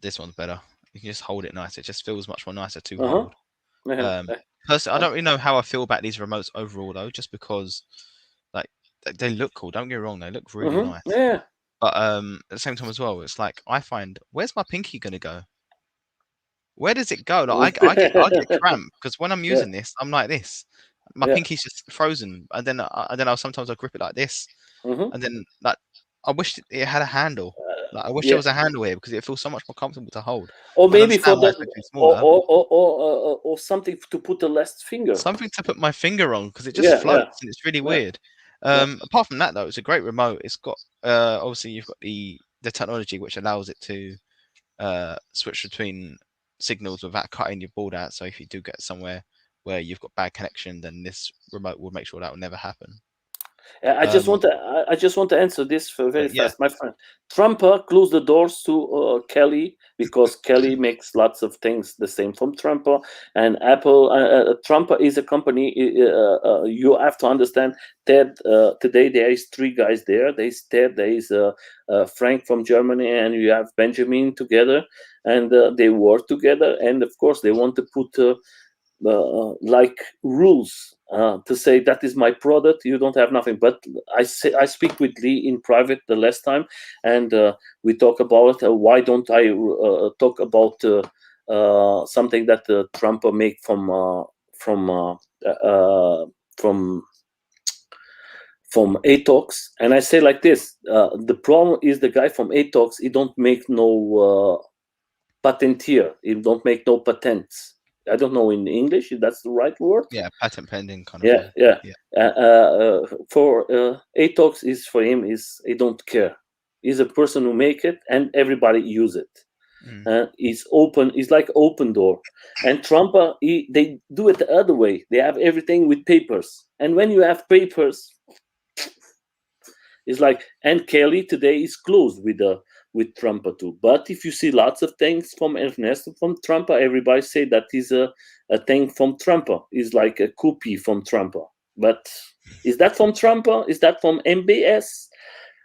This one's better. You can just hold it nice. It just feels much more nicer to Uh huh. hold. Yeah. Personally, I don't really know how I feel about these remotes overall though, just because like they look cool. Don't get me wrong, they look really nice. Yeah. But at the same time as well, it's like I find where's my pinky gonna go? Where does it go? Like I get cramp because when I'm Yeah. using this, I'm like this. My Yeah. pinky's just frozen, and then I'll sometimes I'll grip it like this, Hmm. and then like I wish it had a handle. Like I wish there Yeah. was a handle here because it feels so much more comfortable to hold. Or I maybe understand for why the it's actually smaller, but or something to put the last finger. something to put my finger on because it just Yeah. Yeah. floats and it's really Yeah. weird. Yeah. Apart from that though, it's a great remote. It's got obviously you've got the technology which allows it to switch between signals without cutting your board out. So if you do get somewhere where you've got bad connection, then this remote will make sure that will never happen. I just Um, want to. I just want to answer this very but yeah, fast, my friend. Trump closed the doors to Kelly because Kelly makes lots of things the same from Trump and Apple. Trump is a company. You have to understand that today there is three guys there. There is Ted, there is Frank from Germany, and you have Benjamin together, and they work together. And of course, they want to put. Like rules to say that is my product, you don't have nothing. But I speak with Lee in private the last time, and we talk about why don't I talk about something that Trump make from from from ATOX, and I say like this: the problem is the guy from ATOX. He don't make no patenteer. He don't make no patents. I don't know in English if that's the right word. yeah, patent pending kind of Yeah, thing. yeah. Yeah. For Atox is for him is he don't care. He's a person who make it and everybody use it. Mm. He's open. He's like open door. And Trump, they do it the other way. They have everything with papers. And when you have papers, it's like, and Kelly today is closed with Trump too. But if you see lots of things from Ernesto from Trump, everybody say that is a thing from Trump. Is like a copy from Trump. But is that from Trump? Is that from MBS?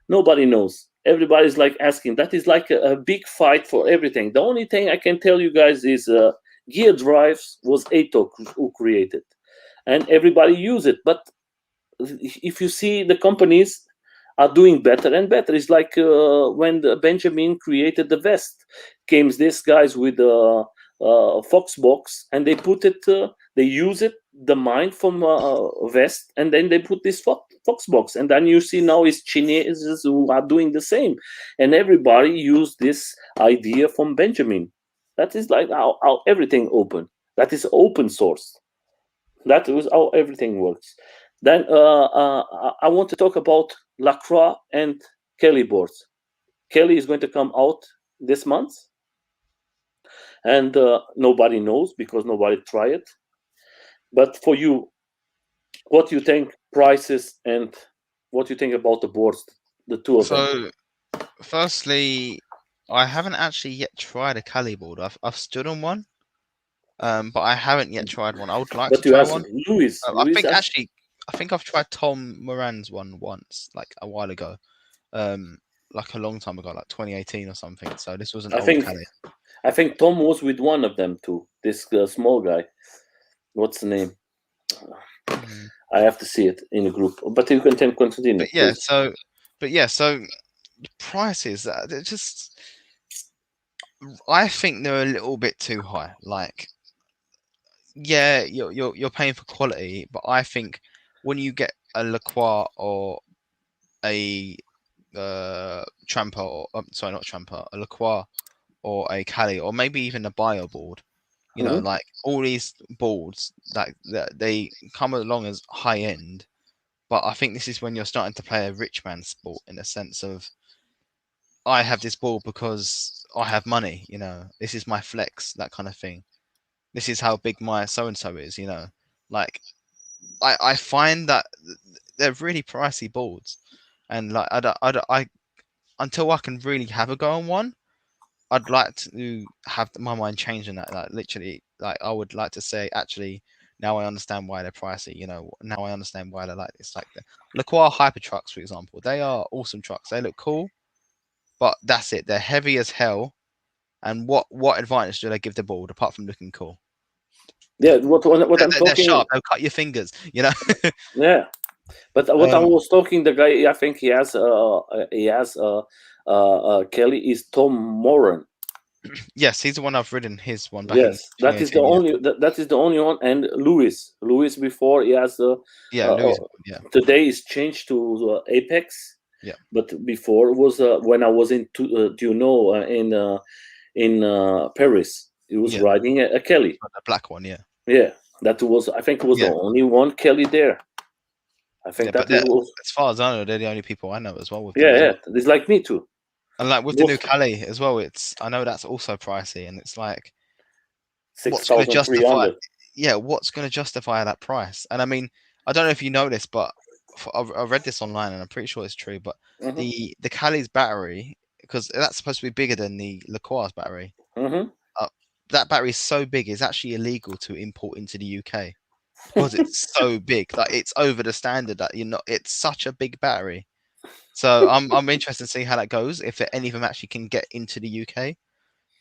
Nobody knows. Everybody's like asking. That is like a big fight for everything. The only thing I can tell you guys is gear drives was Ato who created, and everybody use it. But if you see the companies are doing better and better. It's like when Benjamin created the vest. Came these guys with a Foxbox and they put it, they use it, the mind from vest, and then they put this Foxbox. And then you see now it's Chinese who are doing the same. And everybody used this idea from Benjamin. That is like how everything open. That is open source. That is how everything works. Then I want to talk about Lacroix and Kelly boards. Kelly is going to come out this month, and nobody knows because nobody tried it. But for you, what do you think prices and what do you think about the boards, the two of them? So, firstly, I haven't actually yet tried a Cali board. I've stood on one, but I haven't yet tried one. I would like to But you try ask one. Louis. I Louis think asked. actually, I think I've tried Tom Moran's one once, like a while ago, like a long time ago, like 2018 or something. So this was an I old think Cali. I think Tom was with one of them too. This small guy. What's the name? Mm. I have to see it in the group. But you can continue, But yeah, please. so the prices, they're just, I think they're a little bit too high. Like, yeah, you're paying for quality, but I think when you get a Lacroix or a Tramper, or sorry, not Tramper, a Lacroix or a Cali, or maybe even a Bio board. You know, like all these boards that they come along as high end, but I think this is when you're starting to play a rich man sport, in a sense of, I have this board because I have money. You know, this is my flex, that kind of thing. This is how big my so and so is. You know, like I find that they're really pricey boards, and like I until I can really have a go on one, I'd like to have my mind change on that. Like literally, like I would like to say, actually, now I understand why they're pricey. You know, now I understand why they're like this. Like the Lacroix Hyper trucks, for example, they are awesome trucks. They look cool, but that's it. They're heavy as hell. And what advantage do they give the board apart from looking cool? Yeah, what I'm They're talking. sharp. They'll cut your fingers. You know. Yeah, but what I um, was talking, the guy I think he has Kelly is Tom Moran. yes, he's the one I've ridden. His one back in Yes, that is the 2018. Yeah. only that is the only one. And Lewis before he has Yeah, uh, Louis. uh, Yeah. today is changed to Apex. Yeah. But before it was when I was in do you know in Paris, he was Yeah. riding a Kelly. The black one. Yeah. Yeah, that was, I think it was the Yeah. only one Kelly there. I Yeah. think But that it was. as far as I know, they're the only people I know as well with them Yeah, as yeah, well. it's like me too. And like with the new Most Cali as well, I know that's also pricey, and it's like, six what's going to thousand three justify? hundred. Yeah, what's going to justify that price? And I mean, I don't know if you know this, but I read this online, and I'm pretty sure it's true. But Mm-hmm. the Cali's battery, because that's supposed to be bigger than the Lacroix's battery. Mm-hmm. That battery is so big, it's actually illegal to import into the UK because it's so big. Like it's over the standard that you're not. It's such a big battery. So I'm interested to see how that goes. If any of them actually can get into the UK,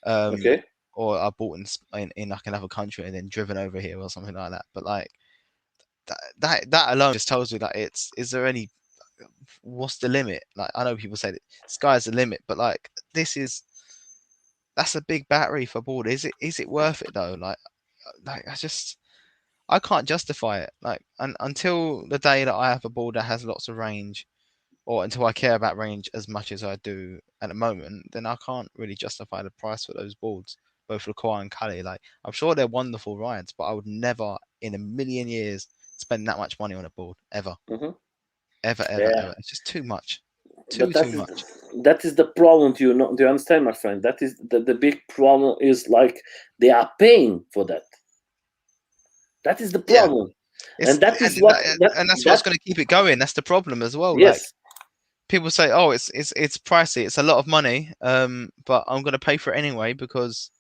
Okay. or are bought in like another country and then driven over here or something like that. But like that alone just tells me that is there any, what's the limit? Like I know people say that sky's the limit, but like that's a big battery for board. Is it worth it though? Like I can't justify it. Like until the day that I have a board that has lots of range, or until I care about range as much as I do at the moment, then I can't really justify the price for those boards, both Lacroix and Cali. Like I'm sure they're wonderful rides, but I would never in a million years spend that much money on a board ever, Mm-hmm. ever, ever, Yeah, ever. It's just too much, but too much. that is the problem. Do you know? Do you understand, my friend? That is the big problem. Is like they are paying for that. That is the Yeah, problem, it's and that is what and that's what's that going to keep it going. That's the problem as well. Like yes. people say, oh, it's pricey, it's a lot of money, but I'm going to pay for it anyway because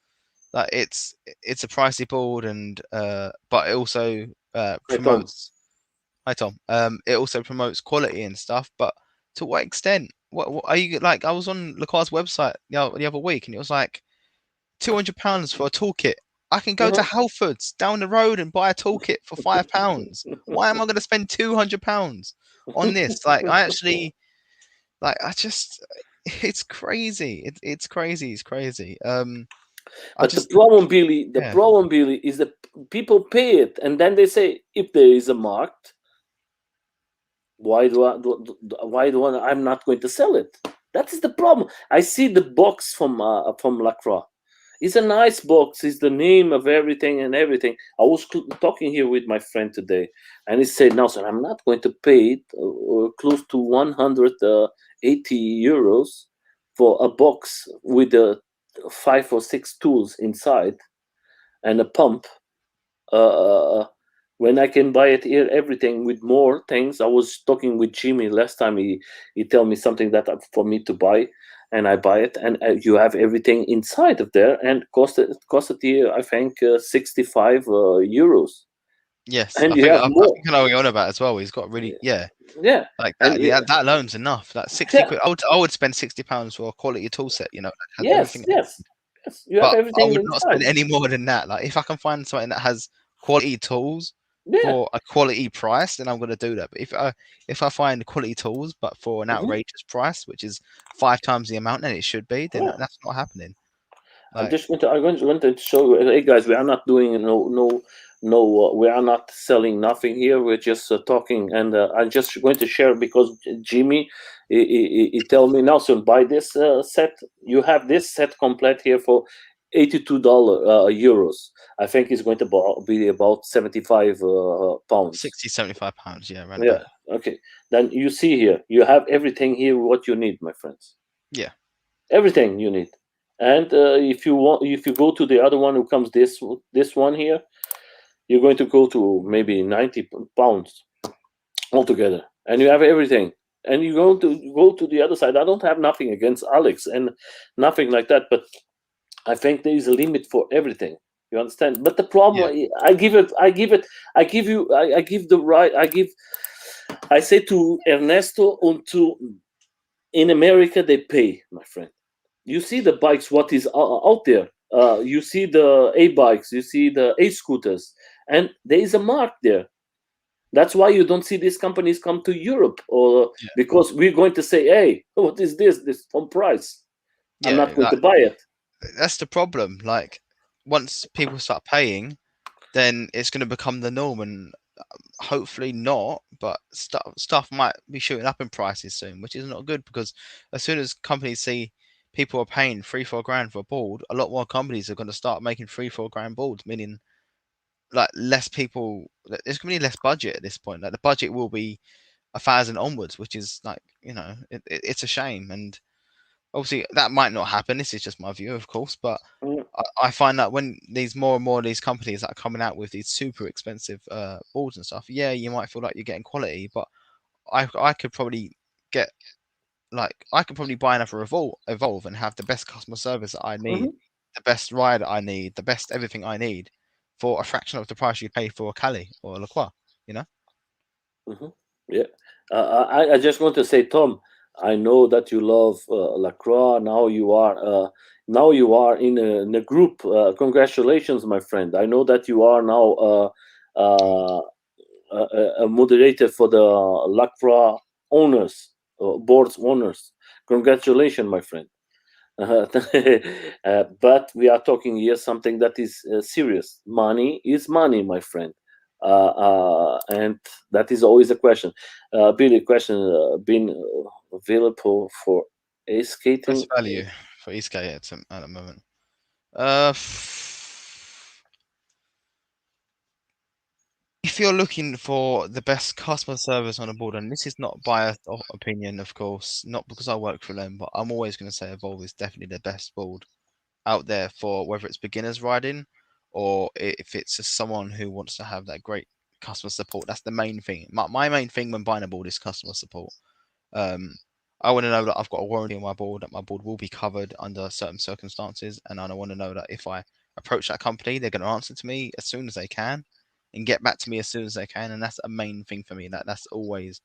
like it's a pricey board, and but it also Hi Tom. promotes. Hi Tom. It also promotes quality and stuff, but to what extent? What are you like? I was on Lacroix's website the other week, and it was like £200 for a toolkit. I can go to Mm-hmm. Halfords down the road and buy a toolkit for £5. Why am I going to spend £200 on this? Like I actually, like I just, it's crazy. It's crazy. It's crazy. I But just, the yeah, problem, Billy, is that people pay it, and then they say, if there is a market, why do I'm not going to sell it? That is the problem. I see the box from Lacroix. It's a nice box. It's the name of everything and everything. I was talking here with my friend today, and he said, "No, sir, I'm not going to pay it close to 180 euros for a box with 5 or 6 tools inside and a pump. Uh, when I can buy it here, everything with more things." I was talking with Jimmy last time. He told me something that for me to buy, and I buy it, and you have everything inside of there, and costed here I think 65 euros, yes. and you have I more. think I know what you're on about as well. He's got really, yeah, Yeah, like and that. yeah, That alone's enough. That 60 yeah, quid. I would spend £60 for a quality tool set. You know, that has yes, everything. yes, yes. You have But I everything would not spend inside. any more than that. Like if I can find something that has quality tools Yeah. for a quality price, then I'm going to do that. But if I find quality tools but for an Hmm. outrageous price, which is 5 times the amount that it should be, then Yeah. that's not happening. I'm Like just going to. I'm going to show you. Hey guys, we are not doing no No, we are not selling nothing here. We're just talking, and I'm just going to share because Jimmy, he tell me, Nelson, buy this set. You have this set complete here for $82 euros. I think it's going to be about 75 pounds. 60, 75 pounds. Yeah, around Yeah. about. Okay. Then you see here, you have everything here what you need, my friends. Yeah. Everything you need. And if you want, if you go to the other one who comes this one here, you're going to go to maybe 90 pounds altogether, and you have everything. And you go to the other side. I don't have nothing against Alex and nothing like that, but I think there is a limit for everything. You understand? But the problem, Yeah. I give you, I give the right, I say to Ernesto, and to in America they pay, my friend. You see the bikes, what is out there. You see the A bikes, you see the A scooters, and there is a mark there. That's why you don't see these companies come to Europe, or Yeah. because we're going to say, "Hey, what is this? This on price? I'm Yeah. not going to buy it." That's the problem. Like, once people start paying, then it's going to become the norm, and hopefully not. But stuff might be shooting up in prices soon, which is not good because as soon as companies see people are paying 3-4 grand for a board, a lot more companies are going to start making 3-4 grand boards, meaning like less people. There's going to be less budget at this point. Like the budget will be 1,000 onwards, which is like, it's a shame. And obviously that might not happen. This is just my view, of course, but Mm, I find that when these more and more of these companies that are coming out with these super expensive boards and stuff, yeah, you might feel like you're getting quality, but I could probably get I could probably buy another Evolve and have the best customer service that I need, mhm, the best ride I need, the best everything I need for a fraction of the price you pay for a Cali or a Lacroix, you know? mhm. Yeah, I just want to say, Tom, I know that you love Lacroix. Now you are in a group. Congratulations, my friend. I know that you are now uh, a moderator for the Lacroix owners, board's owners. Congratulations, my friend. Uh, but we are talking here something that is serious. Money is money, my friend. And that is always a question. Billy, question been available for ace skating? Best value for Eastgate at the moment. Uh, if you're looking for the best customer service on a board, and this is not biased opinion, of course, not because I work for them, but I'm always going to say Evolve is definitely the best board out there for whether it's beginners riding or if it's just someone who wants to have that great customer support. That's the main thing. My main thing when buying a board is customer support. Um, I want to know that I've got a warranty on my board, that my board will be covered under certain circumstances, and I want to know that if I approach that company, they're going to answer to me as soon as they can and get back to me as soon as they can. And that's a main thing for me. That's always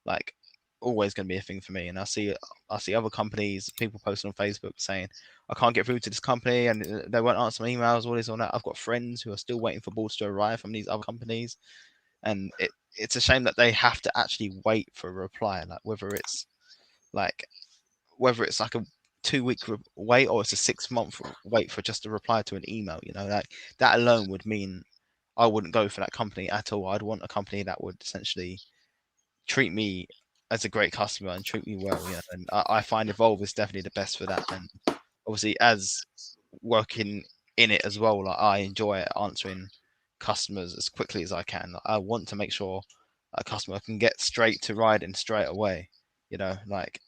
like always going to be a thing for me. And I see other companies, people posting on Facebook saying I can't get through to this company and they won't answer my emails, all this, all that. I've got friends who are still waiting for boards to arrive from these other companies, and it's a shame that they have to actually wait for a reply. Like like whether it's like a 2 week wait or it's a 6 month wait for just a reply to an email. Like that alone would mean I wouldn't go for that company at all. I'd want a company that would essentially treat me as a great customer and treat me well. And I find Evolve is definitely the best for that. And obviously, as working in it as well, like I enjoy answering customers as quickly as I can. Like, I want to make sure a customer can get straight to riding straight away. Like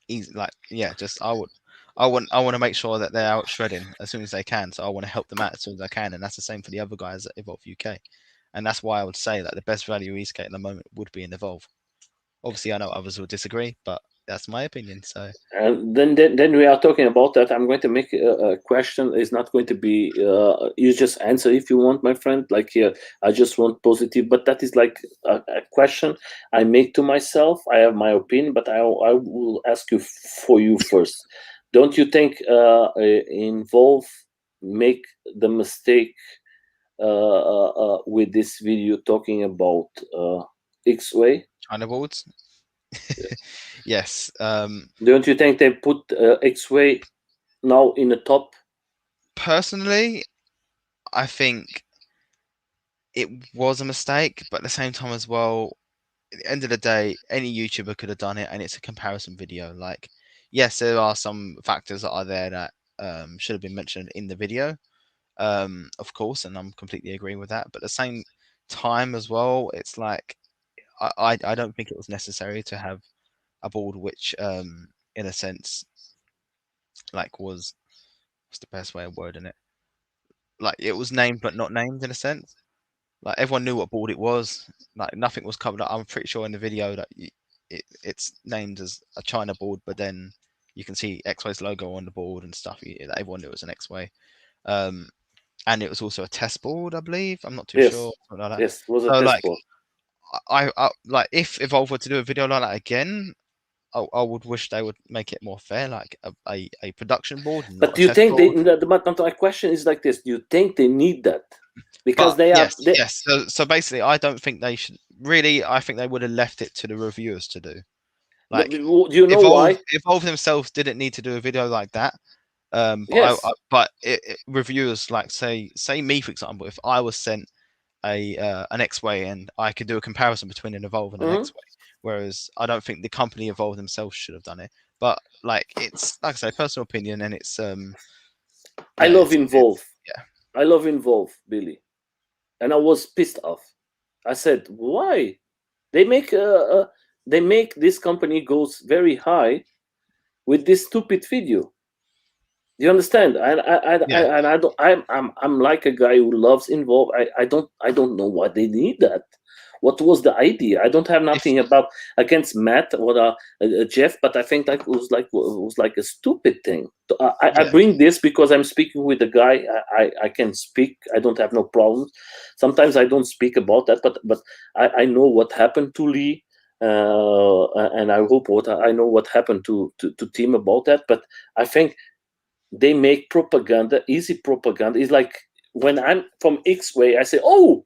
easy, like yeah, just I want to make sure that they're out shredding as soon as they can. So I want to help them out as soon as I can, and that's the same for the other guys at Evolve UK. And that's why I would say that the best value Eastgate at the moment would be in Evolve. Obviously, I know others will disagree, but that's my opinion. So And then we are talking about that. I'm going to make a question. It's not going to be you just answer if you want, my friend. Like here, I just want positive, but that is like a question I make to myself. I have my opinion, but I will ask you for you first. Don't you think involve make the mistake with this video talking about X-Way? China boards, yes. Don't you think they put X-Way now in the top? Personally, I think it was a mistake, but at the same time as well, at the end of the day, any YouTuber could have done it, and it's a comparison video. Like, yes, there are some factors that are there that should have been mentioned in the video, of course, and I'm completely agreeing with that. But at the same time as well, it's like I don't think it was necessary to have a board which, in a sense, like was what's the best way of wording it? Like it was named but not named in a sense. Like everyone knew what board it was. Like nothing was covered up. I'm pretty sure in the video that it's named as a China board, but then you can see X-Way's logo on the board and stuff. Everyone knew it was an X-Way. And it was also a test board, I believe. I'm not too sure. Something like that. Yes, it was a So test like, board. I like if Evolve were to do a video like that again, I would wish they would make it more fair, like a production board, and But not do a you test think they? board. But my question is like this: do you think they need that? Because But they are. yes, yes. So basically, I don't think they should really. I think they would have left it to the reviewers to do. Like Do you know why? Evolve themselves didn't need to do a video like that. Yes. But reviewers like say me for example, if I was sent an X-Way and I could do a comparison between an Evolve and an Mm-hmm. X-Way, whereas I don't think the company Evolve themselves should have done it. But like it's like I say, personal opinion, and it's I yeah, love Involve. yeah. I love Involve, Billy, and I was pissed off. I said, why? They make this company goes very high with this stupid video. Do you understand? Yeah. And I don't. I'm like a guy who loves Involve. I don't know why they need that. What was the idea? I don't have If nothing about against Matt or Jeff, but I think that was like a stupid thing. I yeah, bring this because I'm speaking with a guy. I can speak. I don't have no problems. Sometimes I don't speak about that, but I know what happened to Lee, and I hope what I know what happened to Tim about that. But I think they make propaganda, easy propaganda. It's like when I'm from X-Way, I say, "Oh,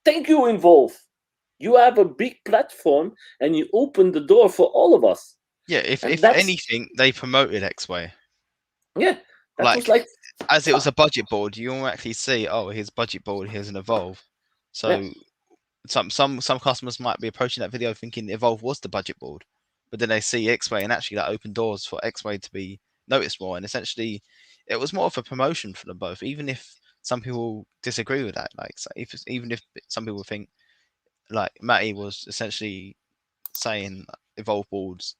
thank you, Involve. You have a big platform, and you open the door for all of us." yeah, And if that's anything, they promoted X-Way. yeah, that was Like like as it was a budget board, you will actually see, oh, here's budget board, here's an Evolve. yeah. So some customers might be approaching that video thinking Evolve was the budget board, but then they see X-Way, and actually that opened doors for X-Way to be noticed more. And essentially, it was more of a promotion for them both, even if some people disagree with that. Like, so even if some people think like Matty was essentially saying Evolve boards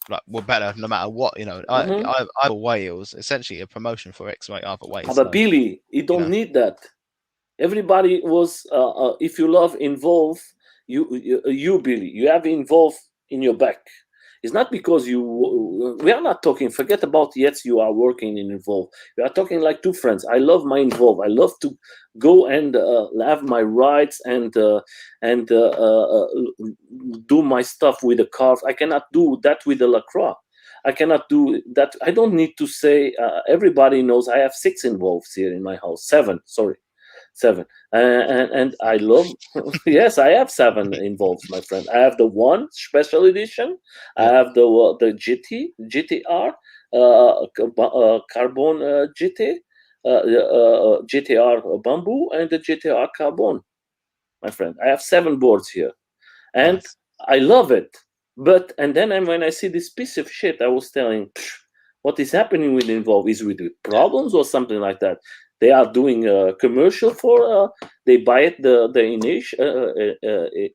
like were better no matter what, Mm-hmm. either way, it was essentially a promotion for X-Way either way. But So Billy, you you don't know, need that. Everybody was. If you love Involve, you Billy, you have Involve in your back. It's not because you. We are not talking. Forget about yes, you are working in Involve. We are talking like two friends. I love my Involve. I love to go and have my rides and do my stuff with the carve. I cannot do that with the Lacroix. I cannot do that. I don't need to say. Everybody knows I have 6 Involves here in my house. 7, sorry, 7. And I love. Yes, I have 7 Involves, my friend. I have the one special edition. I yeah, have the GTR, Carbon GT, GTR Bamboo, and the GTR Carbon, my friend. I have 7 boards here, and nice. I love it. But and then when I see this piece of shit, I was telling, what is happening with Involve? Is with Yeah, problems or something like that? They are doing a commercial for. They buy it the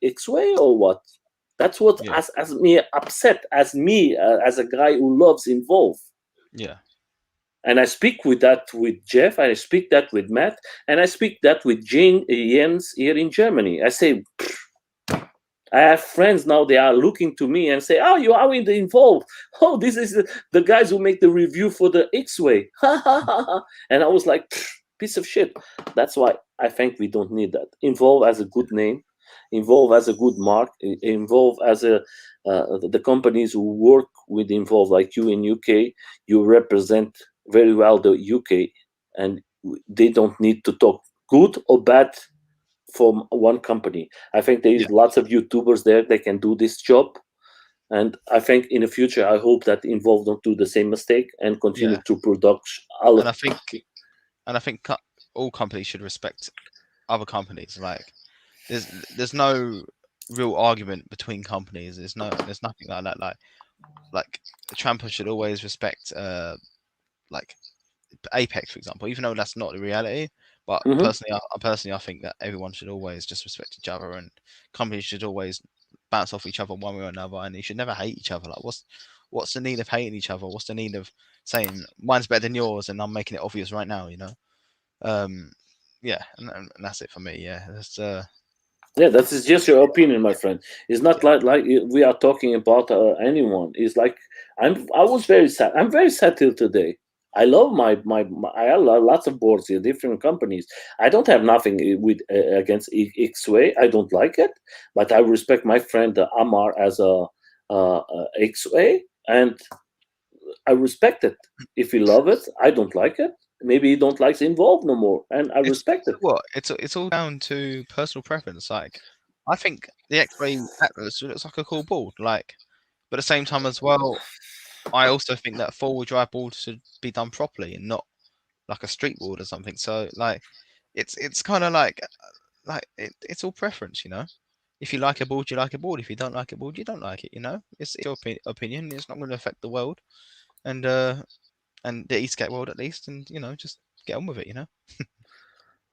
X-Way or what? That's what yeah, as me upset as me as a guy who loves Involve. yeah, And I speak with that with Jeff. I speak that with Matt, and I speak that with Jens here in Germany. I say, I have friends now. They are looking to me and say, "Oh, you are in the Involve. Oh, this is the guys who make the review for the X-Way." And I was like, "Piece of shit." That's why I think we don't need that. Involve as a good name, Involve as a good mark, Involve as the companies who work with Involve, like you in UK. You represent very well the UK, and they don't need to talk good or bad from one company. I think there yeah, is lots of YouTubers there that can do this job. And I think in the future, I hope that Involve don't do the same mistake and continue yeah. to produce. And I think all companies should respect other companies. Like there's no real argument between companies. There's nothing like that. Like Tramper should always respect like Apex, for example, even though that's not the reality. But Hmm. personally, I think that everyone should always just respect each other, and companies should always bounce off each other one way or another, and you should never hate each other. Like, what's the need of hating each other? What's the need of saying mine's better than yours, and I'm making it obvious right now? Um, yeah, and that's it for me. Yeah, that's Yeah, that is just your opinion, my friend. It's not yeah, like we are talking about anyone. It's like I was very sad. I'm very sad till today. I love I have lots of boards here, different companies. I don't have nothing with against X-Way. I don't like it, but I respect my friend Amar as a X-Way, and I respect it. If he love it, I don't like it. Maybe he don't like involved no more, and I it's respect it. what it's all down to personal preference. Like, I think the X-ray Atlas looks like a cool board. Like, but at the same time as well, I also think that four-wheel drive boards should be done properly and not like a street board or something. So like, it's kind of like it's all preference, you know. If you like a board, you like a board. If you don't like a board, you don't like it. You know, it's your opinion. It's not going to affect the world and the e-skate world at least. And just get on with it. You know.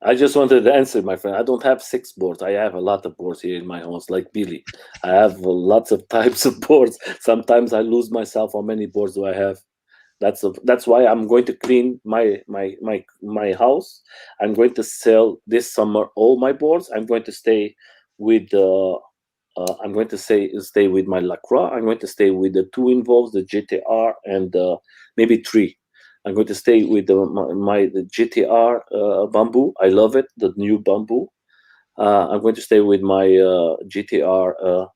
I just wanted to answer, my friend. I don't have six boards. I have a lot of boards here in my house, like Billy. I have lots of types of boards. Sometimes I lose myself. How many boards do I have? That's why I'm going to clean my house. I'm going to sell this summer all my boards. I'm going to stay with I'm going to stay with my Lacroix. I'm going to stay with the two involves, the GTR, and maybe three. I'm going to stay with the GTR bamboo. I love it, the new bamboo. I'm going to stay with my GTR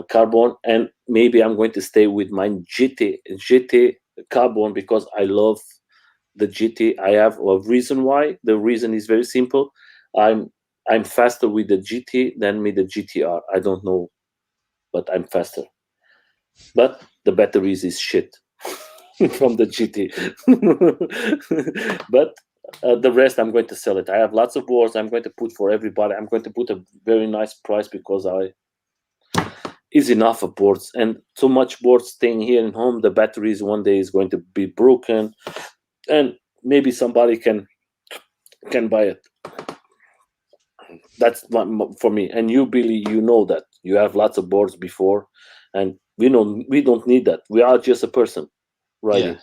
carbon, and maybe I'm going to stay with my GT carbon because I love the GT. I have a reason why. The reason is very simple. I'm I'm faster with the GT than with the GTR. I don't know, but I'm faster. But the batteries is shit from the GT. But the rest, I'm going to sell it. I have lots of boards. I'm going to put for everybody. I'm going to put a very nice price because I is enough of boards and too much boards staying here in home. The batteries one day is going to be broken, and maybe somebody can buy it. That's for me. And you, Billy, you know that you have lots of boards before, and we don't need that. We are just a person Yeah. riding.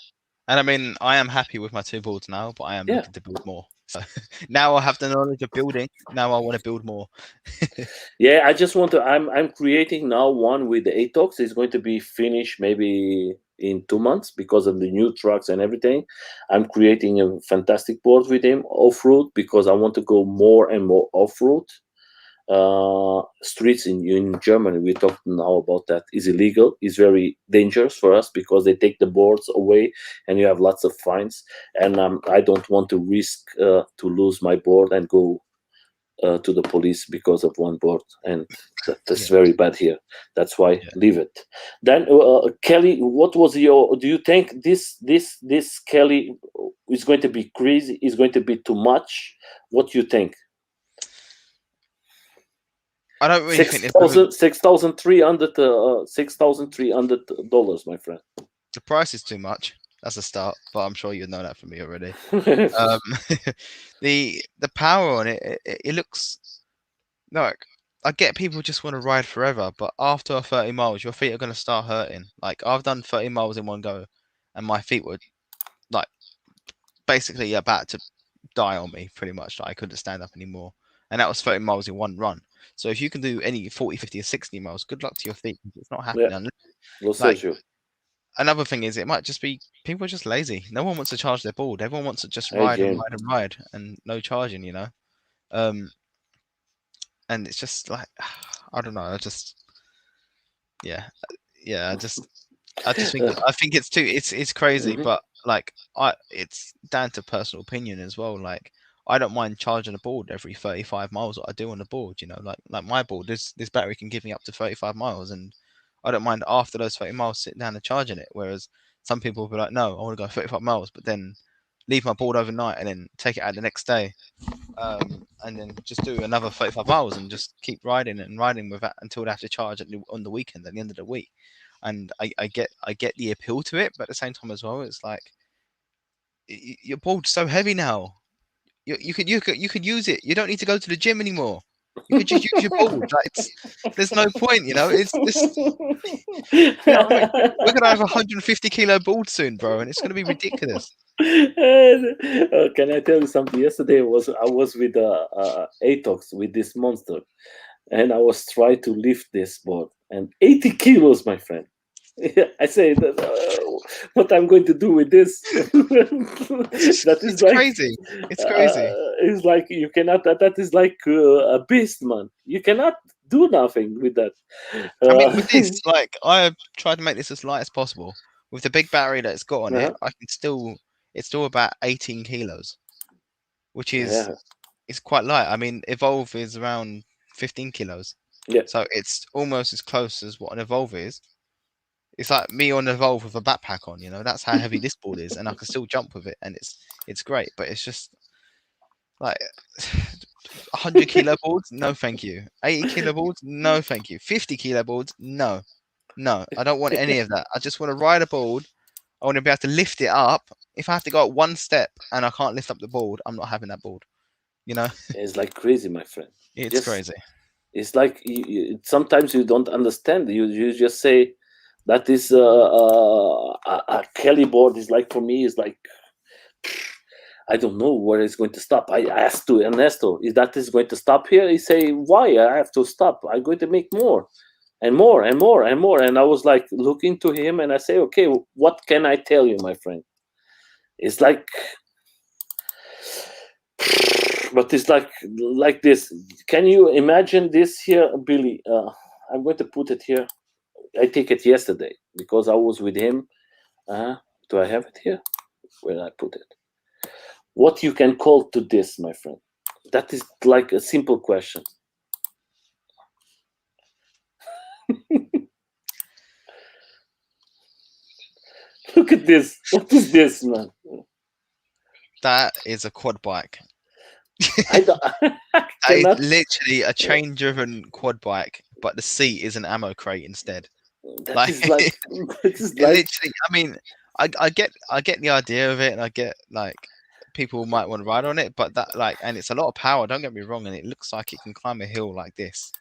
And I mean, I am happy with my two boards now, but I am Yeah. looking to build more. So now I have the knowledge of building. Now I want to build more. Yeah, I just want to. I'm creating now one with the ATOX. It's going to be finished maybe in 2 months because of the new trucks and everything. I'm creating a fantastic board with him off road because I want to go more and more off road. Streets in Germany, we talked now about that, is illegal. Is very dangerous for us because they take the boards away and you have lots of fines. And I don't want to risk to lose my board and go to the police because of one board, and that's Yeah, very bad here. That's why yeah. leave it. Then Kelly, what was your? Do you think this Kelly is going to be crazy? Is going to be too much? What do you think? I don't really think Six there's ever thousand, $6,300, my friend. the price is too much. That's a start, but I'm sure you know that from me already. Um, the power on it looks like I get people just want to ride forever, but after 30 miles, your feet are going to start hurting. Like I've done 30 miles in one go, and my feet were like basically about to die on me pretty much. Like, I couldn't stand up anymore. And that was 30 miles in one run. So if you can do any 40, 50, or 60 miles, good luck to your feet. It's not Yeah, happening. Lo Like, Sergio. another thing is it might just be people are just lazy. No one wants to charge their board. Everyone wants to just Hey, ride and Jane. ride and ride and no charging. Um, and it's just like, I don't know. Yeah, yeah. I just think it's crazy, Mhm. but like it's down to personal opinion as well. Like I don't mind charging a board every 35 miles. What I do on the board, like my board, this battery can give me up to 35 miles, and I don't mind after those 30 miles sitting down and charging it. Whereas some people will be like, no, I want to go 35 miles, but then leave my board overnight, and then take it out the next day, and then just do another 35 miles and just keep riding and riding with that until they have to charge on the weekend at the end of the week. And I get the appeal to it, but at the same time as well, it's like your board's so heavy now. You could use it. You don't need to go to the gym anymore. You could just use your board. Like there's no point, you know. It's this. You know what I mean? We're gonna have a 150 kilo board soon, bro, and it's gonna be ridiculous. Can I tell you something? Yesterday I was with Atox with this monster, and I was trying to lift this board, and 80 kilos, my friend. I say what I'm going to do with this. That is It's like crazy. It's crazy. it's like you cannot. That is like a beast, man. You cannot do nothing with that. I mean, with this, like, I tried to make this as light as possible. With the big battery that it's got on it, I can still. It's still about 18 kilos, which is it's quite light. I mean, Evolve is around 15 kilos. Yeah. So it's almost as close as what an Evolve is. It's like me on Evolve with a backpack on, you know. That's how heavy this board is, and I can still jump with it, and it's great. But it's just like 100 kilo boards, no thank you. 80 kilo boards, no thank you. 50 kilo boards, no. I don't want any of that. I just want to ride a board. I want to be able to lift it up. If I have to go up one step and I can't lift up the board, I'm not having that board. You know, it's like crazy, my friend. it's crazy. It's like sometimes you don't understand. You just say that is a Kelly board is like, for me, is like, I don't know where it's going to stop. I asked to Ernesto, is that is going to stop here? He say, why? I have to stop. I'm going to make more and more and more and more. And I was like looking to him, and I say, okay, what can I tell you, my friend? It's like, but it's like this. Can you imagine this here, Billy? I'm going to put it here. I take it yesterday because I was with him. Do I have it here? Where did I put it? What you can call to this, my friend? That is like a simple question. Look at this. What is this, man? That is a quad bike. I don't, That is literally a chain-driven quad bike, but the seat is an ammo crate instead. That is like, literally. I mean, I get the idea of it, and I get like people might want to ride on it, but that and it's a lot of power. Don't get me wrong, and it looks like it can climb a hill like this.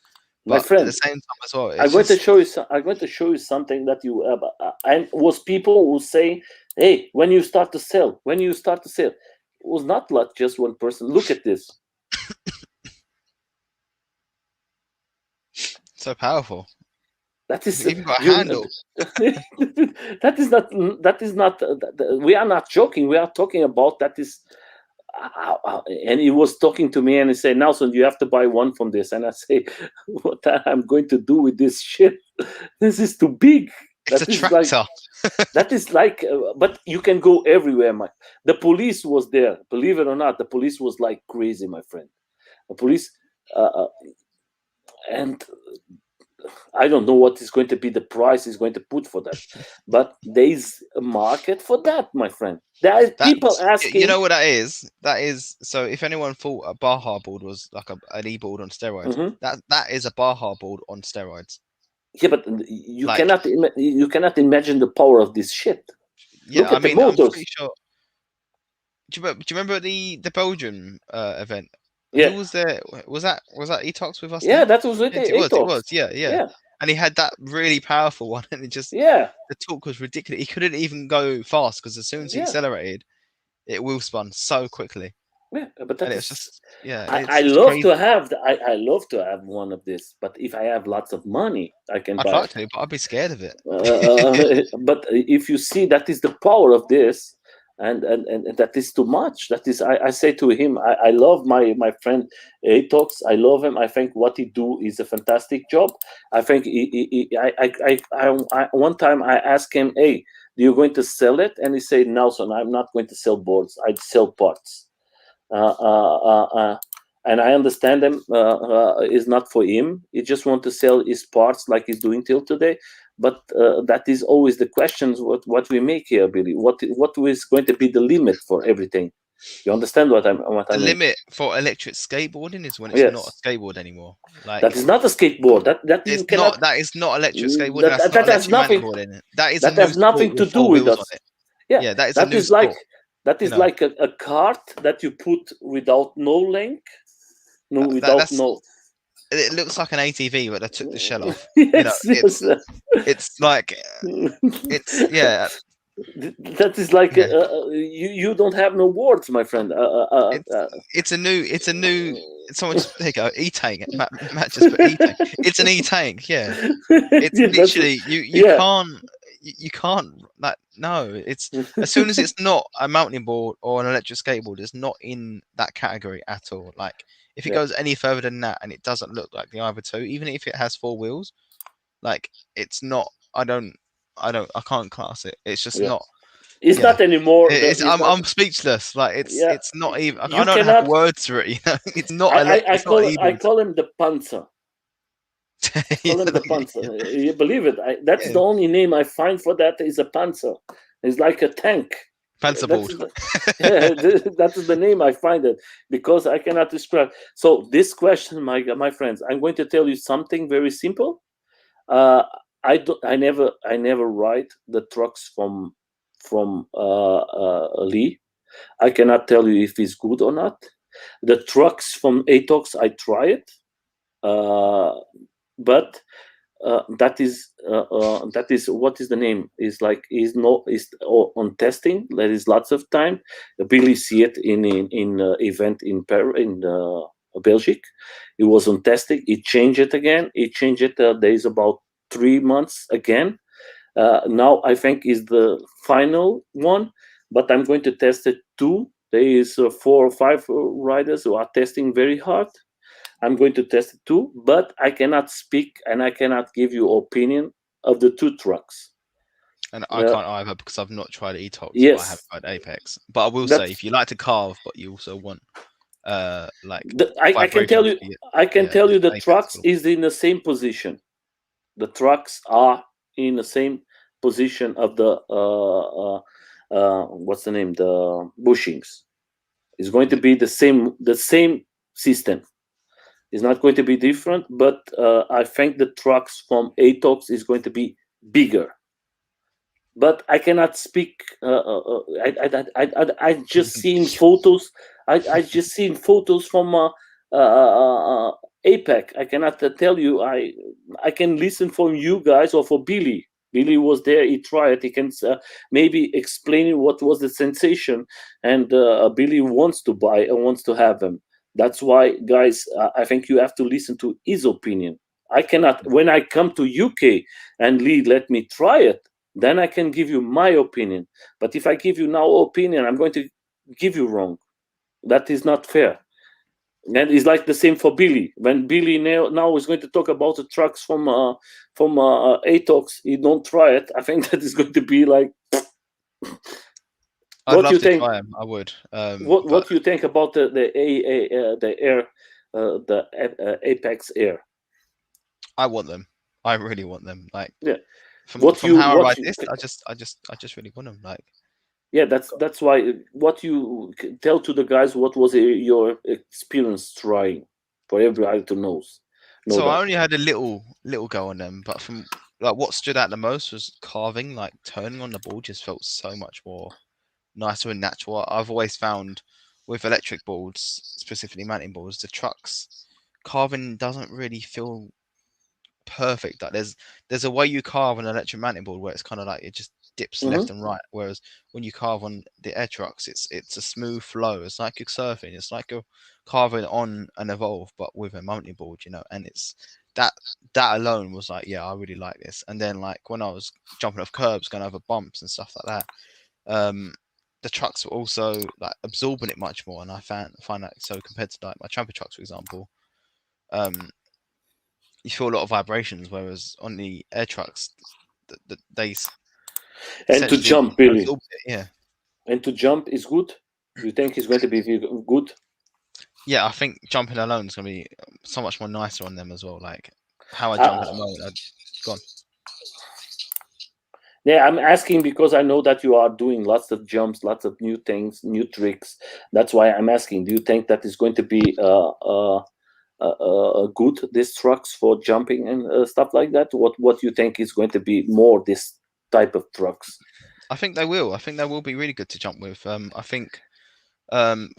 My friend, at the same time as well, I'm going to show you. I'm going to show you something that you. And was people who say, "Hey, when you start to sell, it was not like just one person. Look at this. So powerful. That is even got a handle. That is not. We are not joking. We are talking about that is. And he was talking to me, and he said, "Nelson, you have to buy one from this." And I say, "What I'm going to do with this shit? This is too big." It's a tractor. That is like, but you can go everywhere. The police was there. Believe it or not, the police was like crazy, my friend. The police, and I don't know what is going to be the price is going to put for that, but there is a market for that, my friend. There are people asking. You know what that is? That is, so if anyone thought a Baja board was like an e-board on steroids, that is a Baja board on steroids. Yeah, but you cannot imagine the power of this shit. Yeah, I mean, I'm pretty sure. Do you remember the Belgium event? Yeah. Who was there? Was that Etox with us? Yeah, that was with it. It was. Yeah. And he had that really powerful one, and it just the torque was ridiculous. He couldn't even go fast because as soon as he accelerated, it wheel spun so quickly. Yeah, but that is just I love crazy. To have I love to have one of this, but if I have lots of money, I can. I'd like to, but I'd be scared of it. But if you see, that is the power of this. And that is too much. That is, I say to him, I love my friend Atox. I love him. I think what he do is a fantastic job. I think I one time I asked him, "Hey, are you going to sell it?" And he said, "Nelson, I'm not going to sell boards. I'd sell parts." And I understand him. Is not for him. He just want to sell his parts like he's doing till today. But that is always the questions what we make here, Billy. What is going to be the limit for everything? You understand what I The mean? limit for electric skateboarding is when it's not a Yes, skateboard anymore. that Like is not a skateboard. That you it's cannot. not. That is not electric skateboarding. That, That's that not that has electric mountain nothing. boarding. That is a That new has sport nothing to with do four with wheels on us. it. Yeah, Yeah, that is a that new is like sport. that You is know like a cart that you put without no link, no without that's no. it looks like an ATV, but they took the shell off. You know, Yes, yes. it's like it's yeah That is like yeah. you don't have no words, my friend. It's a new. Someone just there you go. E-tank. Matt just put E-tank. It's an E-tank. Yeah. It's Yeah, that's literally you yeah. can't you can't like no. It's as soon as it's not a mountain board or an electric skateboard, it's not in that category at all. Like if it Yeah. goes any further than that and it doesn't look like the other two, even if it has four wheels, like it's not. I can't class it. It's just Yeah. not. It's Yeah. not anymore. It's It's not. I'm speechless. Like Yeah, it's not even. I you don't have cannot. words for it. You know, it's not I It's not I even. call him the Panzer. I call him the Panzer. You believe it? That's Yeah, the only name I find for that is a Panzer. It's like a tank. That's Panzerboard. the, yeah, that is the name I find it because I cannot describe. So this question, my friends, I'm going to tell you something very simple. Uh, I never ride the trucks from Lee. I cannot tell you if it's good or not. The trucks from Atox, I try it, uh, but that is what is the name? Is like is no is on testing. There is lots of time. Billy see it in event in in Belgium. It was on testing. It changed it again. It changed it. There is about 3 months again. Now I think is the final one, but I'm going to test it too. There is 4 or 5 riders who are testing very hard. I'm going to test it too, but I cannot speak and I cannot give you opinion of the two trucks. And I Uh, can't either because I've not tried Etox, but I have yes, tried Apex. But I will say, that's if you like to carve, but you also want like I can tell vibrations, you. I can tell you the Apex. trucks is in the same position. The trucks are in the same position of the what's the name, the bushings. It's going to Yeah. be the same system. It's not going to be different, but I think the trucks from Atox is going to be bigger. But I cannot speak. I just seen photos. I just seen photos from APEC. I cannot tell you. I can listen from you guys or for Billy. Billy was there. He tried. He can maybe explain what was the sensation. And Billy wants to buy and wants to have them. That's why, guys. I think you have to listen to his opinion. I cannot. When I come to UK and Lee let me try it, then I can give you my opinion. But if I give you now opinion, I'm going to give you wrong. That is not fair. And it's like the same for Billy. When Billy now is going to talk about the trucks from Atox, he don't try it. I think that is going to be like I'd what love you to think. try them. I would. But What you think about the air, Apex Air? I want them. I really want them. Like Yeah. from how I What ride you this, I just really want them. Like yeah, that's why what you tell to the guys what was your experience trying for everybody to know so, I that. only had a little go on them, but from like what stood out the most was carving. Like turning on the board just felt so much more nicer and natural. I've always found with electric boards, specifically mountain boards, the trucks carving doesn't really feel perfect. Like there's a way you carve an electric mountain board where it's kind of like it just dips Hmm. left and right. Whereas when you carve on the air trucks, it's a smooth flow. It's like you're surfing. It's like you're carving on an Evolve, but with a mountain board, you know. And it's that that alone was like, yeah, I really like this. And then like when I was jumping off curbs, going over bumps and stuff like that, the trucks were also like absorbing it much more. And I find that so compared to like my tramper trucks, for example. Um, you feel a lot of vibrations, whereas on the air trucks, they And to essentially jump, Billy, absorb it. Yeah, and to jump is good. You think it's going to be good? yeah. I think jumping alone is gonna be so much more nicer on them as well. Like how I jump at Uh, the moment, gone. Yeah, I'm asking because I know that you are doing lots of jumps, lots of new things, new tricks. That's why I'm asking. Do you think that is going to be good, these trucks for jumping and stuff like that? What you think is going to be more this type of trucks? I think they will. I think they will be really good to jump with. I think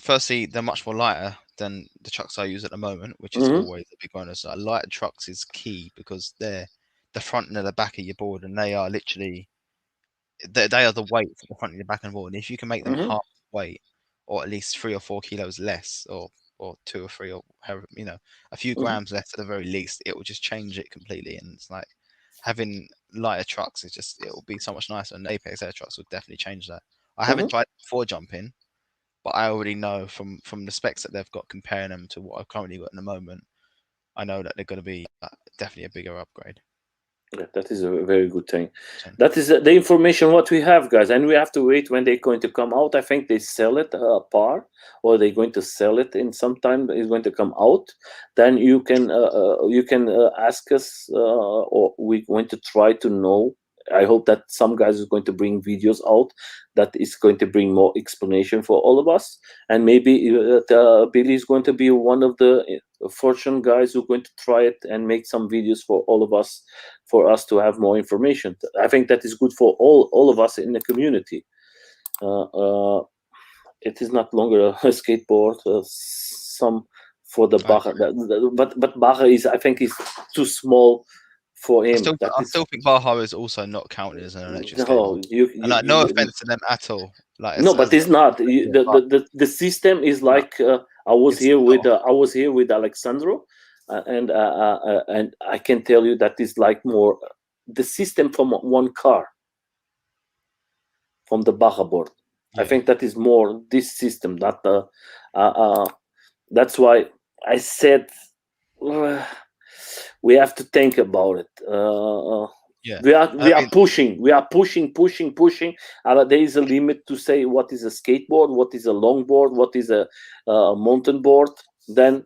firstly they're much more lighter than the trucks I use at the moment, which is Mm-hmm. always a big bonus. Lighter trucks is key because they're the front and the back of your board, and they are literally they are the weight for the front of the back and board. And if you can make them Mm-hmm. half weight, or at least 3 or 4 kilos less, or 2 or 3, or however, a few Mm-hmm. grams less at the very least, it will just change it completely. And it's like having lighter trucks is just it will be so much nicer. And the Apex Air trucks would definitely change that. I haven't Mm-hmm. tried it before jumping, but I already know from the specs that they've got, comparing them to what I've currently got in the moment, I know that they're going to be definitely a bigger upgrade. Yeah, that is a very good thing. So, That is the information what we have, guys, and we have to wait when they're going to come out. I think they sell it par, or they're going to sell it in some time. It's going to come out. Then you can ask us, or we're going to try to know. I hope that some guys is going to bring videos out that is going to bring more explanation for all of us, and maybe Billy is going to be one of the fortune guys who are going to try it and make some videos for all of us, for us to have more information. I think that is good for all of us in the community. Uh, uh, it is not longer a skateboard. Some for the I Baja, agree. but Baja is, I think, is too small for him. That I is still think Baja is also not counted as an electric skateboard. no, And like, no offense to them at all. Like no, but as it's not. but The system is no, like it's not. I was here with Alexandro, and I can tell you that is like more the system from one car, from the Baja board. I Yeah, think that is more this system. That that's why I said uh, we have to think about it. yeah. We I are mean, pushing, pushing. There is a limit to say what is a skateboard, what is a longboard, what is a mountain board. Then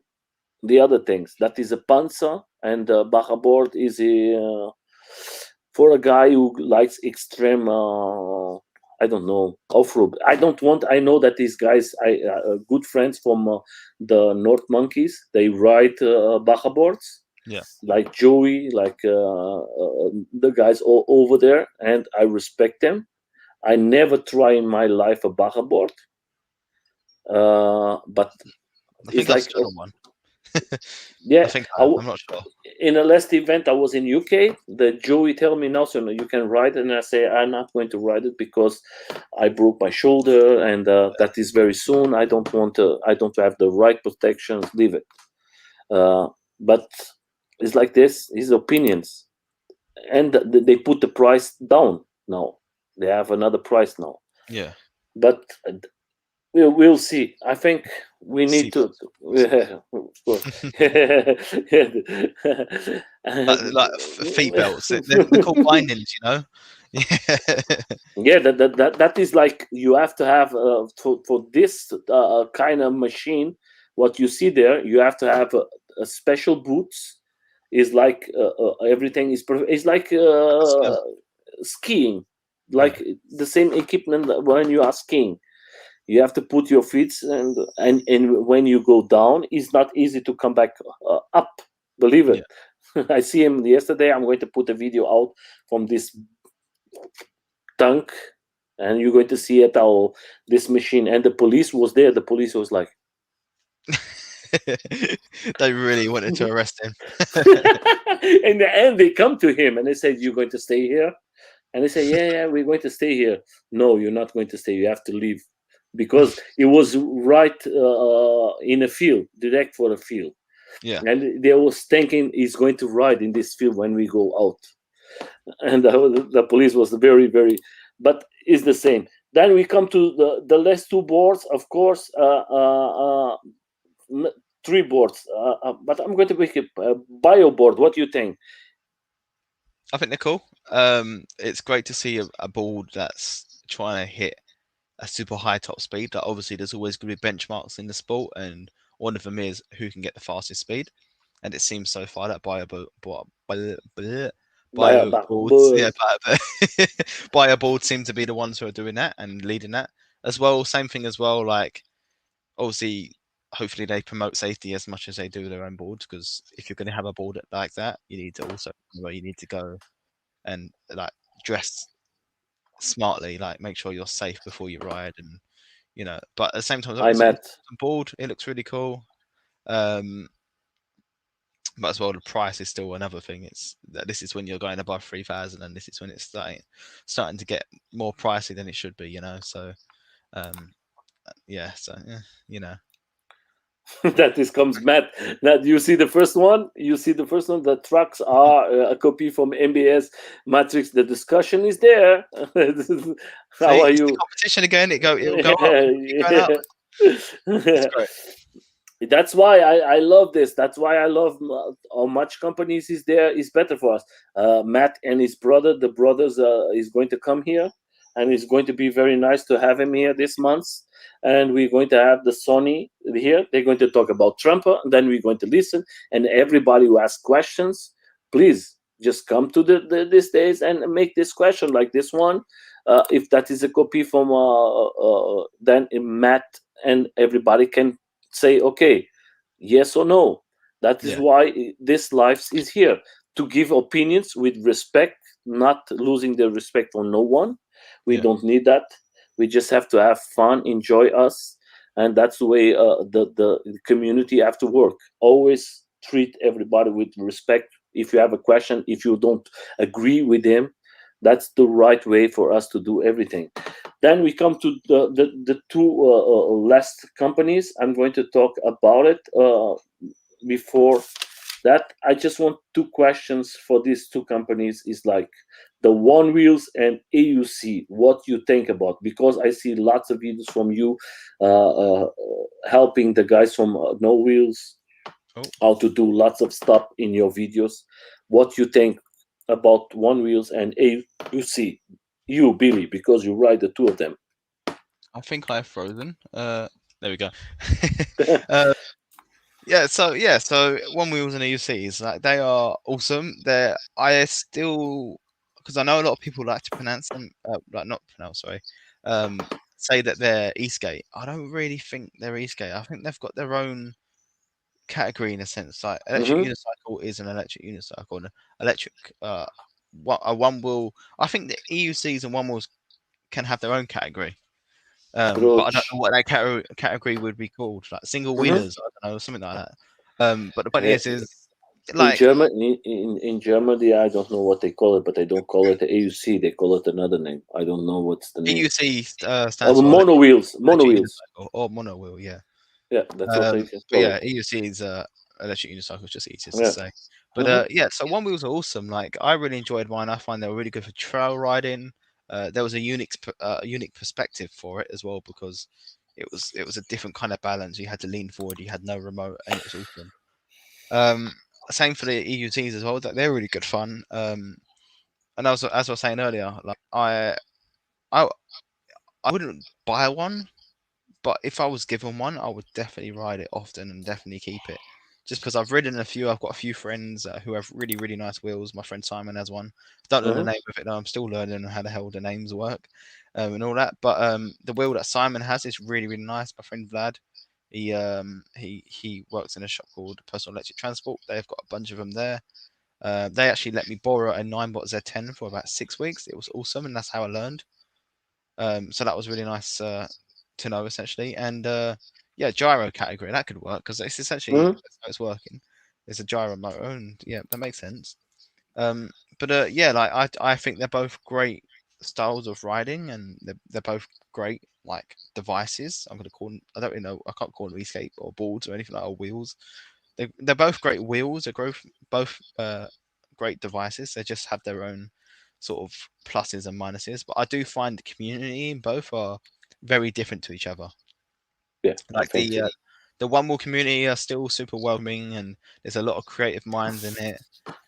the other things, that is a panza, and Baja board is a for a guy who likes extreme. I don't know, off-road. I don't want. I know that these guys, good friends from the North Monkeys, they ride Baja boards, yeah. like Joey, like the guys all over there, and I respect them. I never try in my life a Baja board, but I it's think I've like stood on one. I yeah. think I I have. w- I'm not sure. in the last event I was in UK, the Joey tell me, Nelson, you can ride it, and I say I'm not going to ride it because I broke my shoulder, and that is very soon. I don't want to. I don't have the right protections. Leave it. Uh, but it's like this. His opinions, and they put the price down now. They have another price now, Yeah. but we'll see. I think we See, need to. we'll see. Yeah, of course. Like feet belts. They're called bindings, you know. Yeah. Yeah, that is like you have to have for this kind of machine. What you see there, you have to have a special boots. Is like everything is it's like Like a skill. skiing, Yeah. like the same equipment that when you are skiing. You have to put your feet, and when you go down, it's not easy to come back up. Believe Yeah. it. I see him yesterday. I'm going to put a video out from this tank, and you're going to see it how this machine, and the police was there. The police was like They really wanted to arrest him. in the end they come to him and they said, you're going to stay here, and they say, yeah, we're going to stay here. No, you're not going to stay, you have to leave, because it was right in a field, direct for a field, Yeah. and they was thinking he's going to ride in this field when we go out. And the police was very very, but it's the same. Then we come to the last two boards, of course. Three boards, but I'm going to pick a bio board. What do you think? I think they're cool. It's great to see a board that's trying to hit a super high top speed. Like obviously, there's always going to be benchmarks in the sport, and one of them is who can get the fastest speed. And it seems so far that Bio boards, yeah, Boards. bio boards seem to be the ones who are doing that and leading that as well. Same thing as well. Like, obviously, hopefully they promote safety as much as they do their own boards, because if you're going to have a board like that, you need to also know where you need to go and like dress smartly, like make sure you're safe before you ride, and but at the same time, I it's also met. board. It looks really cool. But as well, the price is still another thing. It's that this is when you're going above 3,000, and this is when it's starting to get more pricey than it should be. So yeah, so yeah. That this comes Matt. That you see the first one. You see the first one. The trucks are a copy from MBS Matrix. The discussion is there. How See, are it's the you? competition again. It'll go up. It'll keep going up. It's great. That's why I love this. That's why I love how much companies is there is better for us. Matt and his brother, the brothers, is going to come here, and it's going to be very nice to have him here this month. And we're going to have the Sony here. They're going to talk about Trump, and then we're going to listen. And everybody who asks questions, please just come to these days and make this question like this one. If that is a copy from then Matt and everybody can say okay, yes or no. That is Yeah, why this life is here, to give opinions with respect, not losing the respect on no one. We yeah, don't need that. We just have to have fun, enjoy us, and that's the way the community have to work. Always treat everybody with respect. If you have a question, if you don't agree with him, that's the right way for us to do everything. Then we come to the two last companies. I'm going to talk about it. Before that, I just want two questions for these two companies. Is like the One Wheels and AUC. What you think about? Because I see lots of videos from you helping the guys from No Wheels oh, how to do lots of stuff in your videos. What you think about One Wheels and AUC? You, Billy, because you ride the two of them. I think I've frozen. There we go. uh, so One Wheels and EUCs, like, they are awesome. I still, because I know a lot of people like to pronounce them, like not pronounce, sorry, say that they're Eastgate. I don't really think they're Eastgate. I think they've got their own category in a sense. Like, electric Mm-hmm. unicycle is an electric unicycle, and electric a one wheel. I think the EUCs and one wheels can have their own category. But I don't know Approach. what that category would be called, like single Mm-hmm. wheelers. I don't know, something like that. But the point Uh, is in like Germany, in Germany, I don't know what they call it, but they don't call it the AUC. They call it another name. I don't know what's the name. EUC stands for Mono wheels. Mono electric wheels. unicycle or mono wheel, yeah. Yeah, that's what they can But call it. yeah, EUC is electric unicycle, it's just easier to Yeah. say. But Mm-hmm. yeah, so one wheels are awesome. Like, I really enjoyed mine. I find they were really good for trail riding. There was a unique perspective for it as well, because it was a different kind of balance. You had to lean forward, you had no remote, and it was awesome. Um, Same for the EUTs as well. That they're really good fun. And as I was saying earlier, like, I I wouldn't buy one, but if I was given one, I would definitely ride it often and definitely keep it. Just because I've ridden a few, I've got a few friends who have really, really nice wheels. My friend Simon has one. I don't know the Mm-hmm. name of it though. I'm still learning how the hell the names work, and all that. But the wheel that Simon has is really, really nice. My friend Vlad, he works in a shop called Personal Electric Transport. They've got a bunch of them there. They actually let me borrow a 9-bot Z10 for about 6 weeks. It was awesome, and that's how I learned. So that was really nice to know, essentially. And yeah, gyro category, that could work, because it's essentially Mm-hmm. that's how it's working. There's a gyro motor, and yeah, that makes sense. But yeah, like, I think they're both great styles of riding, and they're both great, like, devices. I'm gonna call them. I don't really know. I can't call them escape or boards or anything like that, or wheels. They're both great wheels. They're both great devices. They just have their own sort of pluses and minuses. But I do find the community in both are very different to each other. Yeah, I Like, think too. the one wheel community are still super welcoming, and there's a lot of creative minds in it.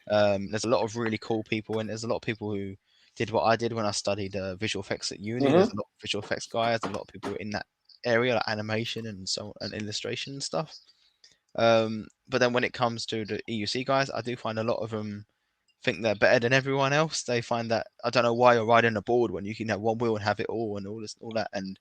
There's a lot of really cool people, and there's a lot of people who did what I did when I studied visual effects at uni. There's Mm-hmm. a lot of visual effects guys, a lot of people in that area, like animation and so and illustration and stuff. But then when it comes to the EUC guys, I do find a lot of them think they're better than everyone else. They find that I don't know why you're riding a board when you can have one wheel and have it all and all this, all that. And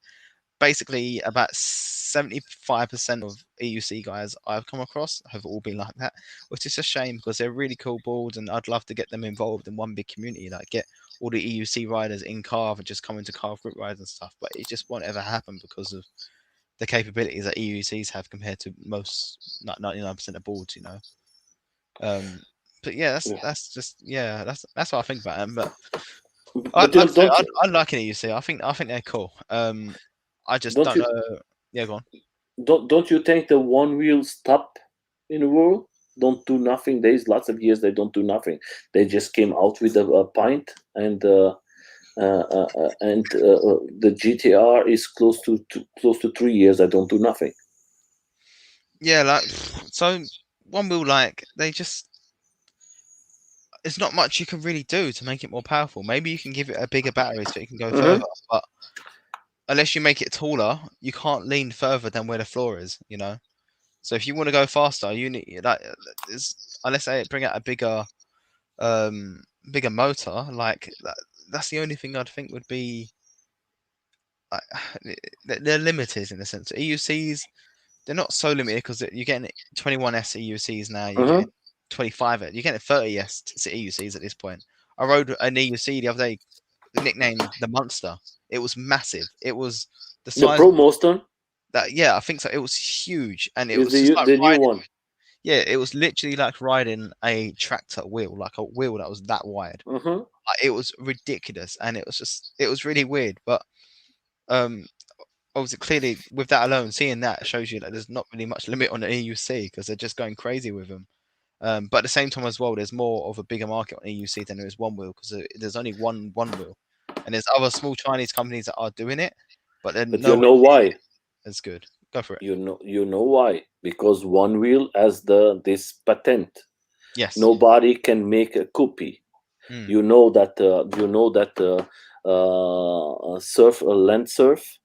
basically, about 75% of EUC guys I've come across have all been like that, which is a shame because they're really cool boards, and I'd love to get them involved in one big community, like get all the EUC riders in Carve and just come into Carve group rides and stuff. But it just won't ever happen because of the capabilities that EUCs have compared to most, like 99% of boards, you know. But yeah, that's just that's what I think about them. But But like I say, don't I like an EUC. I think they're cool. I just don't don't you know. Yeah, go on. don't you think the one wheel stop in the world don't do nothing? There's lots of years they don't do nothing. They just came out with a pint, and the GTR is close to 3 years. I don't do nothing. Yeah, like so one wheel, like they just there's not much you can really do to make it more powerful. Maybe you can give it a bigger battery so it can go further, but unless you make it taller, you can't lean further than where the floor is, you know. So if you want to go faster, you need like unless they bring out a bigger motor, like that's the only thing I'd think would be like, they're limited in a sense. EUCs, they're not so limited because you're getting 21S EUCs now, you're Mm-hmm. getting 25, you're getting 30S EUCs at this point. I rode an EUC the other day, nicknamed the Monster. It was massive. It was the The size Pro Monster that, yeah, I think so. It was huge, and it is was just like the new riding. one. Yeah, it was literally like riding a tractor wheel, like a wheel that was that wide. Mm-hmm. Like, it was ridiculous, and it was really weird. But um, obviously, clearly, with that alone, seeing that shows you that there's not really much limit on the EUC because they're just going crazy with them. But at the same time as well, there's more of a bigger market on EUC than there is one wheel because there's only one wheel, and there's other small Chinese companies that are doing it, but they're But you nowhere know near why? as good. Go for it. You know why? Because one wheel has this patent. Yes. Nobody can make a copy. Mm. Surf land surf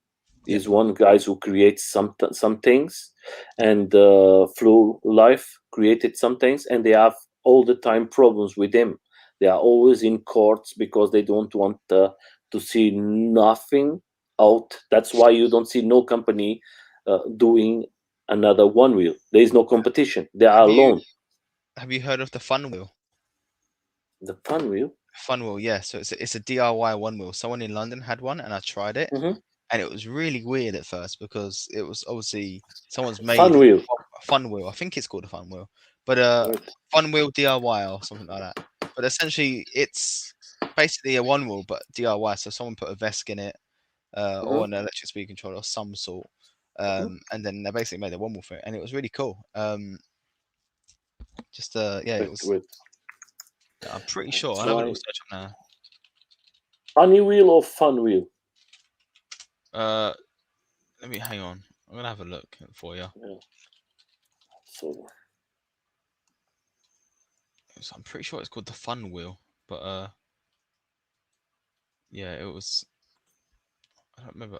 Yeah. is one guys who creates some things, Yeah. and Flow Life created some things, and they have all the time problems with him. They are always in courts because they don't want to see nothing out. That's why you don't see no company doing another one wheel. There is no competition. They are Have you alone. have you heard of the Fun Wheel? The fun wheel. Fun Wheel, yeah. So it's a DIY one wheel. Someone in London had one, and I tried it, Hmm. and it was really weird at first because it was obviously someone's made Fun wheel. a Fun Wheel. I think it's called a Fun Wheel, but Right. Fun Wheel DIY or something like that. But essentially, it's basically a one wheel but DIY. So someone put a Vesk in it, or Hmm. an electric speed controller of some sort, Hmm. and then they basically made a one wheel for it, and it was really cool. Just yeah, it Wait, was. wait. I'm pretty I sure. I'll have a little try search up now. honey wheel or fun wheel. Uh, Let me hang on. I'm gonna have a look for you. Yeah. So I'm pretty sure it's called the Fun Wheel, but yeah, it was. I don't remember.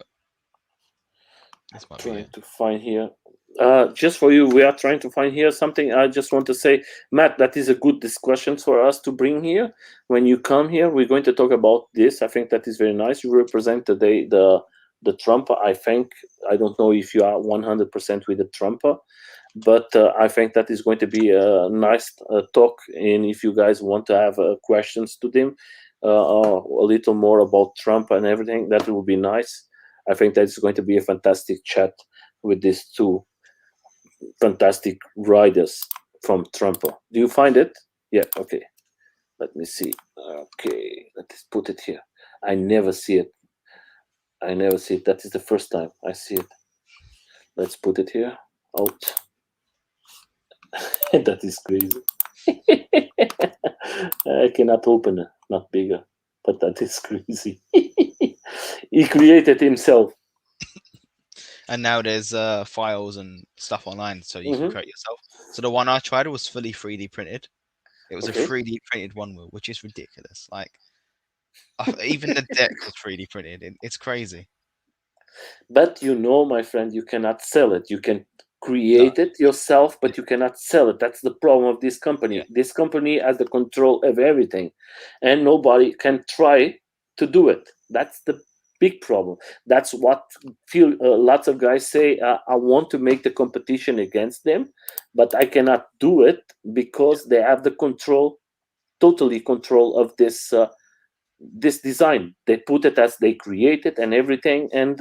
This might be trying it. to find here. Just for you, we are trying to find here something. I just want to say, Matt, that is a good discussion for us to bring here. When you come here, we're going to talk about this. I think that is very nice. You represent today the Trump. I think I don't know if you are 100% with the Trump, but I think that is going to be a nice talk. And if you guys want to have questions to them, a little more about Trump and everything, that will be nice. I think that's going to be a fantastic chat with these two fantastic riders from Trump. Do you find it? Yeah. Okay. Let me see. Okay. Let's put it here. I never see it. I never see it. That is the first time I see it. Let's put it here. Out. That is crazy. I cannot open it. Not bigger. But that is crazy. He created himself. And now there's files and stuff online, so you can Hmm. create yourself. So the one I tried was fully 3D printed. It was a Okay. 3D printed one wheel, which is ridiculous. Like even the deck was 3D printed. It's crazy. But you know, my friend, you cannot sell it. You can create it yourself, but you cannot sell it. That's the problem of this company. Yeah. This company has the control of everything, and nobody can try to do it. That's the big problem. That's what feel lots of guys say. I want to make the competition against them, but I cannot do it because they have the control, totally control of this design. They put it as they create it and everything, and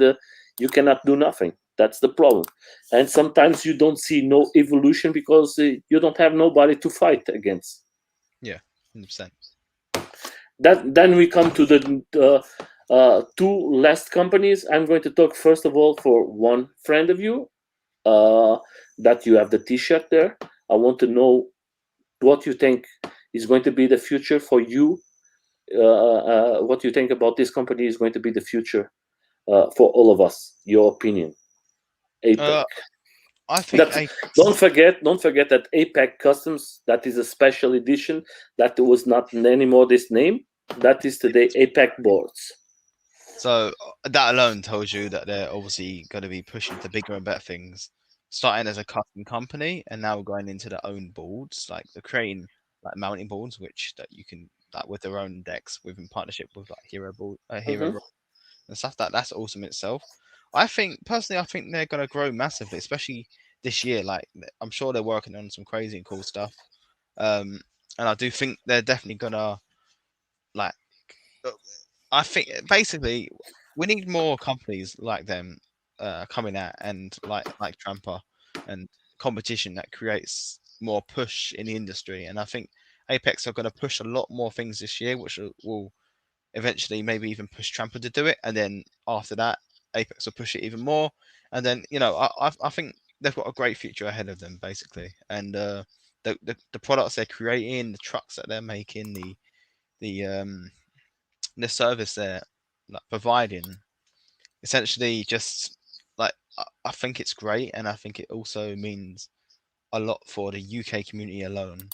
you cannot do nothing. That's the problem. And sometimes you don't see no evolution because you don't have nobody to fight against. Yeah, 100%. That then we come to the two last companies. I'm going to talk first of all for one friend of you uh, that you have the T-shirt there. I want to know what you think is going to be the future for you. What you think about this company is going to be the future for all of us. Your opinion, APEC. Uh, I think That's Apex. don't forget that APEC Customs. That is a special edition. That was not anymore this name. That is today APEC boards. So that alone tells you that they're obviously going to be pushing to bigger and better things, starting as a custom company and now going into their own boards, like the crane, like mounting boards, which that you can like with their own decks within partnership with like Hmm. Hero and stuff. That's awesome itself. I think personally, I think they're going to grow massively, especially this year. Like I'm sure they're working on some crazy and cool stuff. And I do think they're definitely gonna like I think basically we need more companies like them coming out and like Tramper and competition that creates more push in the industry. And I think Apex are going to push a lot more things this year, which will eventually maybe even push Tramper to do it. And then after that, Apex will push it even more. And then I think they've got a great future ahead of them basically. And the products they're creating, the trucks that they're making, the the service they're like providing essentially just like I think it's great, and I think it also means a lot for the UK community alone,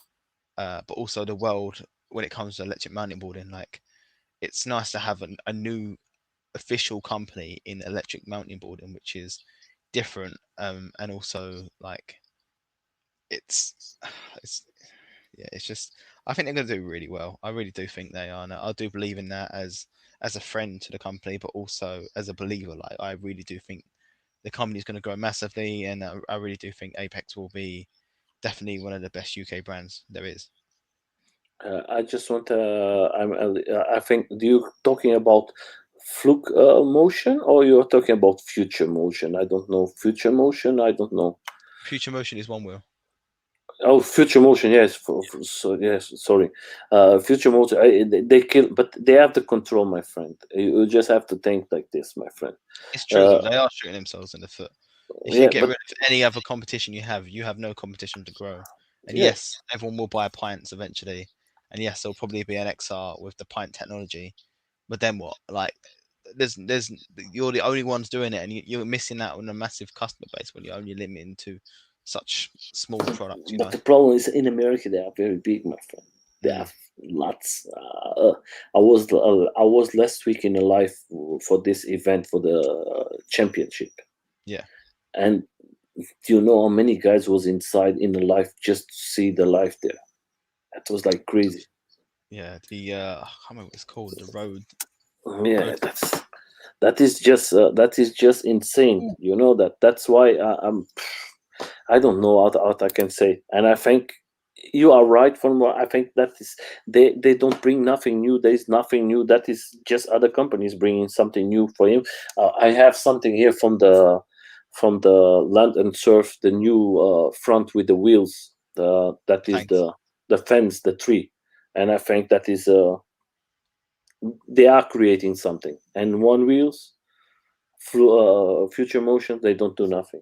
but also the world when it comes to electric mountain boarding. Like it's nice to have a new official company in electric mountain boarding which is different, and also like it's it's yeah, it's just I think they're going to do really well. I really do think they are, and I do believe in that as a friend to the company, but also as a believer. Like I really do think the company is going to grow massively, and I really do think Apex will be definitely one of the best UK brands there is. I just want to. I think. Do you talking about fluke motion or you're talking about future motion? I don't know. Future motion. I don't know. Future Motion is one wheel. Oh, future motion. Yes. So yes. Sorry. Future motion. They kill, but they have the control, my friend. You just have to think like this, my friend. It's true Uh, though; they are shooting themselves in the foot. If you yeah, get rid but of any other competition you have no competition to grow. And yes, yes. everyone will buy pints eventually. And yes, there'll probably be an XR with the pint technology. But then what? Like, there's you're the only ones doing it, and you're missing out on a massive customer base when you're only limiting to such small products. But the problem is in America they are very big, my friend. They Mm, have lots. I was last week in a live for this event for the championship, yeah, and do you know how many guys was inside in the live just to see the live there? That was like crazy. yeah. I can't remember what it's called. The Yeah, road. that is just insane. You know that. That's why I don't know what I can say, and I think you are right. From what I think that is, they don't bring nothing new. There is nothing new. That is just other companies bringing something new for him. I have something here from the Land and Surf, the new front with the wheels. That is Thanks. the fence, the tree, and I think that is they are creating something. And one wheels, future motion, they don't do nothing.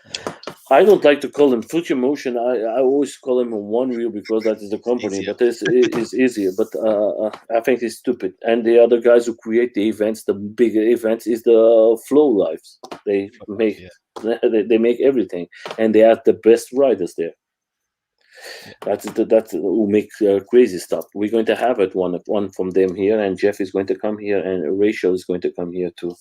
Yeah, I don't like to call them future motion. I always call them one wheel because that is the it's company, easier. but it's easier. But I think it's stupid. And the other guys who create the events, the bigger events, is the Flow Lives. They make Yeah, they make everything, and they have the best riders there. yeah. That's who make crazy stuff. We're going to have it one from them here, and Jeff is going to come here, and Rachel is going to come here too.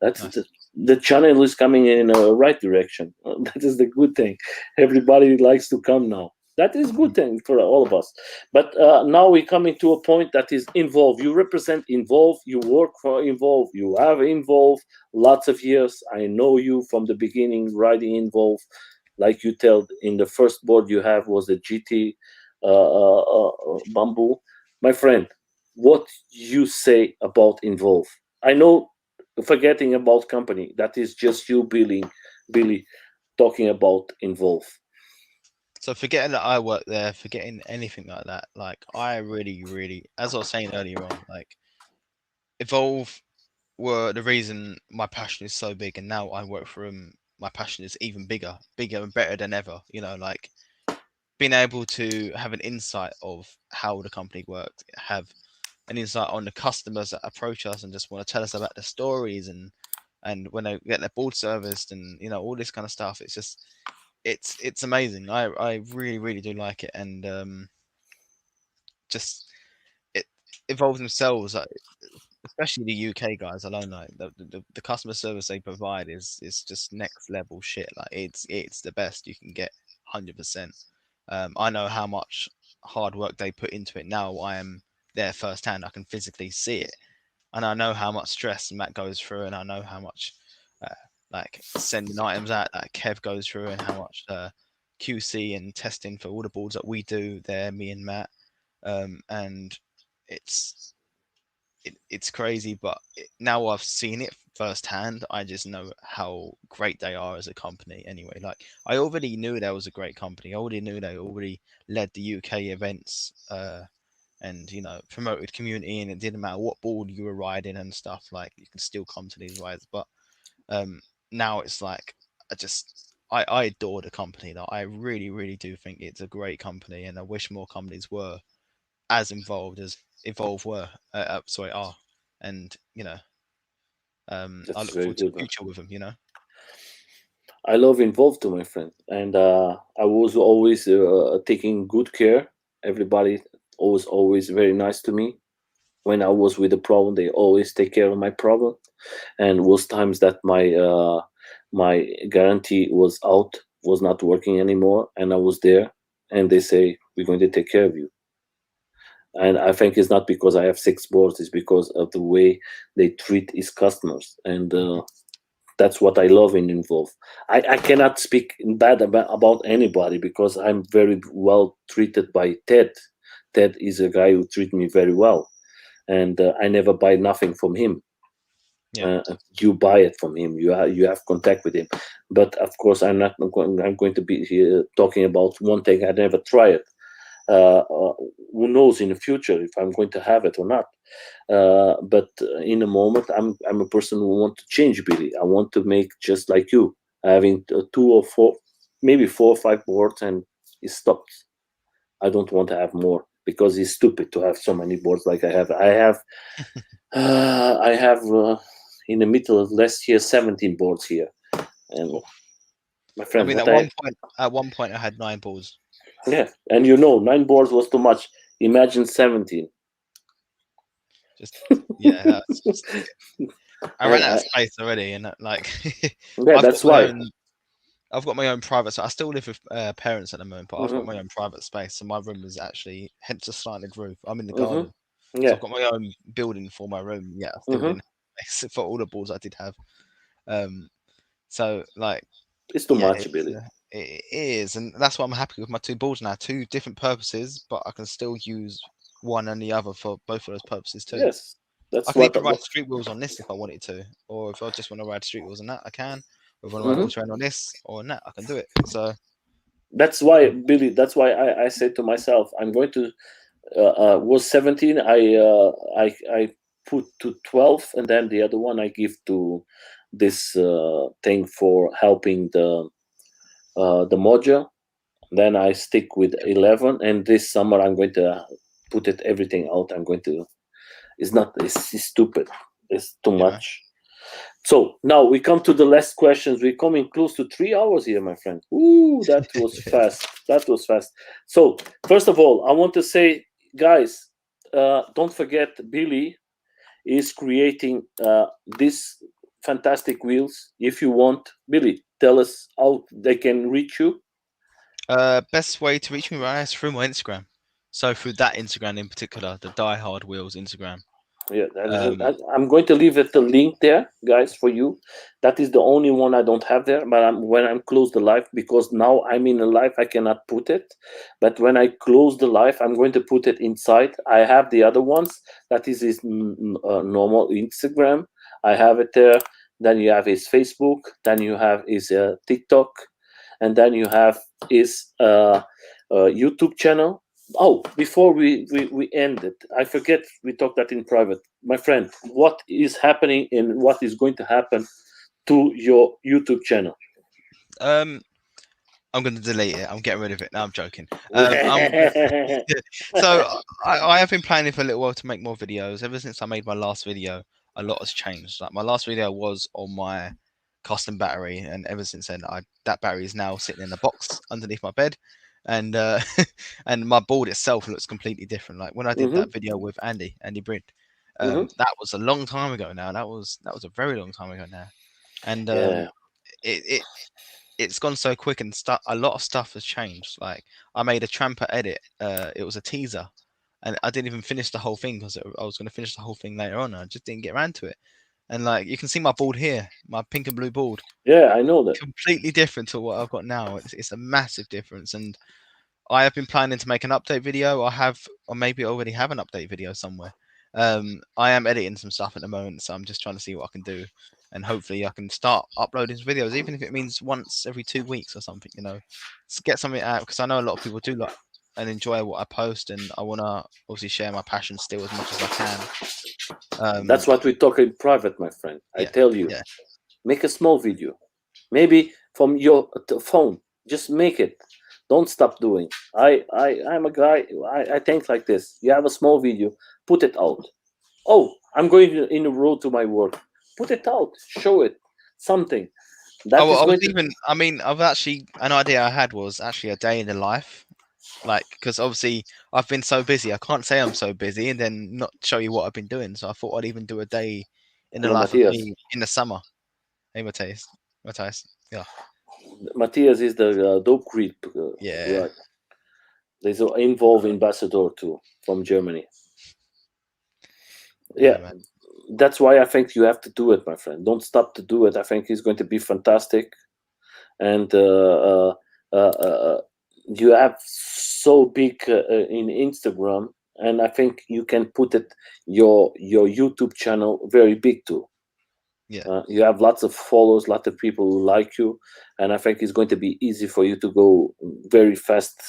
That's Nice. the channel is coming in a right direction. That is the good thing. Everybody likes to come now. That is good thing for all of us. But now we're coming to a point that is Involve. You represent Involve. You work for Involve. You have Involve lots of years. I know you from the beginning riding Involve. Like you tell, in the first board you have was a GT bamboo. My friend, what you say about Involve? I know, forgetting about company, that is just you, Billy, talking about Involve. So forgetting that I work there, forgetting anything like that, like I really, really, as I was saying earlier on, like Evolve were the reason my passion is so big, and now I work for them. My passion is even bigger, bigger and better than ever. You know, like being able to have an insight of how the company works, have an insight on the customers that approach us and just want to tell us about the stories and when they get their board serviced and all this kind of stuff. It's just it's amazing. I really really do like it, and just it evolves themselves. Especially the UK guys alone, like the customer service they provide is just next level shit. Like it's the best you can get, 100%. I know how much hard work they put into it. Now I am there firsthand. I can physically see it, and I know how much stress Matt goes through, and I know how much uh, like sending items out that Kev goes through, and how much QC and testing for all the boards that we do there, me and Matt, and it's it's crazy, but now I've seen it firsthand. I just know how great they are as a company. Anyway, like I already knew there was a great company. I already knew they already led the UK events, and promoted community, and it didn't matter what board you were riding and stuff. Like you can still come to these rides, but now it's like I adore the company. That I really really do think it's a great company, and I wish more companies were as involved as Evolve were, sorry, are, and I That's look very forward to good, the man. future with them. I love Involve too, my friend, and I was always taking good care. Everybody always very nice to me. When I was with a problem, they always take care of my problem. And was times that my guarantee was out, was not working anymore, and I was there, and they say we're going to take care of you. And I think it's not because I have six boards; it's because of the way they treat his customers, and that's what I love in Involve. I cannot speak bad about anybody because I'm very well treated by Ted. Ted is a guy who treats me very well, and I never buy nothing from him. Yeah, You buy it from him. You have contact with him. But of course, I'm going to be here talking about one thing I never tried. Who knows in the future if I'm going to have it or not? But in a moment, I'm a person who want to change Billy. I want to make just like you, having two or four, maybe four or five boards, and it stops. I don't want to have more because it's stupid to have so many boards like I have. I have in the middle of last year 17 boards here, and cool. my I friend, mean, what I at one point, I had 9 balls. yeah, and 9 boards was too much. Imagine 17. Just yeah, that's just, I ran And out of I space already, and like yeah, I've got that's my why. own. I've got my own private. So I still live with parents at the moment, but I've got Hmm. my own private space. So my room is actually, hence the slanted roof. I'm in the Hmm. garden, so Yeah. I've got my own building for my room. Yeah, I still Hmm. didn't have space for all the balls I did have. Um, so like It's too yeah, much, Billy. it is, and that's why I'm happy with my 2 balls now. 2 different purposes, but I can still use one and the other for both of those purposes too. Yes, I that's can what. even ride street wheels on this if I wanted to, or if I just want to ride street wheels on that, I can. Or if I want to ride Hmm. all terrain on this or on that, I can do it. So That's why, Billy. That's why I said to myself, I'm going to. Was 17. I put to 12, and then the other one I give to this thing for helping the module. Then I stick with yeah, 11, and this summer I'm going to put it everything out. I'm going to. It's not. It's stupid. It's too yeah, man. much. So now we come to the last questions. We're coming close to 3 hours here, my friend. Ooh, that was fast. That was fast. So first of all, I want to say, guys, don't forget Billy is creating this fantastic wheels. If you want, Billy, tell us how they can reach you. Best way to reach me right is through my Instagram. So through that Instagram in particular, the Die Hard Wheels Instagram. Yeah, that is. Um, I'm going to leave it the link there, guys, for you. That is the only one I don't have there. But when I'm close the live, because now I'm in a live, I cannot put it. But when I close the live, I'm going to put it inside. I have the other ones. That is his normal Instagram. I have it there. Then you have his Facebook. Then you have his TikTok, and then you have his YouTube channel. Oh, before we end it, I forget we talked that in private. My friend, what is happening and what is going to happen to your YouTube channel? um, I'm going to delete it. I'm getting rid of it. No, I'm joking. So I have been planning for a little while to make more videos. Ever since I made my last video, a lot has changed. Like my last video was on my custom battery, and ever since then, that battery is now sitting in a box underneath my bed, and and my board itself looks completely different. Like when I did Hmm. that video with Andy Britt, Hmm. that was a long time ago now. That was a very long time ago now, and Yeah. it it's gone so quick, and a lot of stuff has changed. Like I made a Tramper edit. It was a teaser, and I didn't even finish the whole thing because I was going to finish the whole thing later on. And I just didn't get around to it. And like you can see my board here, my pink and blue board, Yeah, I know that. completely different to what I've got now. It's a massive difference, and I have been planning to make an update video. I have, or maybe I already have an update video somewhere. I am editing some stuff at the moment, so I'm just trying to see what I can do, and hopefully I can start uploading some videos, even if it means once every 2 weeks or something. To get something out, because I know a lot of people do like and enjoy what I post, and I want to obviously share my passion still as much as I can. That's what we talk in private, my friend. I Yeah, tell you, yeah. make a small video, maybe from your phone. Just make it. Don't stop doing. I'm a guy. I think like this. You have a small video, put it out. Oh, I'm going in the road to my work. Put it out. Show it. Something. That is I was going to. even. I mean, I've actually an idea I had was actually a day in the life. Like, because obviously I've been so busy, I can't say I'm so busy and then not show you what I've been doing. So I thought I'd even do a day in the No, life of Matthias. me in the summer. Hey, Matthias, yeah, Matthias is the dope creep. yeah, Right. There's an involved ambassador too from Germany. yeah, Yeah, man, that's why I think you have to do it, my friend. Don't stop to do it. I think it's going to be fantastic. And you have so big in Instagram, and I think you can put it your YouTube channel very big too. yeah, You have lots of followers, lots of people who like you, and I think it's going to be easy for you to go very fast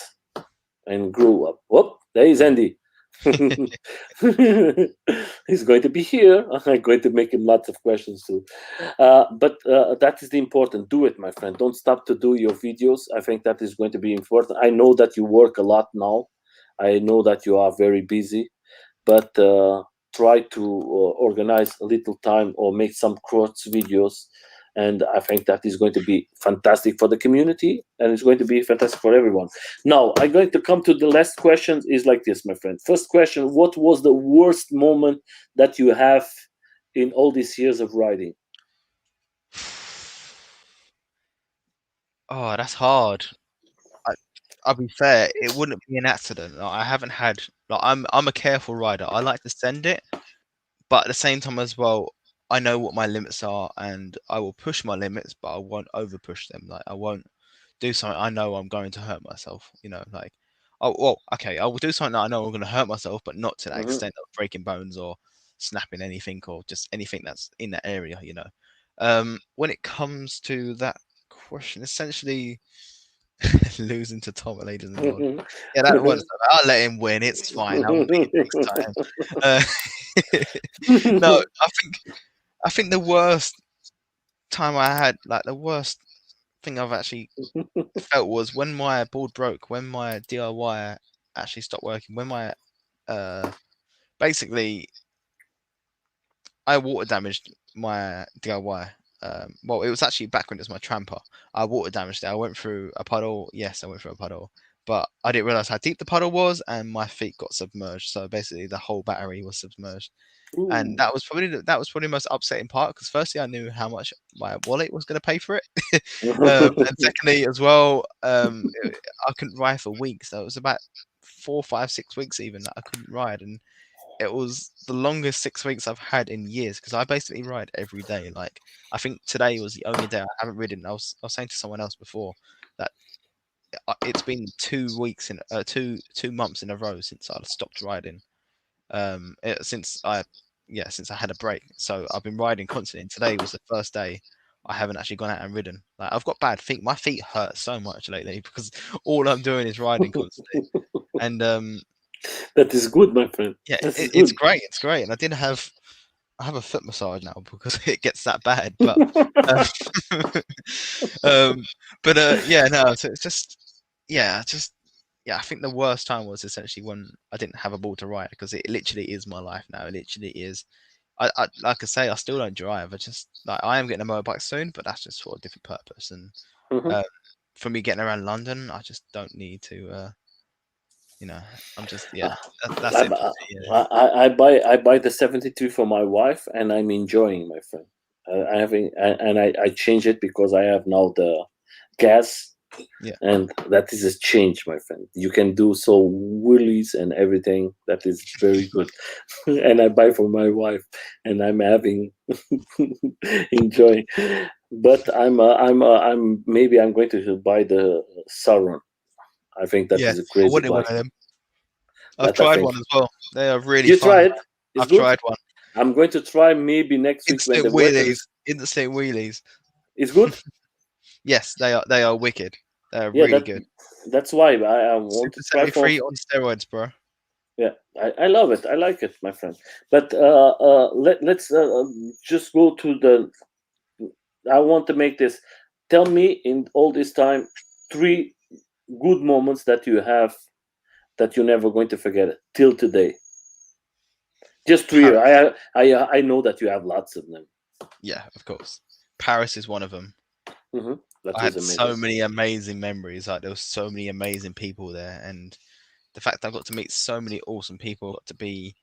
and grow up. Whoop, there is yeah. Andy. He's going to be here. I'm going to make him lots of questions too. But that is the important. Do it, my friend. Don't stop to do your videos. I think that is going to be important. I know that you work a lot now. I know that you are very busy, but try to organize a little time or make some cross videos, and I think that is going to be fantastic for the community, and it's going to be fantastic for everyone. Now I'm going to come to the last question. Is like this, my friend. First question: what was the worst moment that you have in all these years of riding? Oh, that's hard. I, I'll be fair, it wouldn't be an accident. Like, I haven't had. Like, I'm a careful rider. I like to send it, but at the same time as well, I know what my limits are, and I will push my limits, but I won't over push them. Like I won't do something I know I'm going to hurt myself. Like, oh well, okay, I will do something that I know I'm going to hurt myself, but not to that Hmm. extent of breaking bones or snapping anything or just anything that's in that area. When it comes to that question, essentially losing to Tom, ladies and lords. Yeah, that was. I'll let him win. It's fine. I'll beat him next time. No, I think the worst time I had, like the worst thing I've actually felt was when my board broke, when my DIY actually stopped working, when my uh basically I water damaged my DIY. Well, it was actually back when it was my tramper. I water damaged it. I went through a puddle. Yes, I went through a puddle. but I didn't realize how deep the puddle was, and my feet got submerged. So basically, the whole battery was submerged, and Ooh. that was probably the most upsetting part because firstly, I knew how much my wallet was going to pay for it, and secondly, as well, I couldn't ride for weeks. So it was about 4, 5, 6 weeks even that I couldn't ride, and it was the longest 6 weeks I've had in years because I basically ride every day. Like I think today was the only day I haven't ridden. I was saying to someone else before that it's been 2 weeks in 2 months in a row since I stopped riding. Since I had a break. So I've been riding constantly. And today was the first day I haven't actually gone out and ridden. Like I've got bad feet. My feet hurt so much lately because all I'm doing is riding constantly. And That is good, my friend. yeah, That is it's good. great. It's great. And I have a foot massage now because it gets that bad. But uh, um, yeah, no. So it's just just yeah. I think the worst time was essentially when I didn't have a ball to ride because it literally is my life now. It literally is. I like I say, I still don't drive. I just like I am getting a motorbike soon, but that's just for a different purpose. And Mhm. uh, for me getting around London, I just don't need to. You know, I'm just that's I, it for me. Yeah. I buy the 72 for my wife, and I'm enjoying, my friend. I having and I change it because I have now the gas, Yeah. and that is a change, my friend. You can do so wheelies and everything. That is very good. And I buy for my wife, and I'm having enjoying. But I'm maybe I'm going to buy the Sauron. I think that is a Yes, I crazy wanted one bike. of them. I've That I tried think one as well. They are really you fun. try it. It's I've good. tried one. I'm going to try maybe next week when the Instant weather wheelies. is. Instant wheelies. Is good. Yes, they are wicked. They are Yeah, really good. that's why I want to Super try for. 73 on steroids, bro. Yeah, I love it. I like it, my friend. But let's just go to the. I want to make this. Tell me in all this time 3 good moments that you have that you're never going to forget it till today. Just 3. Paris. I know that you have lots of them. Yeah, of course. Paris is one of them. That I was had amazing. so many amazing memories. Like there was so many amazing people there, and the fact that I got to meet so many awesome people, got to be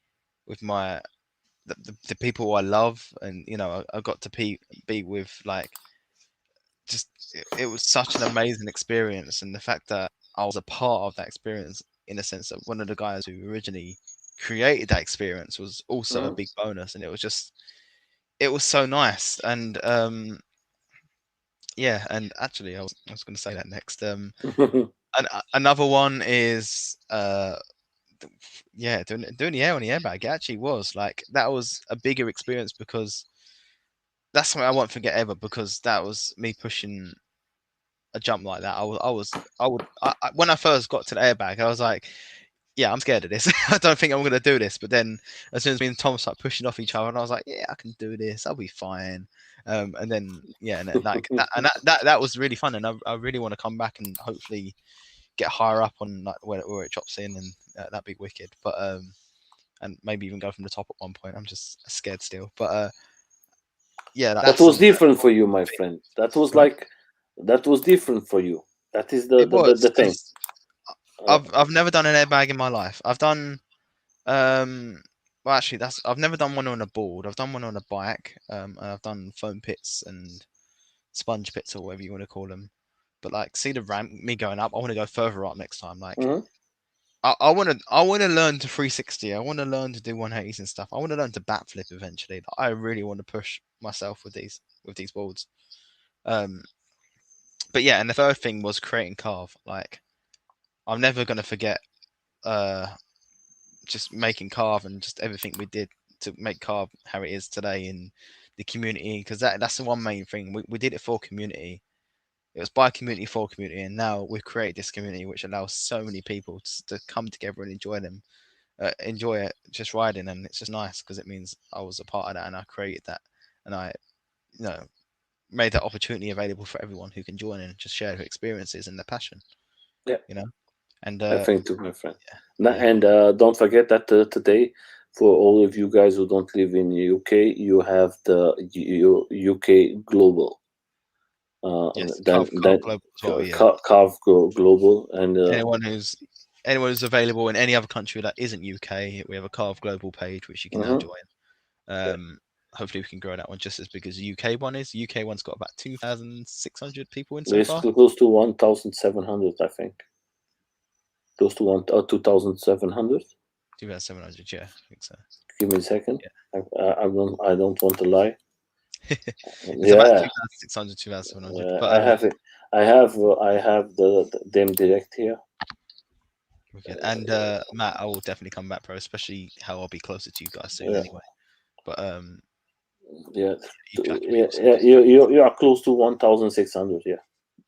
with the people I love, and I got to be with like just it was such an amazing experience, and the fact that I was a part of that experience in a sense that one of the guys who originally created that experience was also a Mhm. big bonus, and it was so nice. And yeah, and actually I was going to say that next. Another one is yeah, doing the air on the airbag. It actually was like that was a bigger experience because that's something I won't forget ever because that was me pushing a jump like that. When I first got to the airbag, I was like, yeah, I'm scared of this. I don't think I'm going to do this. But then as soon as me and Tom started pushing off each other, and I was like, yeah, I can do this. I'll be fine. And then yeah, and then, like that, and that was really fun. And I really want to come back and hopefully get higher up on like where it drops in, and that'd be wicked. But and maybe even go from the top at one point. I'm just scared still. But yeah, That that's was some different for you, my friend. That was sorry. like that was different for you. That is It was the thing. because Uh, I've never done an airbag in my life. I've done well actually that's I've never done one on a board. I've done one on a bike. And I've done foam pits and sponge pits or whatever you want to call them. But like see the ramp me going up, I want to go further up next time. Like mhm. I want to learn to 360. I want to learn to do 180s and stuff. I want to learn to backflip eventually. Like, I really want to push myself with these boards. Um, but yeah, and the third thing was creating carve. Like I'm never gonna forget uh just making carve and just everything we did to make carve how it is today in the community because that's the one main thing we did it for community. It was by community for community, and now we've created this community which allows so many people to come together and enjoy it just riding, and it's just nice because it means I was a part of that and I created that, and I you know made that opportunity available for everyone who can join and just share their experiences and their passion, Yeah, you know. And I think too, my friend. yeah, And don't forget that today, for all of you guys who don't live in UK, you have the UK Global. Yes, Then Carve Global as well. Yeah, Carve Global, and anyone who's available in any other country that isn't UK, we have a Carve Global page which you can now mhm. join. Hopefully we can grow that one just as big as the UK one is. The UK one's got about 2,600 people in so It's far. close to 1,700, I think. Close to 2,700. 2,700, yeah, I think so. Give me a second. Yeah. I don't want to lie. It's about Yeah, 2,600, 2,700. But I have it. I have them direct here. wicked. And Matt, I will definitely come back, bro. Especially how I'll be closer to you guys soon, Yeah, anyway. But yeah, you track me yeah, also. yeah. You are close to 1,600. Yeah,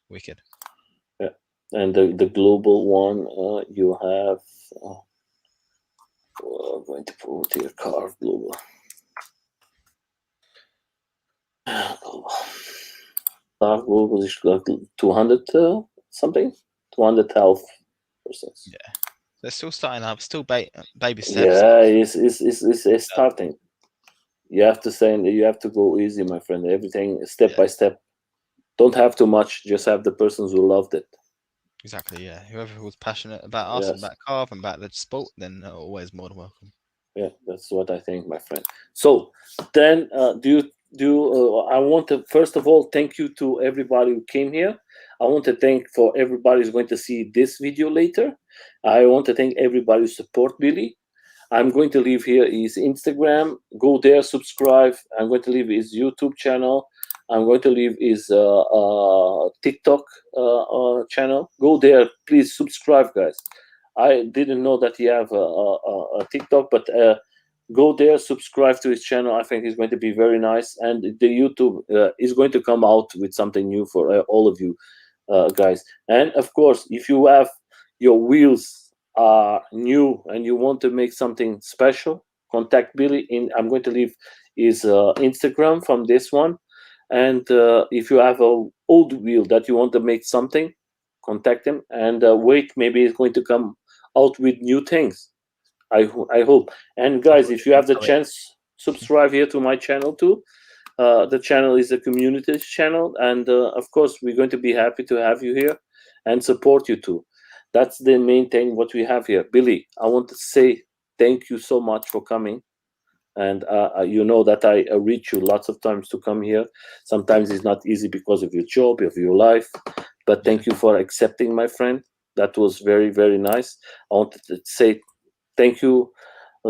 Wicked. yeah. And the global one, you have. I'm going to put here Carve Global. Carve Global is like 200 something, 212 persons. Yeah. They're still starting up, still baby steps. Yeah, it's starting. You have to say you have to go easy, my friend. Everything step Yeah, by step. Don't have too much. Just have the persons who loved it. exactly. Yeah. Whoever was passionate about us and Yes. about carve and about the sport, then always more than welcome. Yeah, that's what I think, my friend. So then, I want to first of all thank you to everybody who came here. I want to thank for everybody who's going to see this video later. I want to thank everybody who support Billy. I'm going to leave here his Instagram. Go there, subscribe. I'm going to leave his YouTube channel. I'm going to leave his TikTok channel. Go there, please subscribe, guys. I didn't know that he have a TikTok, but go there, subscribe to his channel. I think it's going to be very nice, and the YouTube is going to come out with something new for all of you guys. And of course, if you have your wheels are new and you want to make something special, contact Billy. I'm going to leave his Instagram from this one. And if you have a old wheel that you want to make something, contact him. And wait, maybe he's going to come out with new things. I hope. And guys, if you have the chance, subscribe here to my channel too. The channel is a community channel, and of course, we're going to be happy to have you here and support you too. That's the main thing what we have here. Billy, I want to say thank you so much for coming. And you know that I reach you lots of times to come here. Sometimes it's not easy because of your job, of your life, but thank you for accepting, my friend. That was very, very nice. I wanted to say thank you,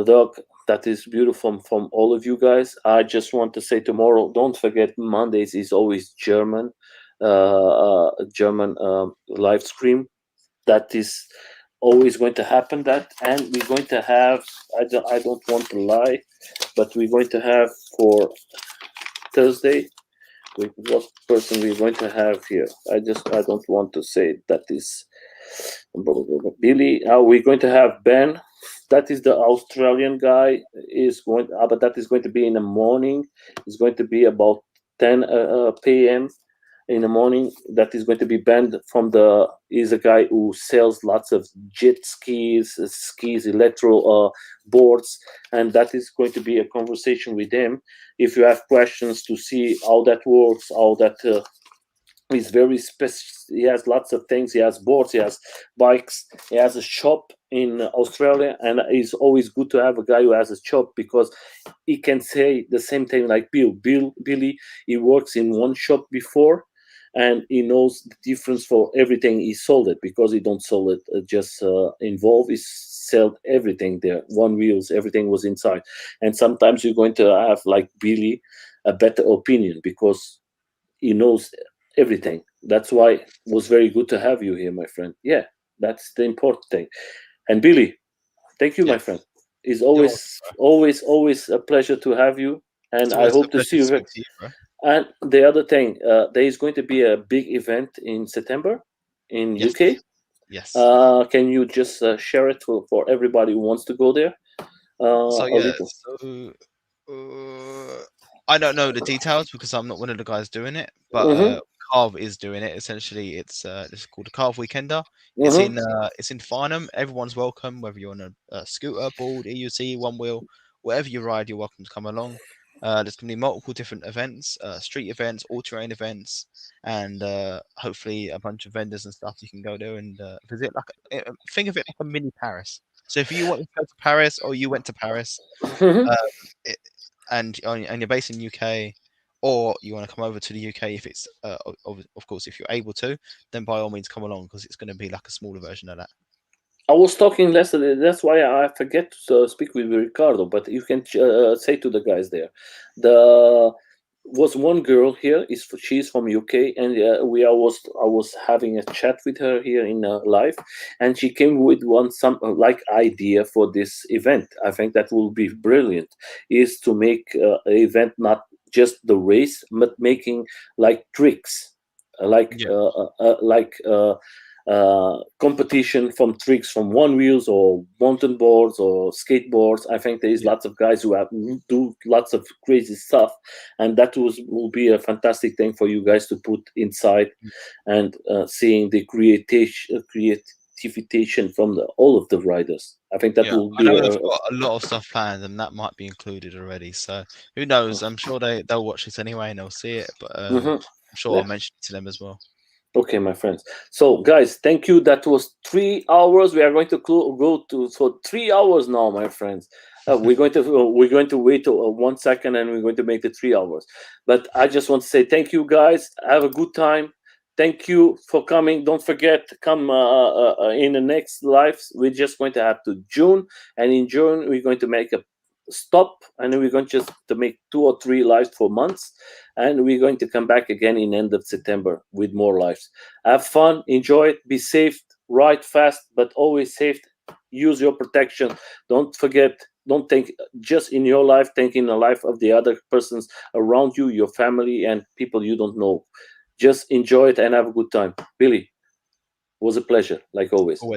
Doc. That is beautiful from all of you guys. I just want to say tomorrow, don't forget Mondays is always German live stream. That is always going to happen. That, and we're going to have. I don't want to lie, but we're going to have for Thursday. What person we're going to have here? I don't want to say that is Billy. We're going to have Ben. That is the Australian guy. Is going, but that is going to be in the morning. It's going to be about 10 p.m. in the morning. That is going to be Ben from the. Is a guy who sells lots of jet skis, electro boards, and that is going to be a conversation with him. If you have questions to see how that works, how that he's very special. He has lots of things. He has boards, he has bikes, he has a shop in Australia, and it's always good to have a guy who has a shop because he can say the same thing like Billy. He works in one shop before, and he knows the difference for everything. He sold it because he don't sell it just involved. He sold everything there, one wheels, everything was inside. And sometimes you're going to have like Billy a better opinion because he knows everything. That's why it was very good to have you here, my friend. Yeah, that's the important thing. And Billy, thank you, my friend. It's You're welcome, always a pleasure to have you. And It's I always a hope to pleasure see to you. speak to you, bro. And the other thing, there is going to be a big event in September in Yes. UK. Yes. Can you just share it for everybody who wants to go there? So A yeah, little. I don't know the details because I'm not one of the guys doing it, but Mm-hmm. Carve is doing it. Essentially, it's called a Carve Weekender. Mm-hmm. It's in Farnham. Everyone's welcome, whether you're on a scooter, board, EUC, one wheel, whatever you ride, you're welcome to come along. There's going to be multiple different events, street events, all-terrain events, and hopefully a bunch of vendors and stuff you can go there and visit. Think of it like a mini Paris. So if you want to go to Paris or you went to Paris, Mhm. uh, it, and you're based in UK, or you want to come over to the UK, if it's of course if you're able to, then by all means come along, because it's going to be like a smaller version of that. I was talking less. That's why I forget to speak with Ricardo. But you can say to the guys there, the was one girl here. She's from UK, and I was having a chat with her here in live, and she came with one some like idea for this event. I think that will be brilliant. Is to make an event not just the race, but making like tricks, Yeah, competition from tricks from one wheels or mountain boards or skateboards. I think there is yeah, lots of guys who do lots of crazy stuff, and that will be a fantastic thing for you guys to put inside, mm, and seeing the creativity from all of the riders. I think that yeah. will I be know they've got a lot of stuff planned, and that might be included already. So who knows? I'm sure they'll watch this anyway and they'll see it. But Mhm. I'm sure I'll Yeah. mention it to them as well. Okay, my friends. So, guys, thank you. That was 3 hours. We are going to go to for 3 hours now, my friends. We're going to wait 1 second, and we're going to make it 3 hours. But I just want to say thank you, guys. Have a good time. Thank you for coming. Don't forget, come in the next lives. We're just going to have to June, and in June we're going to make a stop, and then we're going just to make 2 or 3 lives for months, and we're going to come back again in end of September with more lives. Have fun, enjoy it, be safe, ride fast, but always safe. Use your protection. Don't forget. Don't think just in your life. Think in the life of the other persons around you, your family, and people you don't know. Just enjoy it and have a good time. Billy, it was a pleasure, like always. Always.